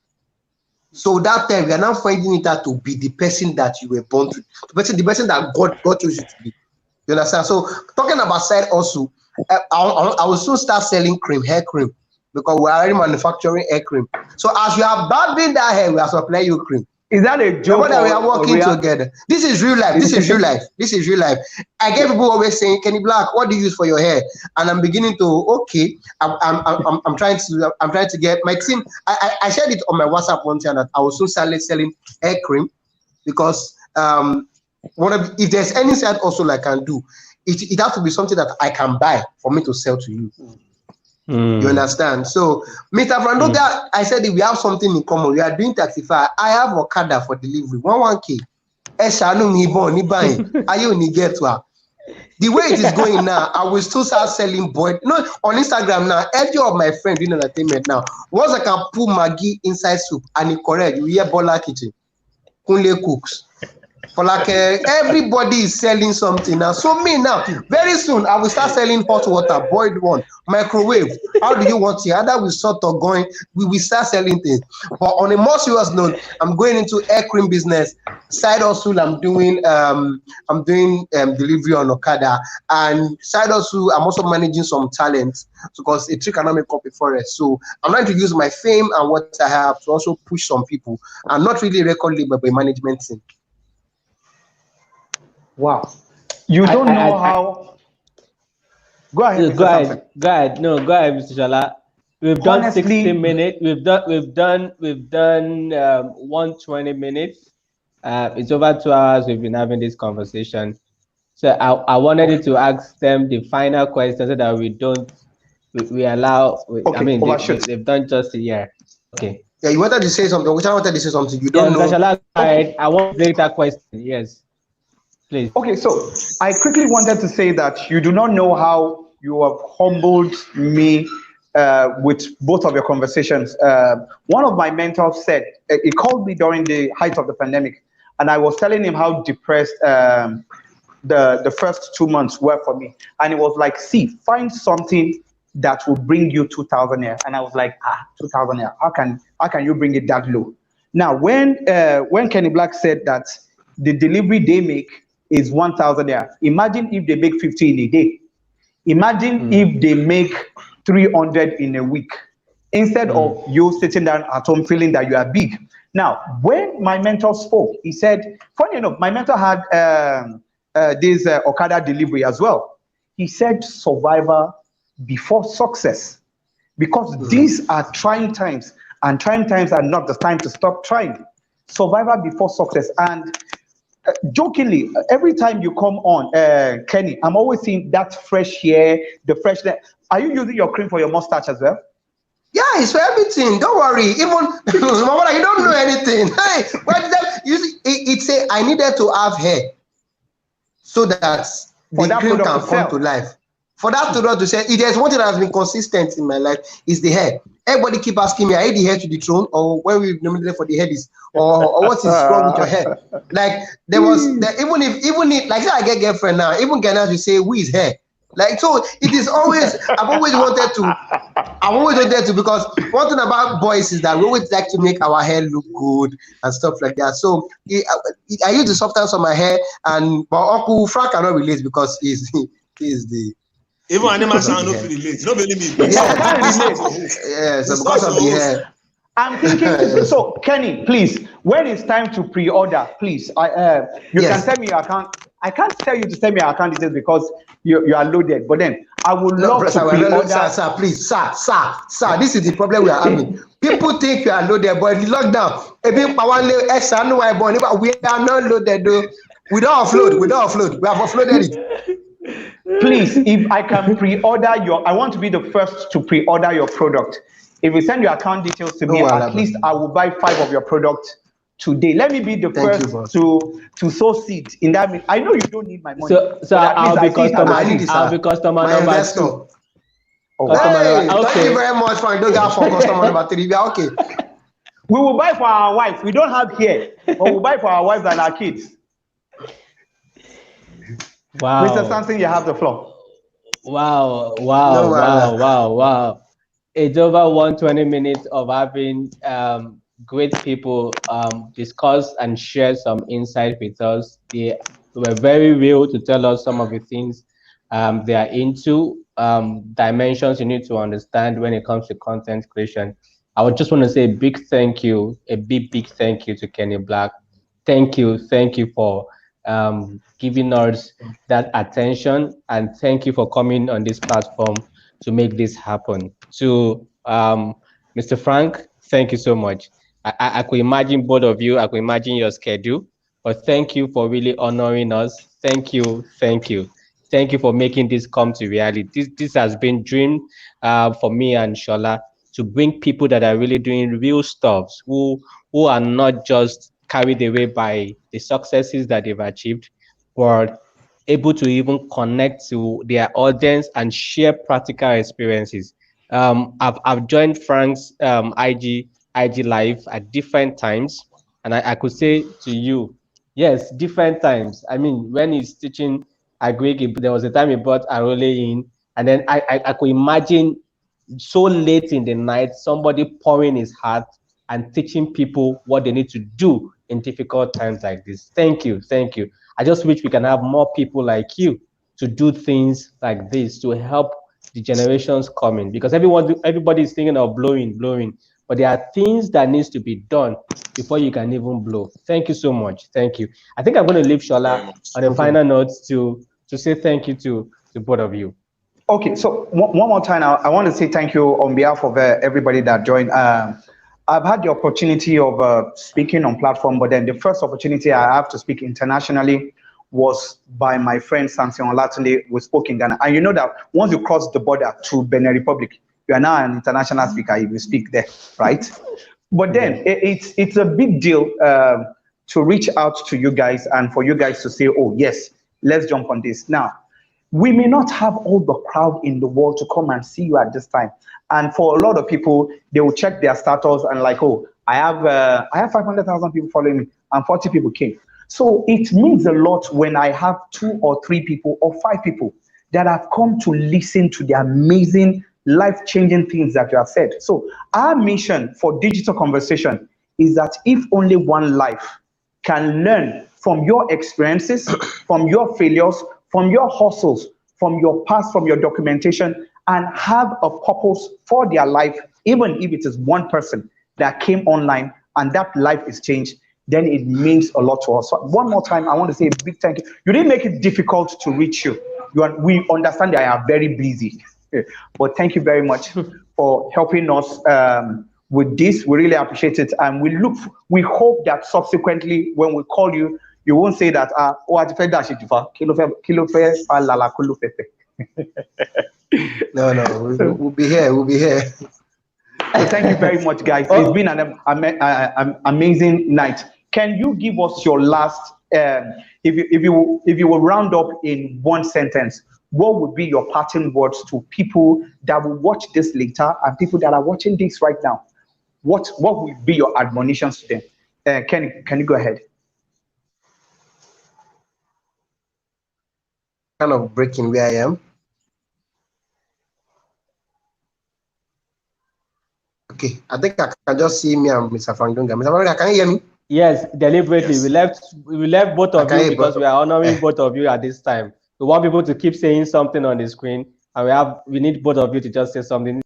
So that time, we are now finding it hard to be the person that you were born to, the person that God chose you to be. You understand? So talking about side also, I will soon start selling hair cream, because we are already manufacturing hair cream. So as you are barbing that hair, we are supplying you cream. Is that a joke? We are working together. This is real life. This is real life. I get people always saying, Kenny Black, what do you use for your hair? And I'm beginning to I'm trying to get my team. I shared it on my WhatsApp one time that I was so selling hair cream, because if there's any side also I can do, it has to be something that I can buy for me to sell to you. You understand? So, Mr. Frandoga, I said we have something in common. We are doing taxify. I have Okada for delivery. 1K. The way it is going now, I will still start selling boy. No, on Instagram now, every of my friends doing entertainment now. Once I can put Maggie inside soup and it correct, you hear Bola Kitchen. Kunle cooks. For like everybody is selling something now. So me now, very soon I will start selling hot water, boiled one, microwave. How do you want it? Either we sort of going, we will start selling things. But on a more serious note, I'm going into air cream business. Side hustle, I'm doing delivery on Okada, and side hustle, I'm also managing some talents because a tree cannot make up a forest. So I'm trying to use my fame and what I have to also push some people. I'm not really a record label, but a management team. Wow. You don't know how. Go ahead, Mr. Go ahead. Samson. Go ahead. No, go ahead, Mr. Shala. We've done Honestly, 60 minutes. We've done 120 minutes. It's over 2 hours we've been having this conversation. So I wanted you to ask them the final question so that we don't we allow. I mean, they've done just a year. Okay. Yeah, you wanted to say something. Which I wanted to say something. You don't know. Mr. Shala, go ahead. I want to take that question. Yes, please. Okay, so I quickly wanted to say that you do not know how you have humbled me with both of your conversations. One of my mentors said, he called me during the height of the pandemic, and I was telling him how depressed the first 2 months were for me. And he was like, see, find something that will bring you 2,000 naira. And I was like, 2,000 naira, how can you bring it that low? Now, when Kenny Black said that the delivery they make is 1,000 naira, imagine if they make 50 in a day. Imagine if they make 300 in a week, instead of you sitting down at home feeling that you are big. Now, when my mentor spoke, he said, funny enough, my mentor had this Okada delivery as well. He said, survivor before success, because these are trying times, and trying times are not the time to stop trying. Survivor before success. And jokingly, every time you come on, Kenny, I'm always seeing that fresh hair, the freshness. Are you using your cream for your mustache as well? Yeah, it's for everything. Don't worry. Even Mama, you don't know anything. Hey, it's a I needed to have hair so that the cream can come to life. For that product to say, if there's one thing that has been consistent in my life, is the hair. Everybody keep asking me, I hate the hair to the throne, or when we nominated for the head is, or what is wrong with your hair? Like there was even if like say I get girlfriend now, even Ghana will say, who is hair? Like so, it is always. I've always wanted to because one thing about boys is that we always like to make our hair look good and stuff like that. So I use the substance on my hair, but Uncle Frank cannot relate because he's the. Even animal sound not feel late. Don't believe me. Yeah, so because of the hair. I'm thinking. So Kenny, please, when it's time to pre-order, please, you can tell me your account. I can't tell you to send me your account details because you are loaded. But then I would love to pre-order. Sir, please, sir. This is the problem we are having. People think you are loaded, but the lockdown. We are not loaded though. We don't offload. We have offloaded it. Please, if I can pre-order I want to be the first to pre-order your product. If you send your account details to me, at least I will buy 5 of your products today. Let me be the first to sow seed in that. I know you don't need my money. So I'll be customer number 2. Hey, thank you very much for Dunga for customer number 3. We are okay. We will buy for our wives. We don't have here, but we'll buy for our wives and our kids. Wow. Mr. Samson, you have the floor. Wow. It's over 120 minutes of having great people discuss and share some insight with us. They were very real to tell us some of the things they are into, dimensions you need to understand when it comes to content creation. I would just want to say a big thank you to Kenny Black. Thank you for giving us that attention, and thank you for coming on this platform to make this happen. To Mr. Frank, thank you so much. I could imagine both of you, I could imagine your schedule, but thank you for really honoring us. Thank you for making this come to reality. This has been dream for me and Shola, to bring people that are really doing real stuff, who are not just carried away by the successes that they've achieved, but able to even connect to their audience and share practical experiences. I've joined Frank's IG live at different times, and I could say to you, Yes, different times. I mean, when he's teaching Agric, there was a time he brought Arole in, and then I could imagine so late in the night, somebody pouring his heart and teaching people what they need to do in difficult times like this. Thank you, thank you. I just wish we can have more people like you to do things like this to help the generations coming, because everybody is thinking of blowing, but there are things that needs to be done before you can even blow. Thank you so much. Thank you. I think I'm going to leave Thank you very Shola much. on a Okay. final note to say thank you to both of you. Okay, so one more time, I want to say thank you on behalf of everybody that joined. I've had the opportunity of speaking on platform, but then the first opportunity I have to speak internationally was by my friend Samson Olatunde. We spoke in Ghana, and you know that once you cross the border to Benin Republic, you are now an international speaker if you speak there, right? But then it's a big deal to reach out to you guys and for you guys to say, oh yes, let's jump on this now. We may not have all the crowd in the world to come and see you at this time. And for a lot of people, they will check their status and like, oh, I have 500,000 people following me, and 40 people came. So it means a lot when I have 2 or 3 people or 5 people that have come to listen to the amazing life-changing things that you have said. So our mission for digital conversation is that if only one life can learn from your experiences, from your failures, from your hustles, from your past, from your documentation, and have a purpose for their life, even if it is one person that came online and that life is changed, then it means a lot to us. So one more time, I want to say a big thank you. You didn't make it difficult to reach you. We understand that I am very busy, but thank you very much for helping us with this. We really appreciate it, and we hope that subsequently when we call you, you won't say that oh, I fẹ́ dash it kilo fe fa lala kulu fefe. No, we'll be here. We'll be here. So thank you very much, guys. It's been an amazing night. Can you give us your last, if you will round up in one sentence, what would be your parting words to people that will watch this later and people that are watching this right now? What would be your admonitions to them? Can you go ahead? Kind of breaking where I am. Okay, I think I can just see me and Mr. Dunga. Mr. Dunga, can you hear me? Yes, deliberately. Yes. We left both of Okay, you because but- we are honoring both of you at this time. We want people to keep saying something on the screen, and we need both of you to just say something.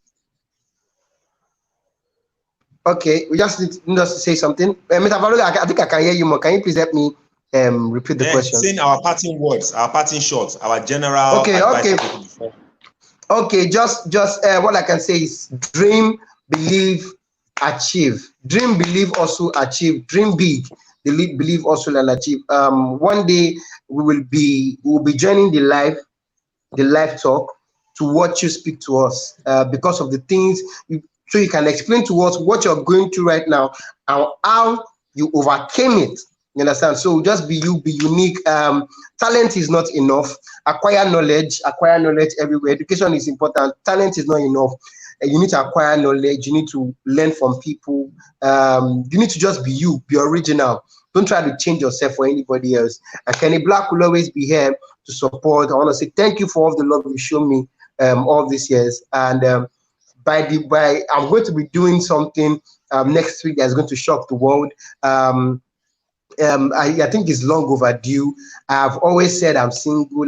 Okay, we just need to say something. Mr. Dunga, I think I can hear you more. Can you please help me repeat the question? Saying our parting words, our parting shots, our general advice to people before. Okay, just what I can say is dream, believe, achieve. Dream, believe, also achieve. Dream big, believe, also and achieve. One day we will be joining the live talk to watch you speak to us because of the things so you can explain to us what you're going through right now and how you overcame it. You understand? So just be you, be unique. Talent is not enough. Acquire knowledge everywhere. Education is important. Talent is not enough. You need to acquire knowledge. You need to learn from people. You need to just be you, be original. Don't try to change yourself for anybody else. And Kenny Black will always be here to support. I want to say thank you for all the love you shown me all these years. And I'm going to be doing something next week that's going to shock the world. I think it's long overdue. I've always said I'm single.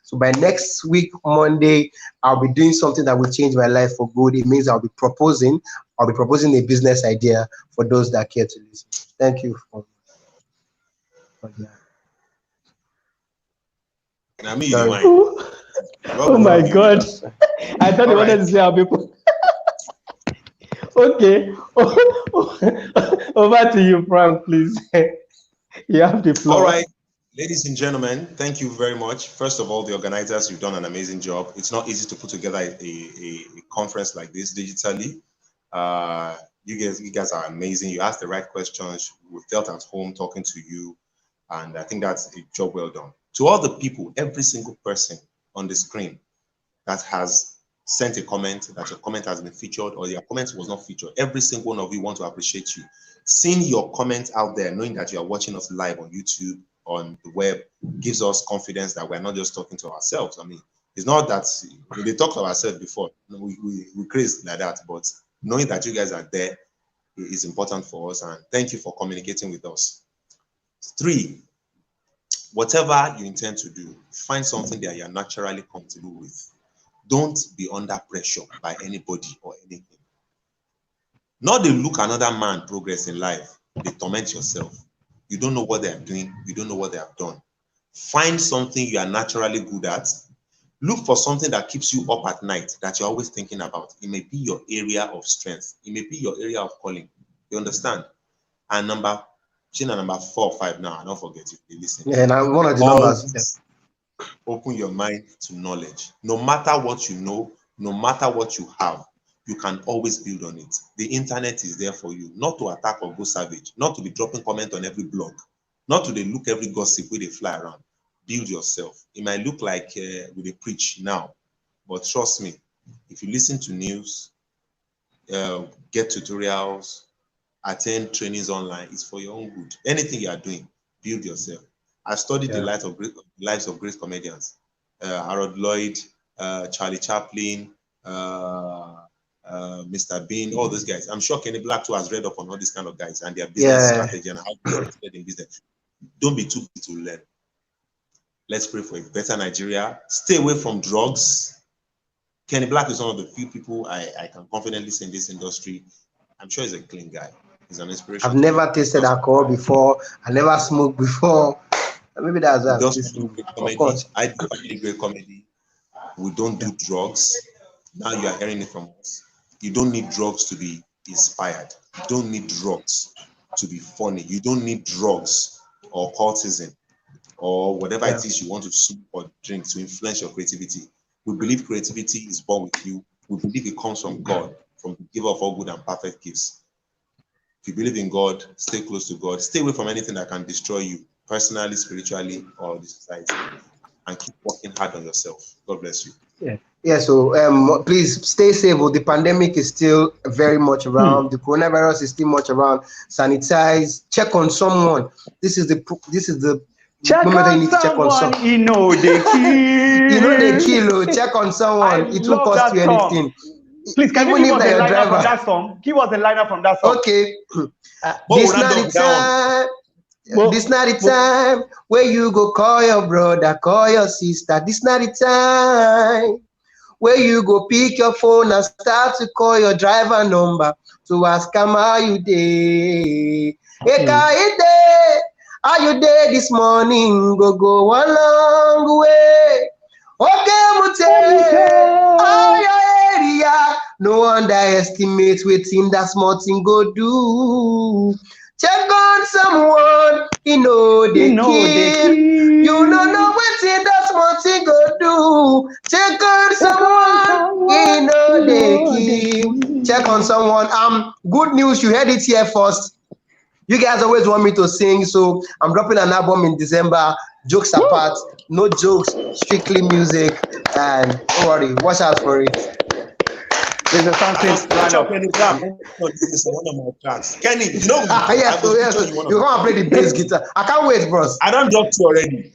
So by next week, Monday, I'll be doing something that will change my life for good. It means I'll be proposing a business idea for those that care to listen. Thank you for that. Oh my God. I thought you wanted to say how people. Okay. Over to you, Frank, please. You have the floor. All right. Ladies and gentlemen, thank you very much. First of all, the organizers, you've done an amazing job. It's not easy to put together a conference like this digitally. You guys are amazing. You asked the right questions. We felt at home talking to you. And I think that's a job well done. To all the people, every single person on the screen that has sent a comment, that your comment has been featured or your comment was not featured. Every single one of you want to appreciate you. Seeing your comment out there, knowing that you are watching us live on YouTube, on the web, gives us confidence that we're not just talking to ourselves. I mean, it's not that they talked to ourselves before. We crazy like that, but knowing that you guys are there is important for us, and thank you for communicating with us. 3, whatever you intend to do, find something that you're naturally comfortable with. Don't be under pressure by anybody or anything. Not they look another man progress in life, they torment yourself. You don't know what they are doing, you don't know what they have done. Find something you are naturally good at. Look for something that keeps you up at night, that you're always thinking about. It may be your area of strength. It may be your area of calling. You understand? And number 4 or 5 now, I don't forget if you listen. Yeah, and I'm one of the numbers. Open your mind to knowledge. No matter what you know, no matter what you have, you can always build on it. The internet is there for you, not to attack or go savage, not to be dropping comment on every blog, not to look every gossip where they fly around. Build yourself. It might look like we preach now, but trust me, if you listen to news, get tutorials, attend trainings online, it's for your own good. Anything you are doing, build yourself. I studied the lives of great comedians, Harold Lloyd, Charlie Chaplin, Mr. Bean, all those guys. I'm sure Kenny Black too has read up on all these kind of guys and their business strategy and how to get in business. Don't be too big to learn. Let's pray for a better Nigeria. Stay away from drugs. Kenny Black is one of the few people I can confidently say in this industry. I'm sure he's a clean guy. He's an inspiration. I've never tasted alcohol before. I never smoked before. Maybe that's that. I do really great comedy. We don't do drugs. Now you are hearing it from us. You don't need drugs to be inspired. You don't need drugs to be funny. You don't need drugs or cultism or whatever it is you want to smoke or drink to influence your creativity. We believe creativity is born with you. We believe it comes from God, from the giver of all good and perfect gifts. If you believe in God, stay close to God. Stay away from anything that can destroy you personally, spiritually, or the society. And keep working hard on yourself. God bless you. Yeah, so please stay safe. The pandemic is still very much around. The coronavirus is still much around. Sanitize. Check on someone. This is the moment you need to check on someone. You know they kill. You know they kill. Check on someone. It won't cost you anything. Please, can you give us a liner from that song? Give us a liner from that song. Okay. This not the time. This not the time where you go call your brother, call your sister. This not the time where you go pick your phone and start to call your driver number to ask him how you dey. Hey, how you dey this morning? Go one long way. Okay, Mute, how your area? No underestimate wetin that small thing go do. Check on someone, they kill. You don't know wetin that small thing go do. Check on someone, they kill. Check on someone. Good news, you heard it here first. You guys always want me to sing, so I'm dropping an album in December. Jokes apart, no jokes, strictly music, and don't worry, watch out for it. There's a fancy Kenny, this is one of my tracks. Kenny, you know, yes, you come and play the bass guitar. I can't wait, bros. I don't drop you already.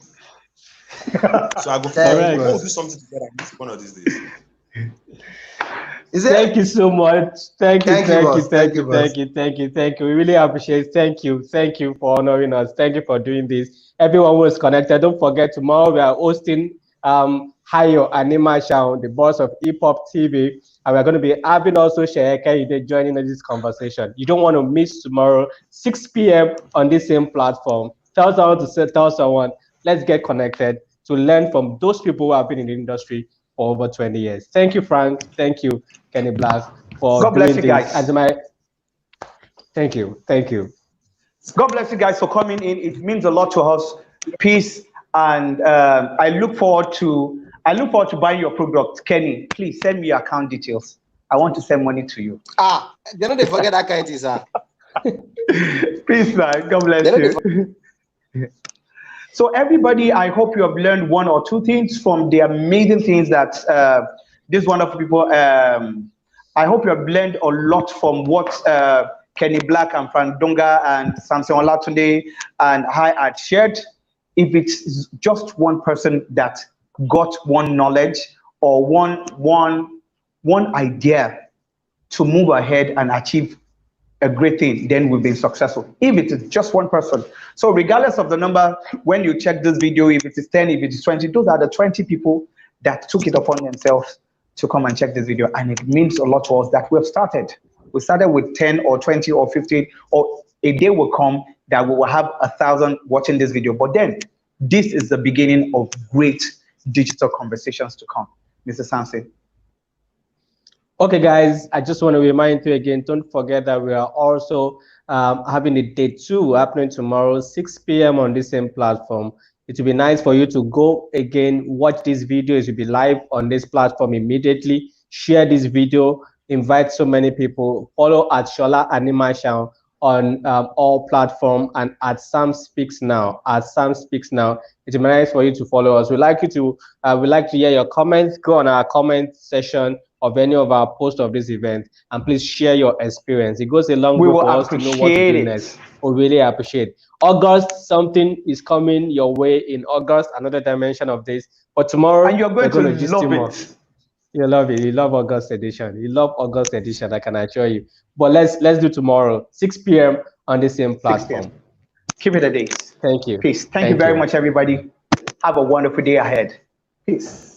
So I go do something together one of these days. Thank you so much. Thank you. We really appreciate it. Thank you for honoring us. Thank you for doing this. Everyone who is connected, don't forget tomorrow we are hosting Hayo Anima Shao, the boss of Hip Hop TV, and we're going to be having also Sheyeke joining in this conversation. You don't want to miss tomorrow, 6 p.m. on this same platform. Tell someone, let's get connected to learn from those people who have been in the industry for over 20 years. Thank you, Frank. Thank you, Kenny Black, for God bless you guys. Thank you. God bless you guys for coming in. It means a lot to us. Peace, and I look forward to buying your product. Kenny, please send me your account details. I want to send money to you. They don't forget that kind of thing, sir. Peace, man. God bless you. So everybody, I hope you have learned one or two things from the amazing things that these wonderful people. I hope you have learned a lot from what Kenny Black and Frank Dunga and Samson Olatunde and I had shared. If it's just one person that got one knowledge or one idea to move ahead and achieve a great thing, then we've been successful. If it is just one person. So regardless of the number, when you check this video, if it is 10, if it is 20, those are the 20 people that took it upon themselves to come and check this video. And it means a lot to us that we have started. We started with 10 or 20 or 15, or a day will come that we will have 1,000 watching this video. But then this is the beginning of great digital conversations to come. Mr. Samson. Okay, guys, I just want to remind you again, don't forget that we are also having a day 2 happening tomorrow, 6 p.m. on the same platform. It will be nice for you to go again, watch this video. It will be live on this platform immediately. Share this video, invite so many people. Follow at Shola Animation on all platforms and at Sam Speaks Now. At Sam Speaks Now. It will be nice for you to follow us. We'd like to hear your comments. Go on our comment session of any of our posts of this event, and please share your experience. It goes a long way for us to know what to do next. We really appreciate. August, something is coming your way in August, another dimension of this. But tomorrow, and you're going to love it. You love it. You love August edition. You love August edition, I can assure you. But let's do tomorrow, 6 p.m. on the same platform. Keep it a day. Thank you. Peace. Thank you very much, everybody. Have a wonderful day ahead. Peace.